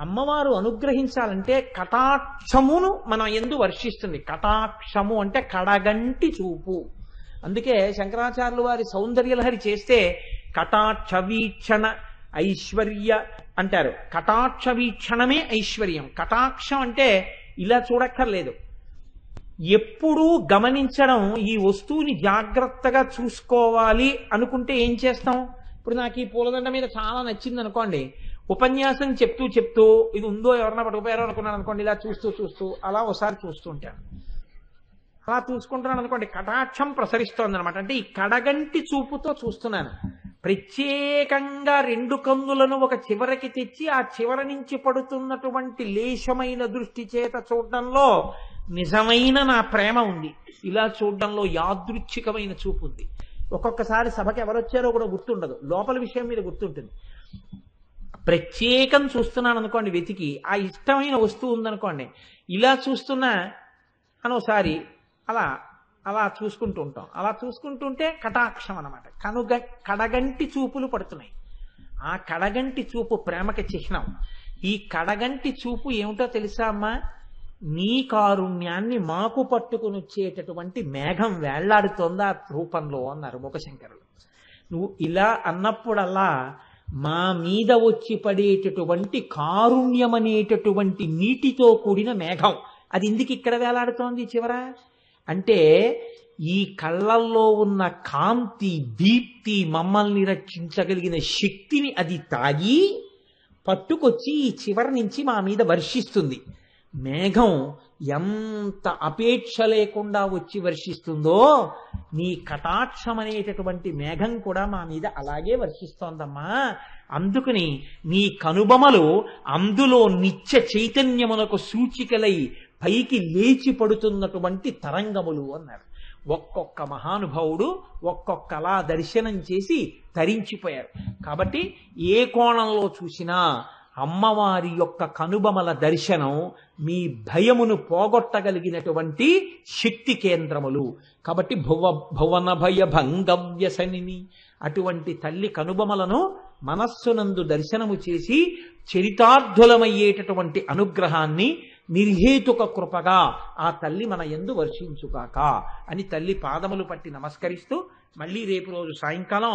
[SPEAKER 2] అమ్మవారు అనుగ్రహించాలంటే కటాక్షమును మనం ఎందు వర్షిస్తుంది. కటాక్షము అంటే కడగంటి చూపు. అందుకే శంకరాచార్యులు వారి సౌందర్యలహరి చేస్తే కటాక్ష వీక్షణ ఐశ్వర్య అంటారు. కటాక్ష వీక్షణమే ఐశ్వర్యం. కటాక్షం అంటే ఇలా చూడక్కర్లేదు, ఎప్పుడూ గమనించడం. ఈ వస్తువుని జాగ్రత్తగా చూసుకోవాలి అనుకుంటే ఏం చేస్తాం? ఇప్పుడు నాకు ఈ పూలదండ మీద చాలా నచ్చింది అనుకోండి, ఉపన్యాసం చెప్తూ చెప్తూ ఇది ఉందో ఎవరన్నా పట్టుకుపోయారో అనుకున్నాను అనుకోండి, ఇలా చూస్తూ చూస్తూ అలా ఒకసారి చూస్తూ ఉంటాను. అలా చూసుకుంటున్నాను అనుకోండి, కటాక్షం ప్రసరిస్తోంది అనమాట. అంటే ఈ కడగంటి చూపుతో చూస్తున్నాను. ప్రత్యేకంగా రెండు కన్నులను ఒక చివరకి తెచ్చి ఆ చివర నుంచి పడుతున్నటువంటి లేశమైన దృష్టి చేత చూడడంలో నిజమైన నా ప్రేమ ఉంది. ఇలా చూడడంలో యాదృచ్ఛికమైన చూపు ఉంది. ఒక్కొక్కసారి సభకి ఎవరొచ్చారో కూడా గుర్తుండదు, లోపల విషయం మీద గుర్తుంటుంది. ప్రత్యేకం చూస్తున్నాను అనుకోండి, వెతికి ఆ ఇష్టమైన వస్తువు ఉందనుకోండి, ఇలా చూస్తున్నా అని ఒకసారి అలా అలా చూసుకుంటూ ఉంటాం. అలా చూసుకుంటుంటే కటాక్షం అనమాట. కడగంటి చూపులు పడుతున్నాయి. ఆ కడగంటి చూపు ప్రేమకి చిహ్నం. ఈ కడగంటి చూపు ఏమిటో తెలుసా అమ్మా? నీ కారుణ్యాన్ని మాకు పట్టుకుని వచ్చేటటువంటి మేఘం వేళ్లాడుతోంది ఆ రూపంలో అన్నారు మూకశంకరులు. నువ్వు ఇలా అన్నప్పుడల్లా మా మీద వచ్చి పడేటటువంటి కారుణ్యం అనేటటువంటి నీటితో కూడిన మేఘం అది ఎందుకు ఇక్కడ వేలాడుతోంది చివర అంటే, ఈ కళ్ళల్లో ఉన్న కాంతి దీప్తి మమ్మల్ని రక్షించగలిగిన శక్తిని అది తాగి పట్టుకొచ్చి ఈ చివరి నుంచి మా మీద వర్షిస్తుంది. మేఘం ఎంత అపేక్ష లేకుండా వచ్చి వర్షిస్తుందో నీ కటాక్షం అనేటటువంటి మేఘం కూడా మా మీద అలాగే వర్షిస్తోందమ్మా. అందుకని నీ కనుబొమలు అందులో నిత్య చైతన్యమునకు సూచికలై పైకి లేచి పడుతున్నటువంటి తరంగములు అన్నారు. ఒక్కొక్క మహానుభావుడు ఒక్కొక్కలా దర్శనం చేసి తరించిపోయారు. కాబట్టి ఏ కోణంలో చూసినా అమ్మవారి యొక్క కనుబొమల దర్శనం మీ భయమును పోగొట్టగలిగినటువంటి శక్తి కేంద్రములు. కాబట్టి భువన భయ భంగవ్యసనిని అటువంటి తల్లి కనుబొమలను మనస్సునందు దర్శనము చేసి చరితార్థులమయ్యేటటువంటి అనుగ్రహాన్ని నిర్హేతుక కృపగా ఆ తల్లి మన యందు వర్షించుగాక అని తల్లి పాదములు పట్టి నమస్కరిస్తూ మళ్ళీ రేపు రోజు సాయంకాలం